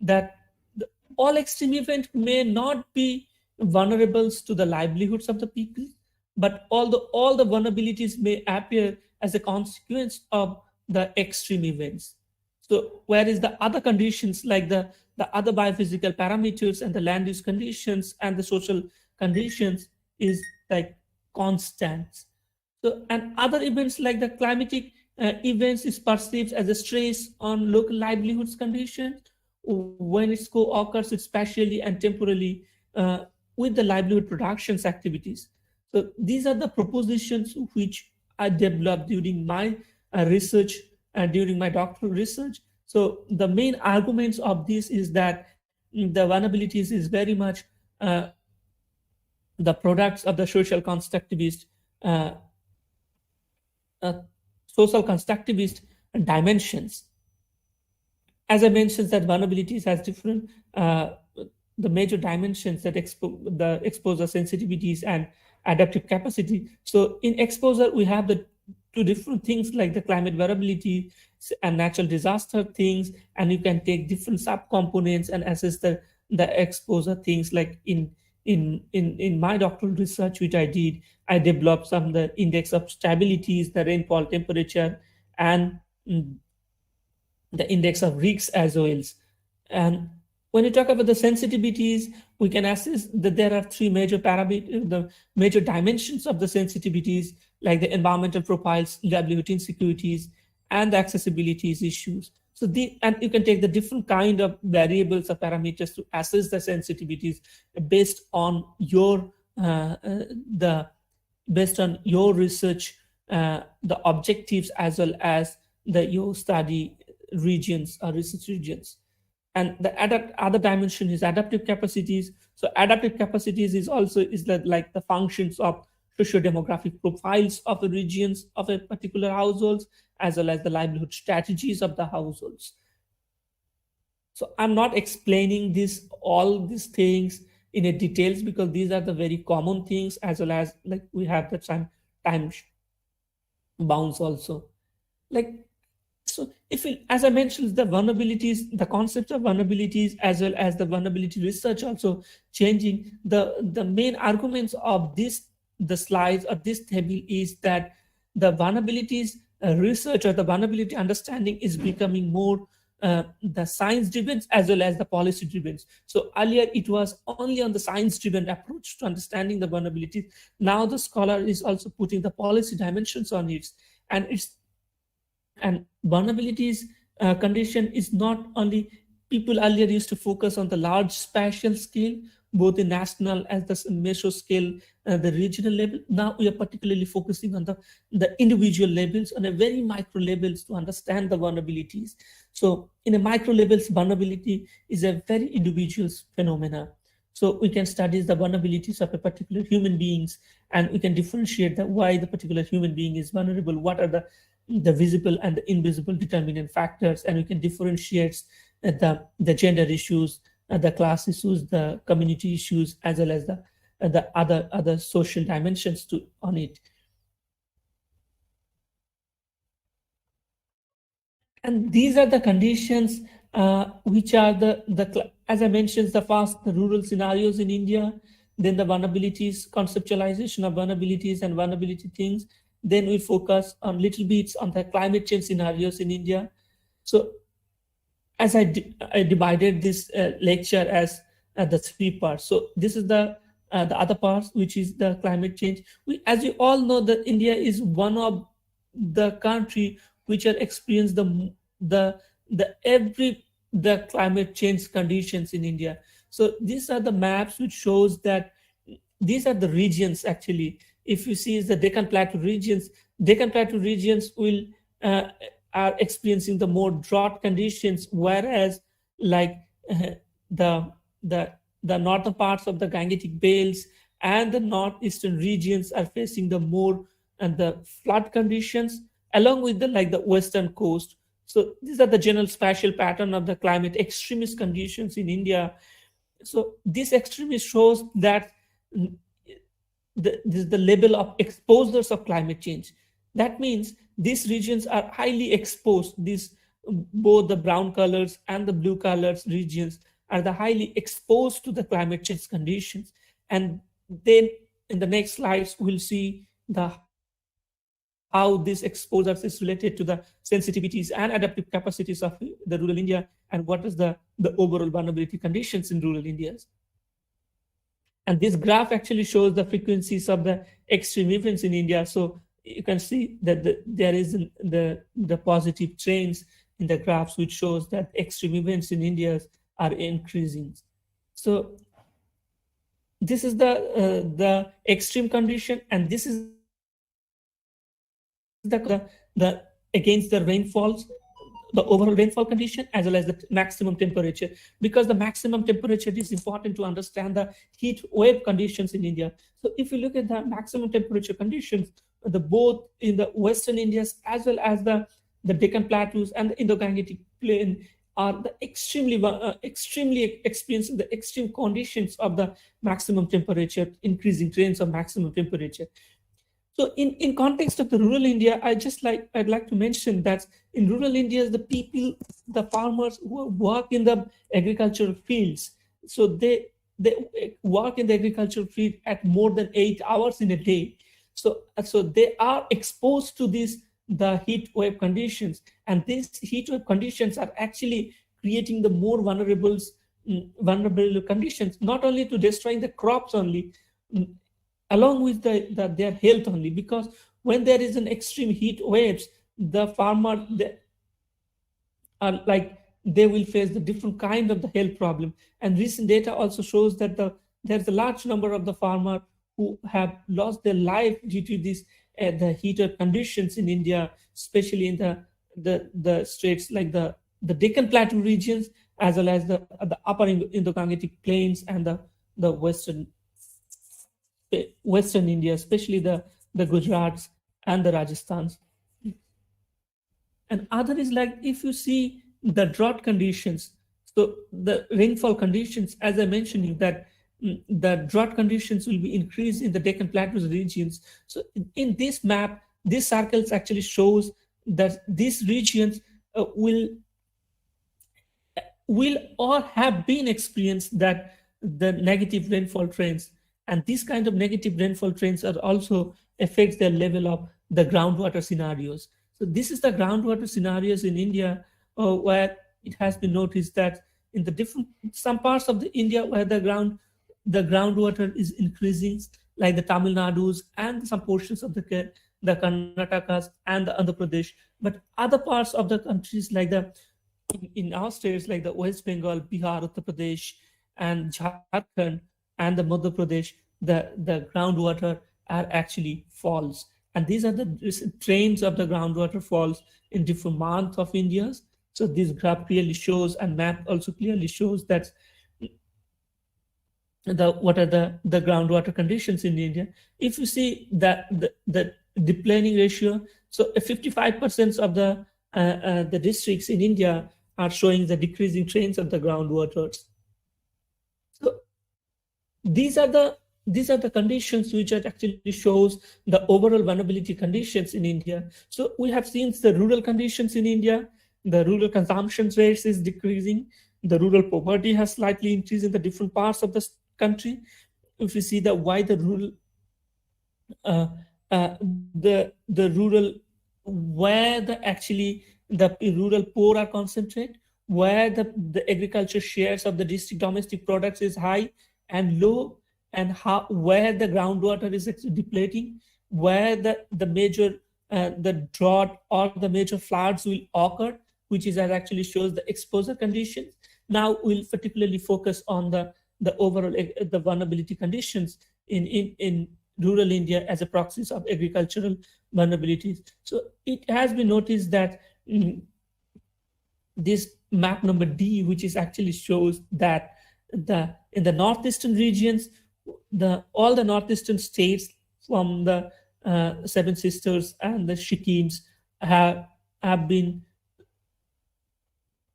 that all extreme events may not be vulnerables to the livelihoods of the people, but all the vulnerabilities may appear as a consequence of the extreme events. So whereas the other conditions like the other biophysical parameters and the land use conditions and the social conditions is like constant. So, and other events like the climatic events is perceived as a stress on local livelihoods conditions when it co-occurs spatially and temporally with the livelihood productions activities. So these are the propositions which I developed during my research and during my doctoral research. So the main arguments of this is that the vulnerabilities is very much the products of the uh, social constructivist dimensions. As I mentioned, that vulnerabilities has different the major dimensions that the exposure sensitivities and adaptive capacity. So in exposure, we have the two different things like the climate variability and natural disaster things, and you can take different subcomponents and assess the exposure things. Like in my doctoral research which I did, I developed some the index of stabilities, the rainfall temperature, and the index of risks as well. And when you talk about the sensitivities, we can assess that there are three major parameters, the major dimensions of the sensitivities, like the environmental profiles, livelihood insecurities, and the accessibilities issues. So and you can take the different kind of variables or parameters to assess the sensitivities based on your based on your research, the objectives, as well as your study regions or research regions. And the other dimension is adaptive capacities. So adaptive capacities is also like the functions of socio-demographic profiles of the regions of a particular households, as well as the livelihood strategies of the households. So I'm not explaining all these things in a details, because these are the very common things, as well as like we have the time bounds also. Like, so as I mentioned, the vulnerabilities, the concept of vulnerabilities, as well as the vulnerability research also changing. The main arguments of the slides or this table is that the vulnerabilities research or the vulnerability understanding is becoming more the science driven as well as the policy driven. So earlier it was only on the science driven approach to understanding the vulnerabilities. Now the scholar is also putting the policy dimensions on it, and vulnerabilities condition is not only, people earlier used to focus on the large spatial scale, both the national as the meso scale, the regional level. Now we are particularly focusing on the individual levels, on a very micro levels, to understand the vulnerabilities. So in a micro levels, vulnerability is a very individual phenomena. So we can study the vulnerabilities of a particular human beings, and we can differentiate why the particular human being is vulnerable, what are the visible and the invisible determinant factors, and we can differentiate the gender issues, the class issues, the community issues, as well as the the other social dimensions on it. And these are the conditions which are as I mentioned, the rural scenarios in India, then the vulnerabilities, conceptualization of vulnerabilities and vulnerability things. Then we focus on little bits on the climate change scenarios in India. So as I divided this lecture as the 3 parts. So this is the other part, which is the climate change. As you all know, that India is one of the country which are experienced the climate change conditions in India. So these are the maps which shows that these are the regions actually. If you see the Deccan Plateau regions will are experiencing the more drought conditions, whereas like the the northern parts of the Gangetic Bales and the northeastern regions are facing the more and the flood conditions, along with the western coast. So these are the general spatial pattern of the climate extremist conditions in India. So this extremist shows that the level of exposures of climate change. That means these regions are highly exposed. Both the brown colors and the blue colors regions are the highly exposed to the climate change conditions. And then in the next slides, we'll see how this exposure is related to the sensitivities and adaptive capacities of the rural India, and what is the overall vulnerability conditions in rural India. And this graph actually shows the frequencies of the extreme events in India. So you can see that there is the positive trends in the graphs, which shows that extreme events in India are increasing. So this is the extreme condition, and this is the against the rainfalls, the overall rainfall condition, as well as the maximum temperature, because the maximum temperature is important to understand the heat wave conditions in India. So if you look at the maximum temperature conditions, both in the Western Indias as well as the Deccan Plateaus and the Indo-Gangetic Plain are the extremely experiencing the extreme conditions of the maximum temperature, increasing trends of maximum temperature. So in context of the rural India, I'd like to mention that in rural India, the people, the farmers who work in the agricultural fields, so they work in the agricultural field at more than 8 hours in a day. So they are exposed to the heat wave conditions, and these heat wave conditions are actually creating the more vulnerable conditions, not only to destroying the crops only, along with their health only, because when there is an extreme heat waves, the farmer they will face the different kind of the health problem. And recent data also shows that there's a large number of the farmer who have lost their life due to the heated conditions in India, especially in the states like the Deccan Plateau regions, as well as the upper Indo-Gangetic plains and the Western India, especially the Gujarats and the Rajasthans. And other is like, if you see the drought conditions, so the rainfall conditions, as I mentioned, that the drought conditions will be increased in the Deccan Plateaus regions. So in this map, this circles actually shows that these regions will or have been experienced that the negative rainfall trends. And these kind of negative rainfall trends are also affects the level of the groundwater scenarios. So this is the groundwater scenarios in India, where it has been noticed that in the some parts of the India where the groundwater is increasing, like the Tamil Nadus and some portions of the Karnatakas and the Andhra Pradesh. But other parts of the countries, like in our states, like the West Bengal, Bihar, Uttar Pradesh, and Jharkhand, and the Madhya Pradesh, the groundwater are actually falls. And these are the trends of the groundwater falls in different months of India. So this graph clearly shows, and map also clearly shows that what are the groundwater conditions in India. If you see that the deplaning ratio, so 55% of the districts in India are showing the decreasing trends of the groundwaters. So these are the these are the conditions which actually shows the overall vulnerability conditions in India. So we have seen the rural conditions in India, the rural consumption rates is decreasing, the rural poverty has slightly increased in the different parts of the country. If you see the why the rural uh, the rural where the actually the rural poor are concentrated, where the agriculture shares of the district domestic products is high and low, and how where the groundwater is actually depleting, where the major the drought or the major floods will occur, which is that actually shows the exposure conditions. Now we'll particularly focus on the overall the vulnerability conditions in rural India as a proxies of agricultural vulnerabilities. So it has been noticed that this map number D, which is actually shows that in the northeastern regions, all the northeastern states from the Seven Sisters and the Shikims have been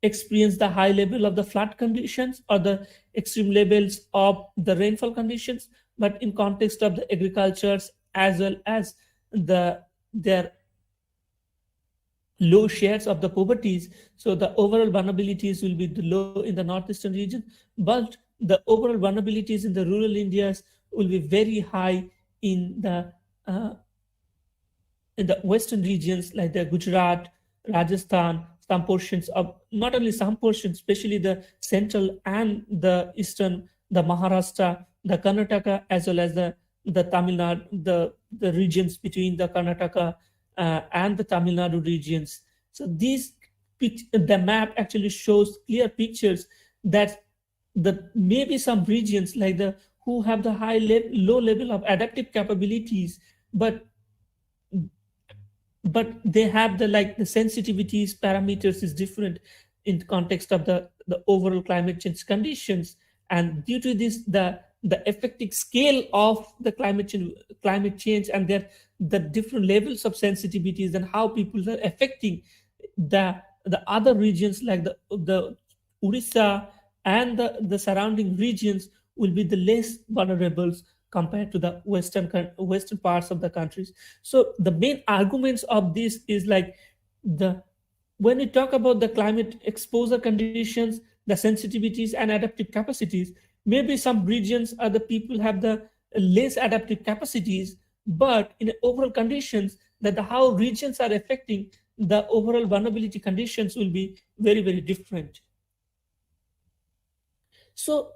experience the high level of the flood conditions or the extreme levels of the rainfall conditions, but in context of the agricultures as well as their low shares of the poverties. So the overall vulnerabilities will be low in the northeastern region, but the overall vulnerabilities in the rural Indias will be very high in the western regions like the Gujarat, Rajasthan, some portions of not only some portions, especially the central and the eastern, the Maharashtra, the Karnataka, as well as the Tamil Nadu, the regions between the Karnataka and the Tamil Nadu regions. So the map actually shows clear pictures that maybe some regions like who have the low level of adaptive capabilities, but they have the sensitivities parameters is different in context of the overall climate change conditions, and due to this the effective scale of the climate change and the different levels of sensitivities and how people are affecting the other regions like the Orissa and the surrounding regions will be the less vulnerable compared to the western parts of the countries. So the main arguments of this is like when we talk about the climate exposure conditions, the sensitivities and adaptive capacities, maybe some regions are the people have the less adaptive capacities, but in overall conditions that how regions are affecting the overall vulnerability conditions will be very, very different. So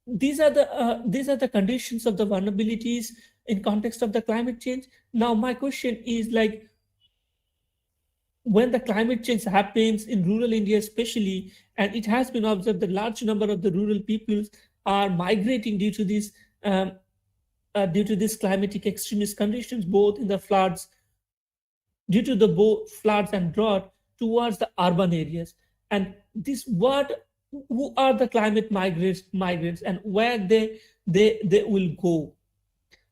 these are the conditions of the vulnerabilities in context of the climate change. Now my question is like, when the climate change happens in rural India especially, and it has been observed that large number of the rural peoples are migrating due to these climatic extremist conditions, both in the floods, due to the floods and drought towards the urban areas. And who are the climate migrants and where they will go?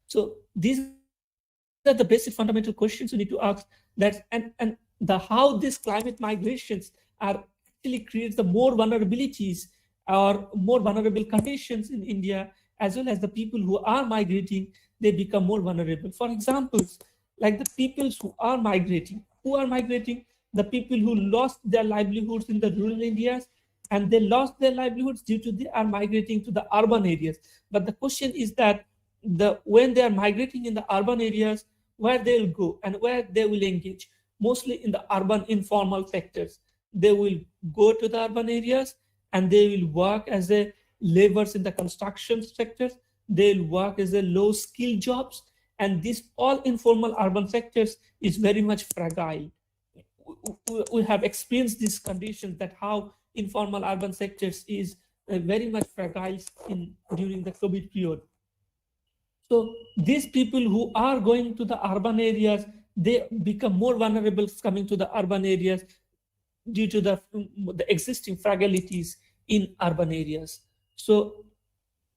So these are the basic fundamental questions we need to ask, that and how these climate migrations are actually creates the more vulnerabilities or more vulnerable conditions in India, as well as the people who are migrating, they become more vulnerable. For example, like the peoples who are migrating, the people who lost their livelihoods in the rural areas, and they lost their livelihoods due to they are migrating to the urban areas. But the question is that when they are migrating in the urban areas, where they will go and where they will engage, mostly in the urban informal sectors. They will go to the urban areas and they will work as a laborers in the construction sectors. They'll work as a low skill jobs, and this all informal urban sectors is very much fragile. We have experienced these conditions, that how informal urban sectors is very much fragile during the COVID period. So these people who are going to the urban areas, they become more vulnerable coming to the urban areas due to the existing fragilities in urban areas. So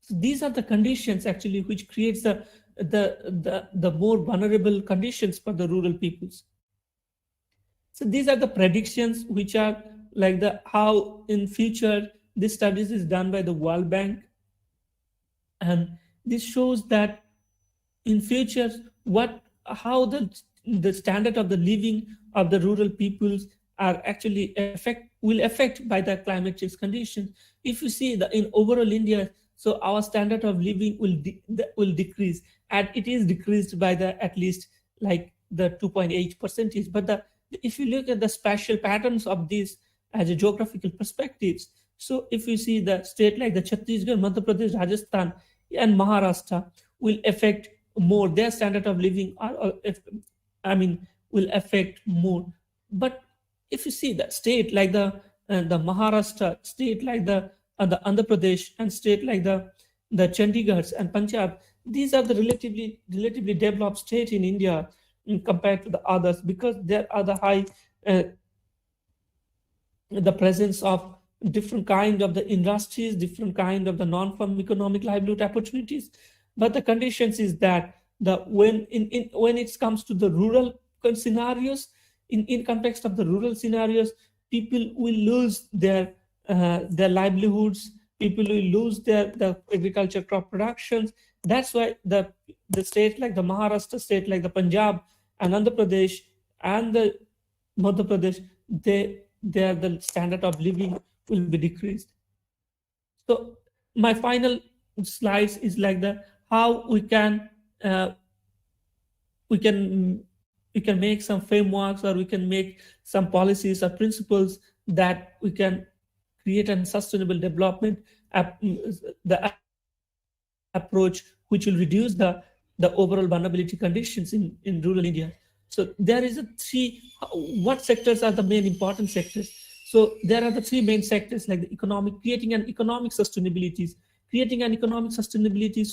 these are the conditions actually which creates the more vulnerable conditions for the rural peoples. So these are the predictions which are like how in future this studies is done by the World Bank, and this shows that in future how the standard of the living of the rural peoples are actually will affect by the climate change conditions. If you see the in overall India, so our standard of living will decrease, and it is decreased by the at least like the 2.8 percentage. But the if you look at the spatial patterns of these as a geographical perspectives, so if you see the state like the Chhattisgarh, Madhya Pradesh, Rajasthan, and Maharashtra will affect more their standard of living will affect more. But if you see that state like the Maharashtra, state like the Andhra Pradesh, and state like the Chandigarh and Punjab, these are the relatively developed state in India compared to the others, because there are the high the presence of different kind of the industries, different kind of the non-farm economic livelihood opportunities. But the conditions is that when it comes to the rural scenarios, in context of the rural scenarios, people will lose their livelihoods, people will lose the agriculture crop productions. That's why the state like the Maharashtra, state like the Punjab and Andhra Pradesh and the Madhya Pradesh, there the standard of living will be decreased. So my final slides is like the how we can make some frameworks, or we can make some policies or principles that we can create a sustainable development the approach which will reduce the overall vulnerability conditions in rural India. So there is what sectors are the main important sectors? So there are the three main sectors, like the economic, creating an economic sustainabilities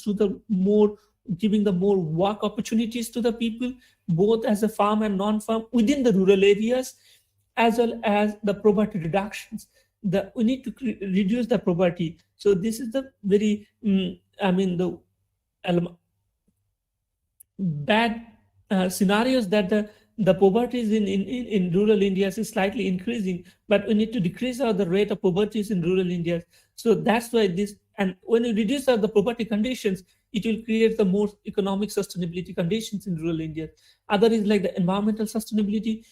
through giving the more work opportunities to the people, both as a farm and non-farm within the rural areas, as well as the poverty reductions. We need to reduce the poverty. So this is the very, the bad scenarios that the poverty is in rural India is slightly increasing, but we need to decrease the rate of poverty in rural India. So that's why and when we reduce the poverty conditions, it will create the more economic sustainability conditions in rural India. Other is like the environmental sustainability.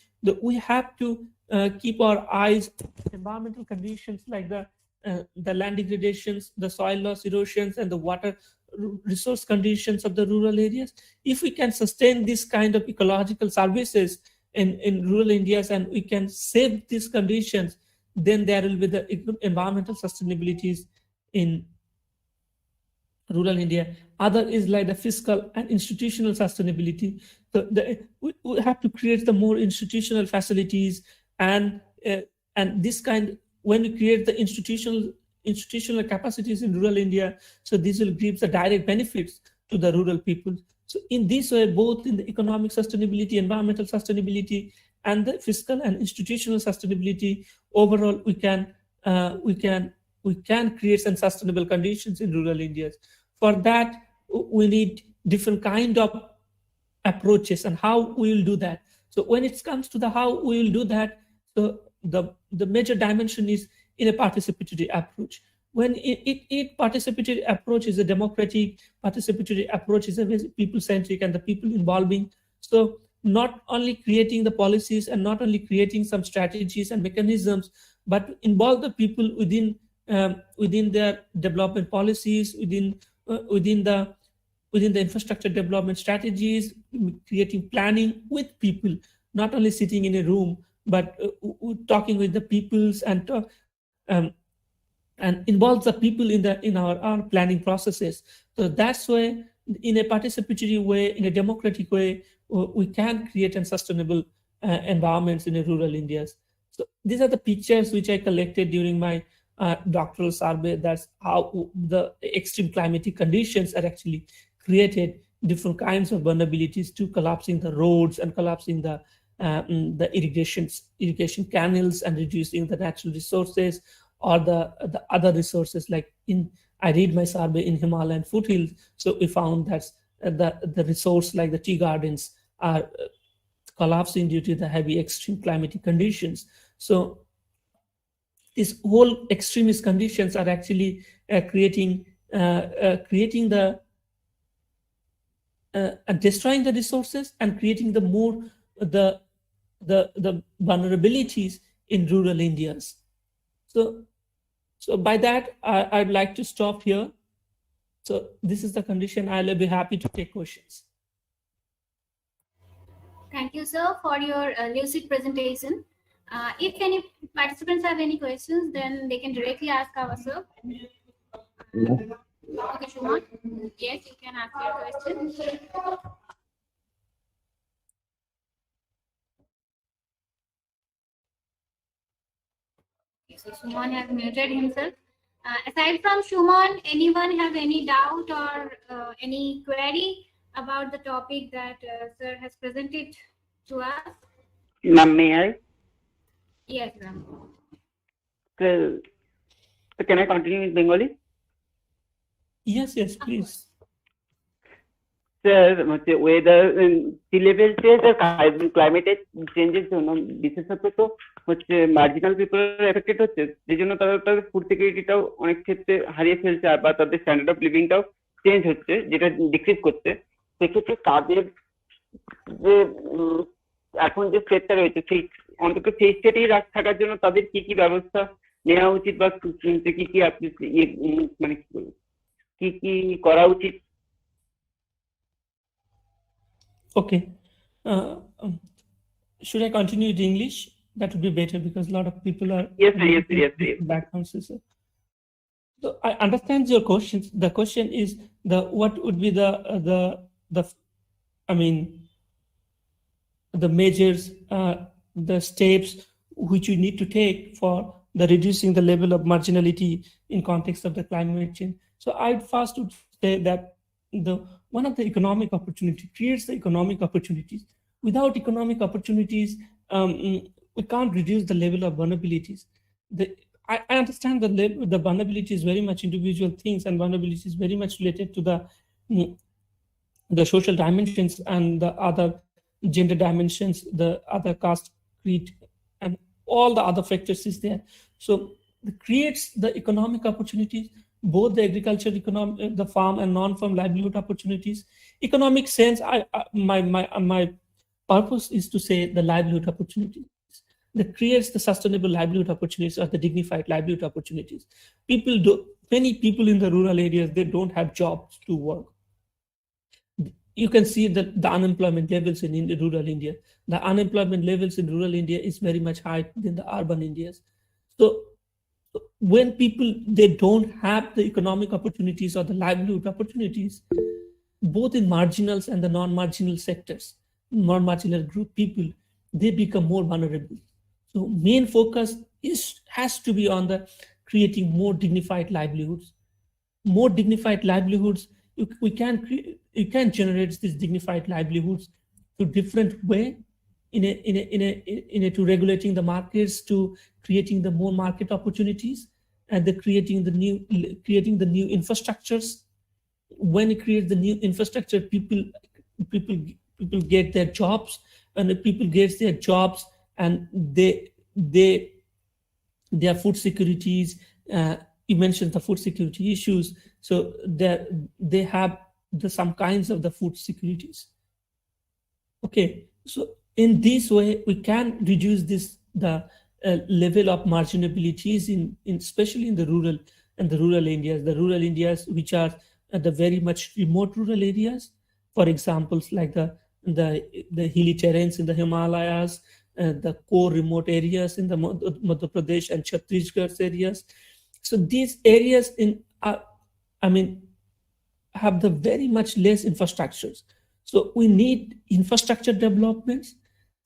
We have to keep our eyes on environmental conditions like the land degradations, the soil loss erosions, and the water resource conditions of the rural areas. If we can sustain this kind of ecological services in rural Indias, and we can save these conditions, then there will be the environmental sustainabilities in rural India. Other is like the fiscal and institutional sustainability. We have to create the more institutional facilities, and this kind, when we create the institutional capacities in rural India, so this will give the direct benefits to the rural people. So in this way, both in the economic sustainability, environmental sustainability, and the fiscal and institutional sustainability, overall we can create some sustainable conditions in rural India. For that, we need different kind of approaches and how we will do that. So when it comes to the how we will do that, so the major dimension is in a participatory approach. When participatory approach is a democratic, participatory approach is a people-centric and the people involving. So not only creating the policies and not only creating some strategies and mechanisms, but involve the people within their development policies, within the infrastructure development strategies, creating planning with people, not only sitting in a room, but talking with the peoples and involve the people in our planning processes. So that's why, in a participatory way, in a democratic way, we can create sustainable environments in a rural India. So these are the pictures which I collected during my doctoral survey. That's how the extreme climatic conditions are actually created different kinds of vulnerabilities to collapsing the roads and collapsing the irrigation canals and reducing the natural resources, or the other resources. Like I did my survey in Himalayan foothills, so we found that the resource like the tea gardens are collapsing due to the heavy extreme climatic conditions. So these whole extremist conditions are actually creating the destroying the resources and creating the more the vulnerabilities in rural Indias. So by that, I'd like to stop here. So this is the condition. I'll be happy to take questions. Thank you, sir, for your lucid presentation. If any participants have any questions, then they can directly ask our sir. Okay, Shuman. Yes, you can ask your question. Okay, so Shuman has muted himself. Aside from Shuman, anyone have any doubt or any query about the topic that sir has presented to us? Ma'am, may I? Yes, ma'am. So can I continue in Bengali? Yes, please. Sir হচ্ছে weather sea level change আর ক্লাইমেটের চেঞ্জের জন্য বিশেষত তো হচ্ছে marginal people affected হচ্ছে, যে জন্য তাদের ফুড সিকিউরিটিটাও অনেক ক্ষেত্রে হারিয়ে ফেলছে, বা তাদের স্ট্যান্ডার্ড অফ লিভিংটাও চেঞ্জ হচ্ছে, যেটা ডিক্রিজ করছে। সেক্ষেত্রে তাদের যে এখন যে স্টেটটা রয়েছে, সেই অন্তত সেই স্টেটেই থাকার জন্য তাদের কি কি ব্যবস্থা নেওয়া উচিত, বা কি কি আপনি মানে কি কি করা উচিত? Okay. Should I continue in English? That would be better because a lot of people are yes. backgrounds. So I understand your questions. The question is what would be the measures, the steps which you need to take for the reducing the level of marginality in context of the climate change. So I'd first would say that one of the economic opportunity creates the economic opportunities. Without economic opportunities, we can't reduce the level of vulnerabilities. I understand that the vulnerability is very much individual things, and vulnerability is very much related to the social dimensions and the other gender dimensions, the other caste, creed, and all the other factors is there. So it creates the economic opportunities, both the agriculture, the farm and non-farm livelihood opportunities. Economic sense, my purpose is to say the livelihood opportunities that creates the sustainable livelihood opportunities or the dignified livelihood opportunities. Many people in the rural areas, they don't have jobs to work. You can see that the unemployment levels in rural India. The unemployment levels in rural India is very much higher than the urban Indias. So when people, they don't have the economic opportunities or the livelihood opportunities, both in marginals and the non-marginal sectors, non-marginal group people, they become more vulnerable. So main focus has to be on the creating more dignified livelihoods. More dignified livelihoods, you can generate these dignified livelihoods through different way, to regulating the markets, to creating the more market opportunities, and creating the new infrastructures. When you create the new infrastructure, people get their jobs, and the people get their jobs, and their food securities. You mentioned the food security issues, so they have some kinds of the food securities. Okay, so in this way we can reduce the level of marginalities especially in the rural Indias, which are the very much remote rural areas. For examples like the hilly terrains in the Himalayas, the core remote areas in the Madhya Pradesh and Chhattisgarh areas. So these areas have the very much less infrastructures. So we need infrastructure developments.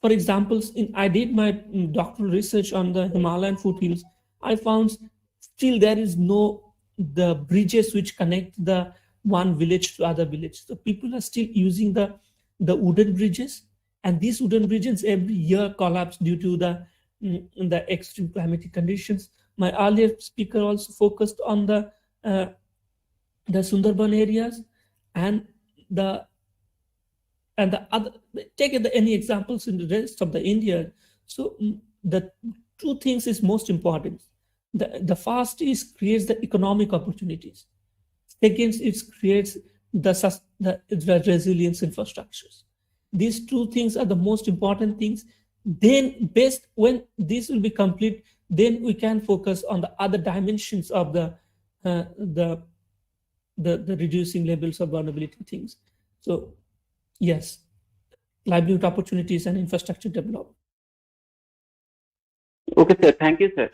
For example, I did my doctoral research on the Himalayan foothills. I found still there is the bridges which connect the one village to other village. So people are still using the wooden bridges, and these wooden bridges every year collapse due to the extreme climatic conditions. My earlier speaker also focused on the Sundarban areas and the other. Take any examples in the rest of the India. So the two things is most important. The first is creates the economic opportunities. Second, it creates the resilience infrastructures. These two things are the most important things. Then when this will be complete, then we can focus on the other dimensions of the reducing levels of vulnerability things. So yes, livelihood opportunities and infrastructure development. Okay, sir. Thank you, sir.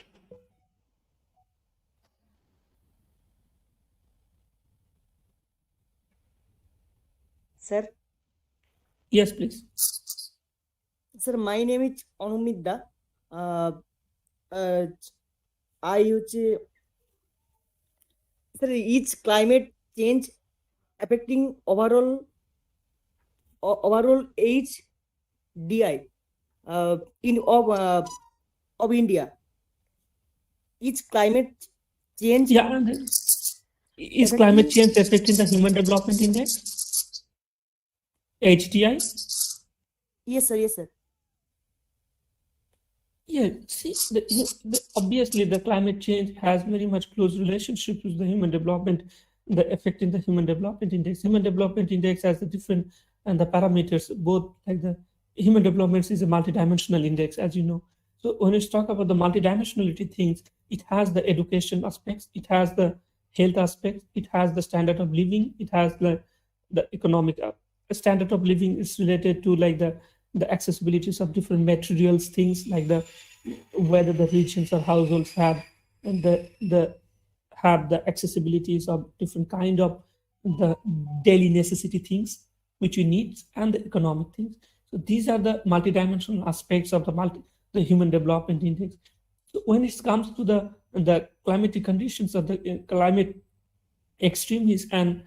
Sir? Yes, please. Sir, my name is Anumidda. I use sir, is climate change affecting overall HDI of India? Is climate change? Yeah, is climate change affecting the Human Development Index? HDI? Yes, sir. Yes, sir. Yeah, see, obviously the climate change has very much close relationship with the human development, the effect in the Human Development Index. Human Development Index has the different and the parameters, both like the human development is a multidimensional index, as you know. So when you talk about the multidimensionality things, it has the education aspects, it has the health aspects, it has the standard of living, it has the economic standard of living is related to like the accessibilities of different materials, things like the whether the regions or households have the accessibilities of different kind of the daily necessity things which we need, and the economic things. So these are the multidimensional aspects of the Human Development Index. So when it comes to the climatic conditions of the climate extremes and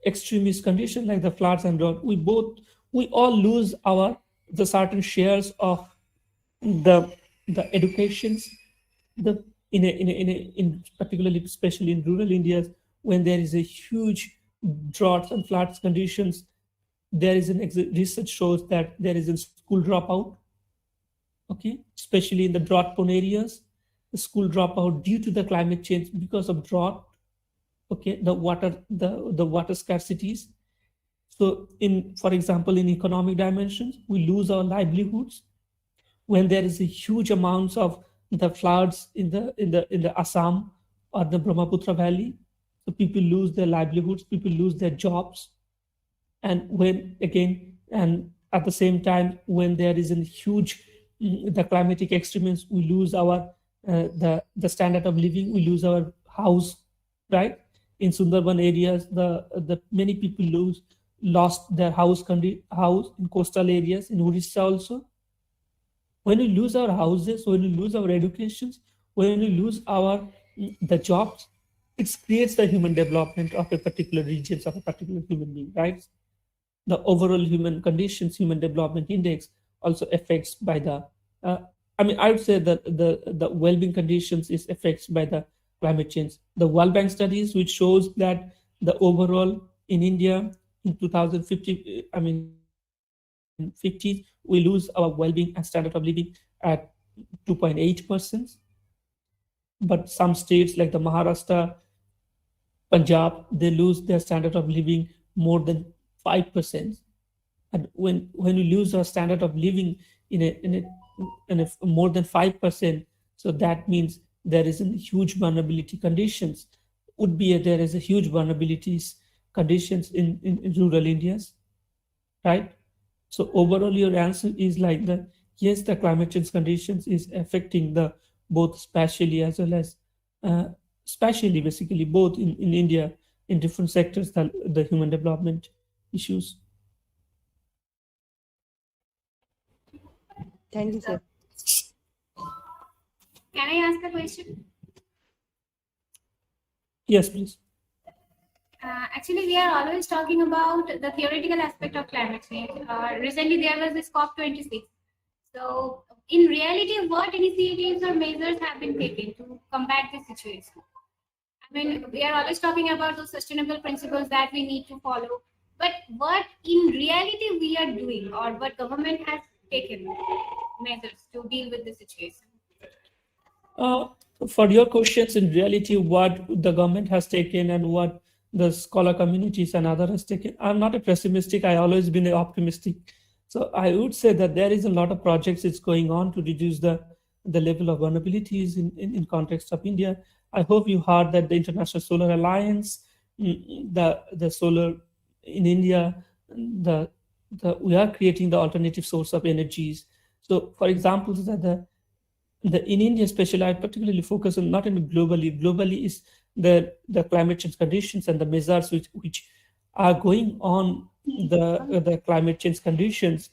extremist conditions like the floods and drought, we all lose the certain shares of the educations, in particularly especially in rural India, when there is a huge droughts and floods conditions, there is research shows that there is a school dropout. Okay, especially in the drought prone areas, the school dropout due to the climate change because of drought. Okay, the water scarcities. So for example, in economic dimensions, we lose our livelihoods when there is a huge amounts of the floods in the Assam or the Brahmaputra Valley. So people lose their livelihoods, people lose their jobs, and at the same time, when there is a huge the climatic extremes, we lose our the standard of living, we lose our house, right? In Sundarban areas, the many people lost their house in coastal areas, in Odisha also. When we lose our houses, when we lose our educations, when we lose the jobs, it creates the human development of a particular regions of a particular human being, right? The overall human conditions, Human Development Index also affects by the I would say that the well-being conditions is affected by the climate change. The World Bank studies, which shows that the overall in India in 2050, 50, we lose our well-being and standard of living at 2.8%. But some states like the Maharashtra, Punjab, they lose their standard of living more than 5%. And when we lose our standard of living in a more than 5%, so that means there is a huge vulnerability conditions. There is a huge vulnerabilities conditions in rural Indias, right? So overall, your answer is like yes, the climate change conditions is affecting the both spatially as well as spatially, basically both in India in different sectors, the human development issues. Thank you, sir. Can I ask a question? Yes, please. Actually, we are always talking about the theoretical aspect of climate change. Recently, there was this COP26. So, in reality, what initiatives or measures have been taken to combat this situation? I mean, we are always talking about those sustainable principles that we need to follow. But what in reality we are doing, or what government has taken measures to deal with the situation? For your questions, in reality, what the government has taken and what the scholar communities and others has taken. I'm not a pessimistic. I always been optimistic. So I would say that there is a lot of projects that's going on to reduce the level of vulnerabilities in context of India. I hope you heard that the International Solar Alliance, the solar in India, we are creating the alternative source of energies. So, for example, that in India, especially, I particularly focus on not in globally. Globally is the climate change conditions and the measures which are going on the climate change conditions.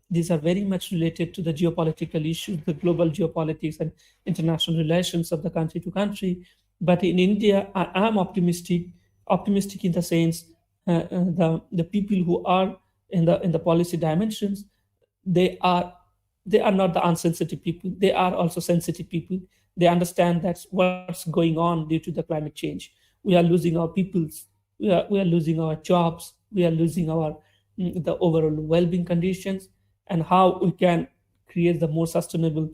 These are very much related to the geopolitical issues, the global geopolitics and international relations of the country to country. But in India, I am optimistic in the sense the people who are in the policy dimensions, they are not the unsensitive people. They are also sensitive people. They understand that's what's going on due to the climate change. We are losing our peoples. We are losing our jobs. We are losing our the overall well-being conditions, and how we can create the more sustainable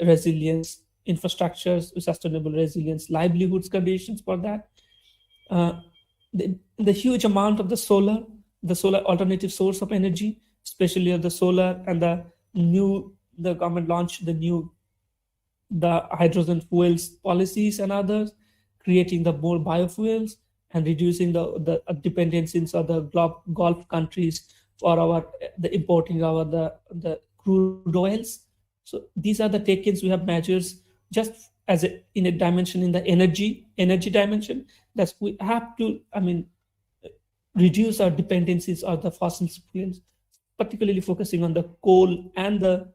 resilience infrastructures, sustainable resilience livelihoods conditions for that. The huge amount of the solar alternative source of energy, especially of the solar, and the government launched the hydrogen fuels policies and others, creating the more biofuels and reducing the dependencies of the Gulf countries for the importing the crude oils. So these are the takens. We have measures just in a dimension, in the energy dimension, that we have to, reduce our dependencies on the fossil fuels, particularly focusing on the coal and the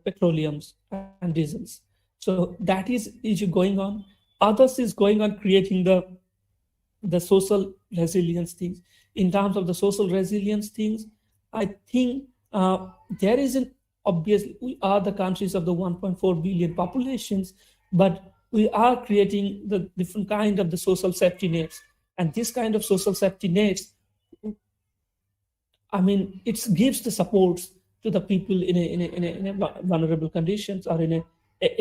petroleums and diesels. So that is issue going on. Others is going on creating the social resilience things. In terms of the social resilience things, I think there is an obvious, we are the countries of the 1.4 billion populations, but we are creating the different kind of the social safety nets. And this kind of social safety nets, it gives the supports to the people in a vulnerable conditions or in a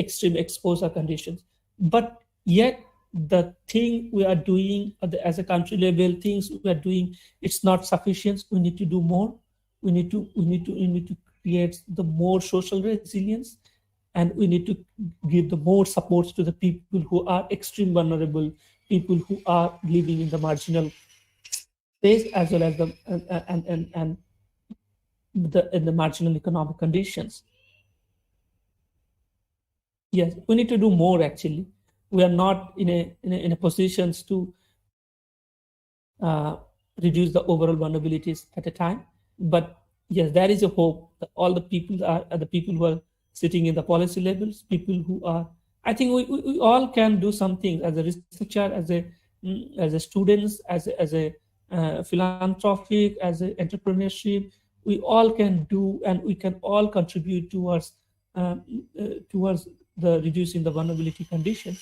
extreme exposure conditions. But yet the thing we are doing as a country level, things we are doing, it's not sufficient. We need to do more. We need to create the more social resilience, and we need to give the more supports to the people who are extreme vulnerable, people who are living in the marginal space, as well as in the marginal economic conditions. Yes, we need to do more. Actually, we are not in a positions to reduce the overall vulnerabilities at a time. But yes, there is a hope that all the people are the people who are sitting in the policy levels, people who are. I think we all can do something as a researcher, as a students, as a philanthropic, as a entrepreneurship. We all can do, and we can all contribute towards the reducing the vulnerability condition.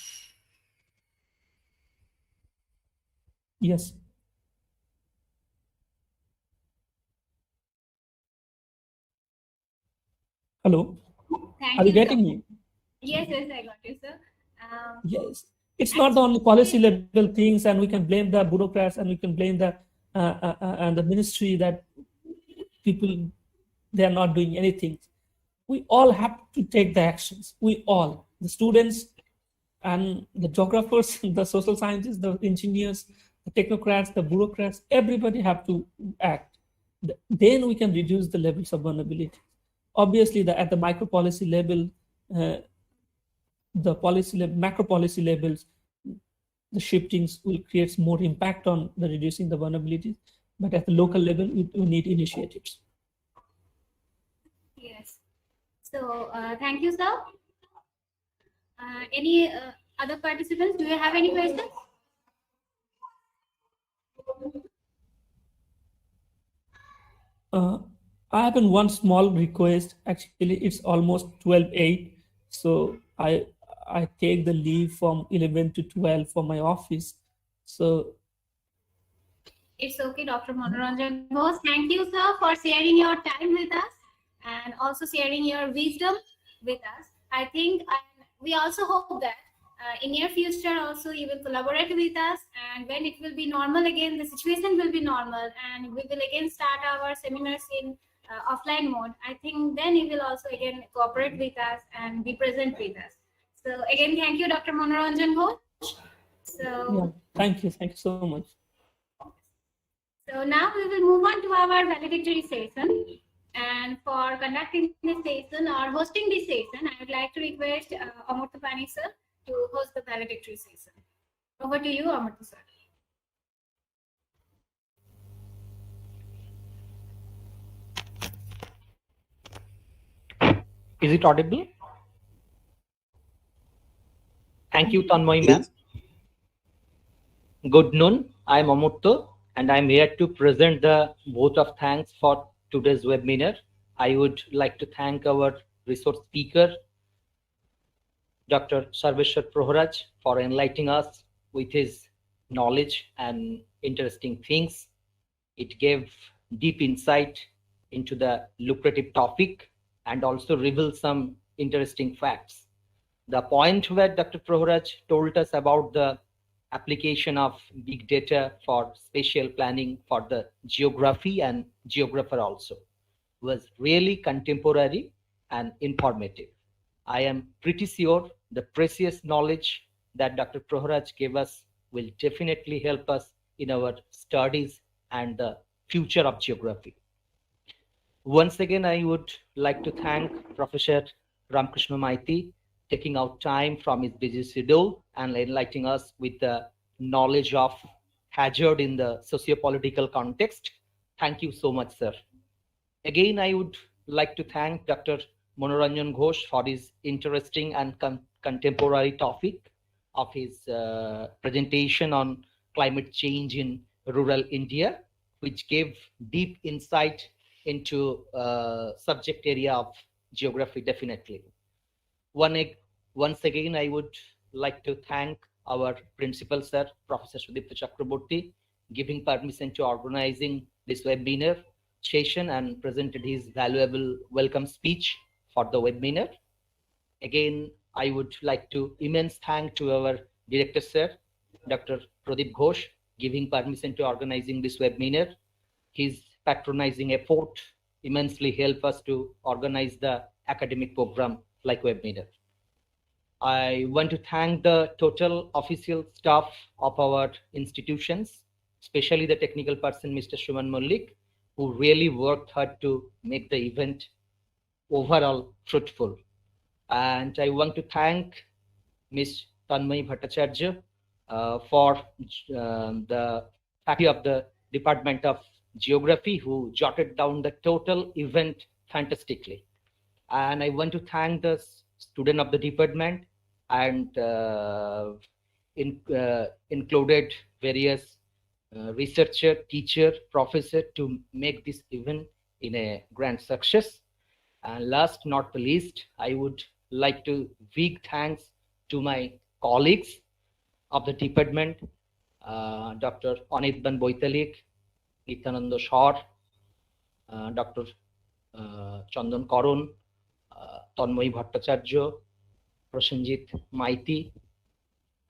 Yes. Hello. Thank Are you you, getting sir. me? Yes, I got you, sir. Yes. It's not the only policy level things, and we can blame the bureaucrats, and we can blame and the ministry that people, they are not doing anything. We all have to take the actions. We all, the students and the geographers, the social scientists, the engineers, the technocrats, the bureaucrats, everybody have to act. Then we can reduce the levels of vulnerability. Obviously, at the micro policy level, the macro policy levels, the shiftings will create more impact on the reducing the vulnerabilities. But at the local level, we need initiatives. Yes. So thank you, sir. Any other participants? Do you have any questions? I have one small request. Actually, it's almost 12:08, so I take the leave from 11 to 12 for my office. So it's okay, Dr. Manoranjan Ghosh. Thank you, sir, for sharing your time with us and also sharing your wisdom with us. I think we also hope that In near future also you will collaborate with us, and when it will be normal again, the situation will be normal, and we will again start our seminars in offline mode. I think then you will also again cooperate with us and be present with us. So again, thank you, Dr. Manoranjan Ghosh. So Thank you so much. So now we will move on to our valedictory session. And for conducting this session or hosting this session, I would like to request Amurtha Pani sir to host the valedictory session. Over to you, Amurtha sir. Is it audible? Thank you, Tanmoy ma'am. Good noon. I am Amurtha, and I am here to present the vote of thanks for today's webinar. I would like to thank our resource speaker, Dr. Sarveshwar Proharaj, for enlightening us with his knowledge and interesting things. It gave deep insight into the lucrative topic and also revealed some interesting facts. The point where Dr. Proharaj told us about the application of big data for spatial planning for the geography and geographer also was really contemporary and informative. I am pretty sure the precious knowledge that Dr. Proharaj gave us will definitely help us in our studies and the future of geography. Once again, I would like to thank Professor Ramkrishna Maiti taking out time from his busy schedule and enlightening us with the knowledge of hazard in the socio-political context. Thank you so much, sir. Again, I would like to thank Dr. Manoranjan Ghosh for his interesting and contemporary topic of his presentation on climate change in rural India, which gave deep insight into subject area of geography definitely. Once again, I would like to thank our principal sir, Professor Sudipta Chakraborty, giving permission to organizing this webinar session and presented his valuable welcome speech for the webinar. Again, I would like to immense thank to our director sir, Dr. Pradeep Ghosh, giving permission to organizing this webinar. His patronizing effort immensely help us to organize the academic program like webinar. I want to thank the total official staff of our institutions, especially the technical person, Mr. Shuman Mullik, who really worked hard to make the event overall fruitful. And I want to thank Ms. Tanmay Bhattacharya for the faculty of the Department of Geography, who jotted down the total event fantastically. And I want to thank the student of the department and included various researcher, teacher, professor to make this event in a grand success. And last not the least, I would like to big thanks to my colleagues of the department, Dr. Anitban Boitalik, Nityananda Shor, Dr. Chandan Karan, Tanmoy Bhattacharya, Prasenjit Maiti,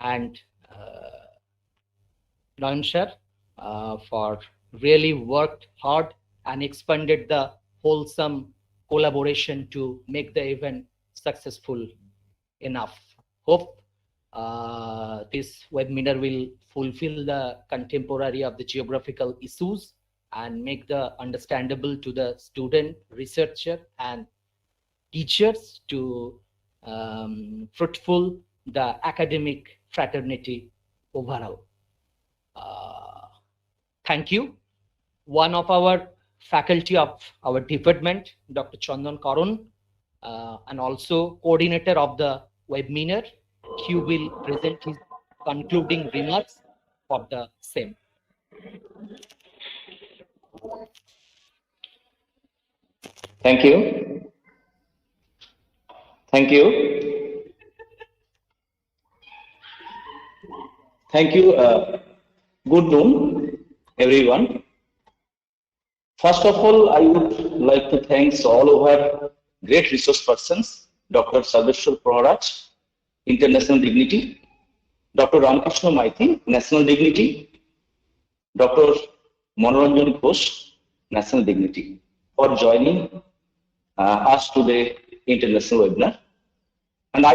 and Nayan sir for really worked hard and expanded the wholesome collaboration to make the event successful enough. Hope this webinar will fulfill the contemporary of the geographical issues and make the understandable to the student, researcher, and teachers to fruitful the academic fraternity overall. Thank you. One of our faculty of our department, Dr. Chandan Karan, and also coordinator of the webinar, he will present his concluding remarks for the same. Thank you. Thank you. Thank you. Good noon, everyone. First of all, I would like to thank all our great resource persons, Dr. Sarveshwar Proharaj, International Dignity, Dr. Ramkrishna Maiti, National Dignity, Dr. Manoranjan Ghosh, National Dignity, for joining us today international webinar. And I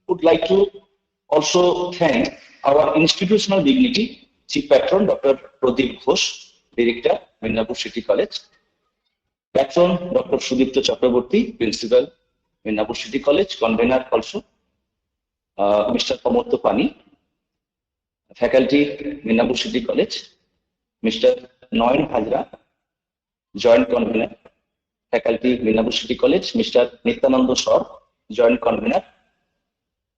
would like to also thank our institutional dignity, Chief Patron, Dr. Pradeep Ghosh, Director, Midnapore City College, Patron, Dr. Sudipto Chakraborty, Principal, Midnapore City College, Convener also, Mr. Pamotto Pani, Faculty, Midnapore City College, Mr. Noyan Hajra, Joint Convener, Faculty, Midnapore City College, Mr. Nityananda Sor, Joint Convener,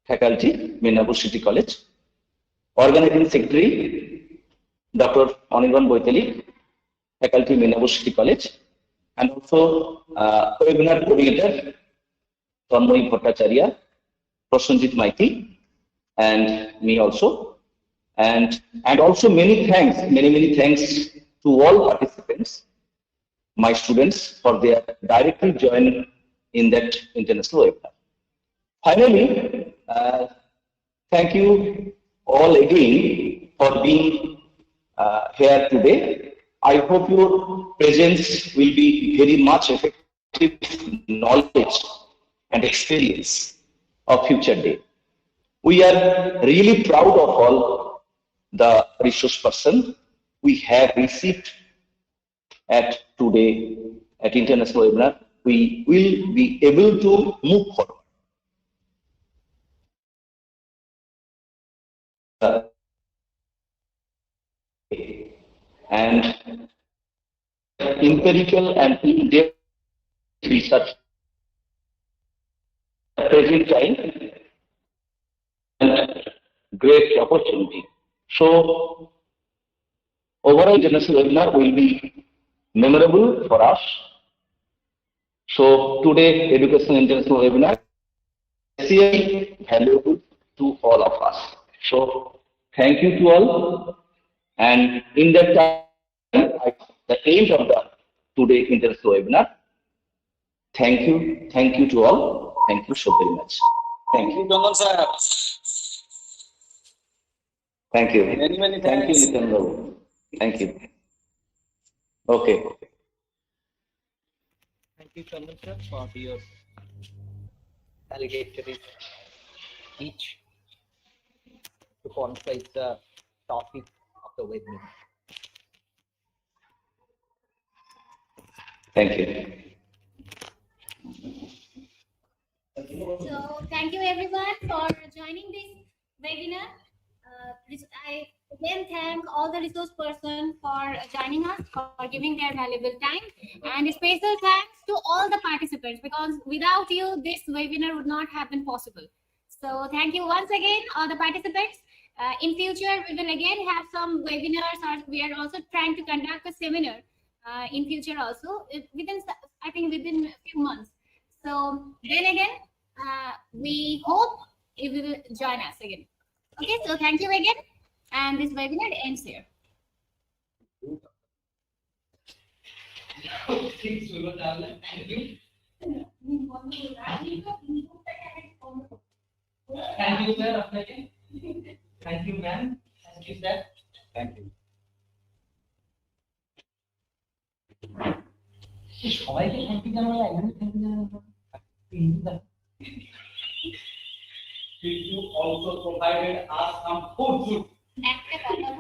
Faculty, Midnapore City College, Organizing Secretary, Dr. Anirban Boiteli, Faculty, Midnapore City College, and also webinar coordinator, Tanmoy Bhattacharya, Prasanjit Maiti, and me also. And also many thanks to all participants, my students, for their directly joining in that international webinar. Finally, thank you all again for being here today. I hope your presence will be very much effective knowledge and experience of future day. We are really proud of all the resource person we have received at today at international webinar. We will be able to move forward. And empirical and in-depth research at present time and great opportunity. So overall international webinar will be memorable for us. So today education international webinar is really valuable to all of us. So thank you to all. And in that time, the end of the today international webinar. Thank you to all. Thank you so very much. Thank you. Chandan sir. Thank you. Many Thank you, thanks. Nitin Babu. Thank you. Okay. Thank you, Chandan sir, for your allegatory speech to concise the topic of the webinar. Thank you. So thank you everyone for joining this webinar. I again thank all the resource person for joining us, for giving their valuable time, and a special thanks to all the participants, because without you this webinar would not have been possible. So thank you once again all the participants. In future we will again have some webinars, or we are also trying to conduct a seminar in future also, within I think within a few months. So then again, we hope you will join us again. Okay, so thank you again, and this webinar ends here. Thank you, sir. Thank you, ma'am. Thank you, sir. Thank you. সবাইকে thank you জানাবো, একদমই thank you জানাবো। You also provided us some food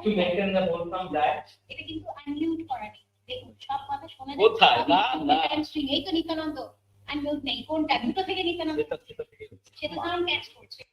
to maintain the wholesome diet. এটা কিন্তু unmute করা নেই, দেখুন সব কথা শোনা যাচ্ছে। কোথায়? না না, এই তো নিত্যানন্দ আনমিউট নেই, কোনটা দুটো থেকে নিত্যানন্দ সেটা সাউন্ড ক্যাচ করছে।